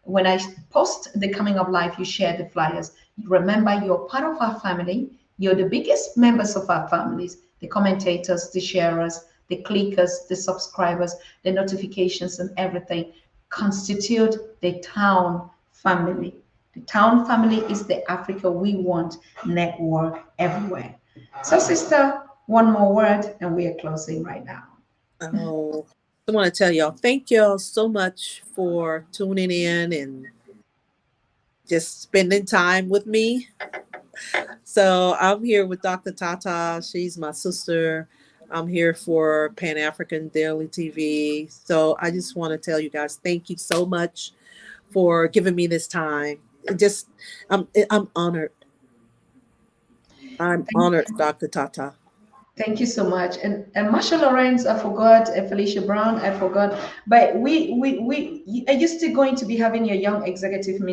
when I post the coming up live, you share the flyers. Remember, you're part of our family. You're the biggest members of our families, the commentators, the sharers, the clickers, the subscribers, the notifications, and everything constitute the town family. The town family is the Africa We Want network everywhere. So, sister, one more word, and we are closing right now. Oh, I want to tell y'all, thank y'all so much for tuning in and just spending time with me So I'm here with Dr. Tatah. She's my sister. I'm here for Pan African Daily TV. So I just want to tell you guys, thank you so much for giving me this time. I'm honored. I'm honored, Dr. Tatah. Thank you so much. And Marsha Lawrence, I forgot, Felicia Brown, I forgot. But are you still going to be having your Young Executive or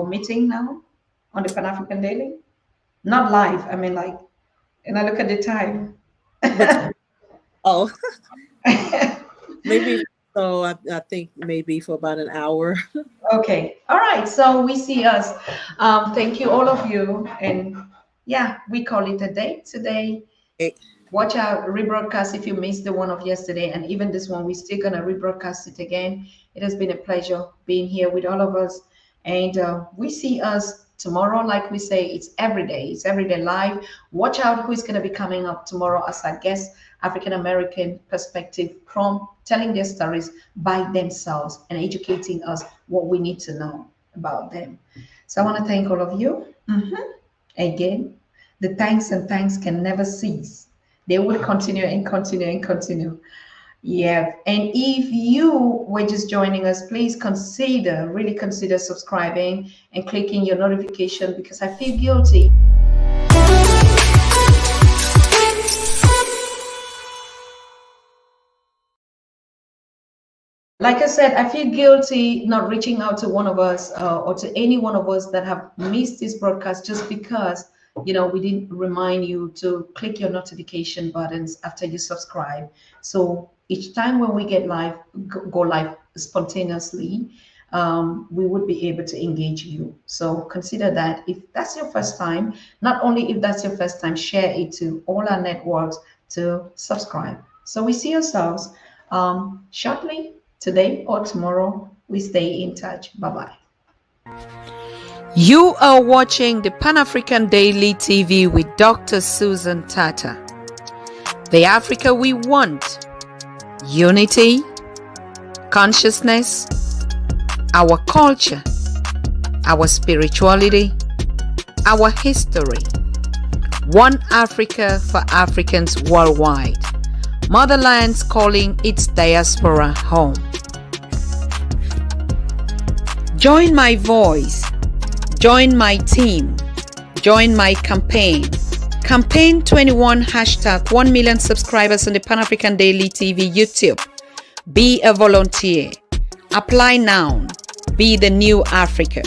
meeting now on the Pan African Daily? Not live. I mean, like, and I look at the time. Oh, maybe. So I think maybe for about an hour. Okay. All right. So we see us. Thank you, all of you. And yeah, we call it a day today. Watch our rebroadcast if you missed the one of yesterday, and even this one, we're still gonna rebroadcast it again. It has been a pleasure being here with all of us, and we see us tomorrow. Like we say, it's every day. It's everyday live. Watch out who is gonna be coming up tomorrow as our guest, African American perspective from telling their stories by themselves and educating us what we need to know about them. So I want to thank all of you. Again, the thanks and thanks can never cease. They will continue and continue and continue. Yeah. And if you were just joining us, please really consider subscribing and clicking your notification, because I feel guilty. Like I said, I feel guilty not reaching out to one of us or to any one of us that have missed this broadcast, just because, we didn't remind you to click your notification buttons after you subscribe. So each time when we get live, go live spontaneously, we would be able to engage you. So consider that if that's your first time. Not only if that's your first time, share it to all our networks to subscribe. So we see ourselves shortly, today or tomorrow. We stay in touch. Bye-bye. You are watching the Pan-African Daily TV with Dr. Susan Tatah. The Africa we want: unity, consciousness, our culture, our spirituality, our history. One Africa for Africans worldwide. Motherland's calling its diaspora home. Join my voice. Join my team. Join my campaign. Campaign 21 hashtag 1 million subscribers on the Pan-African Daily TV YouTube. Be a volunteer. Apply now. Be the new Africa.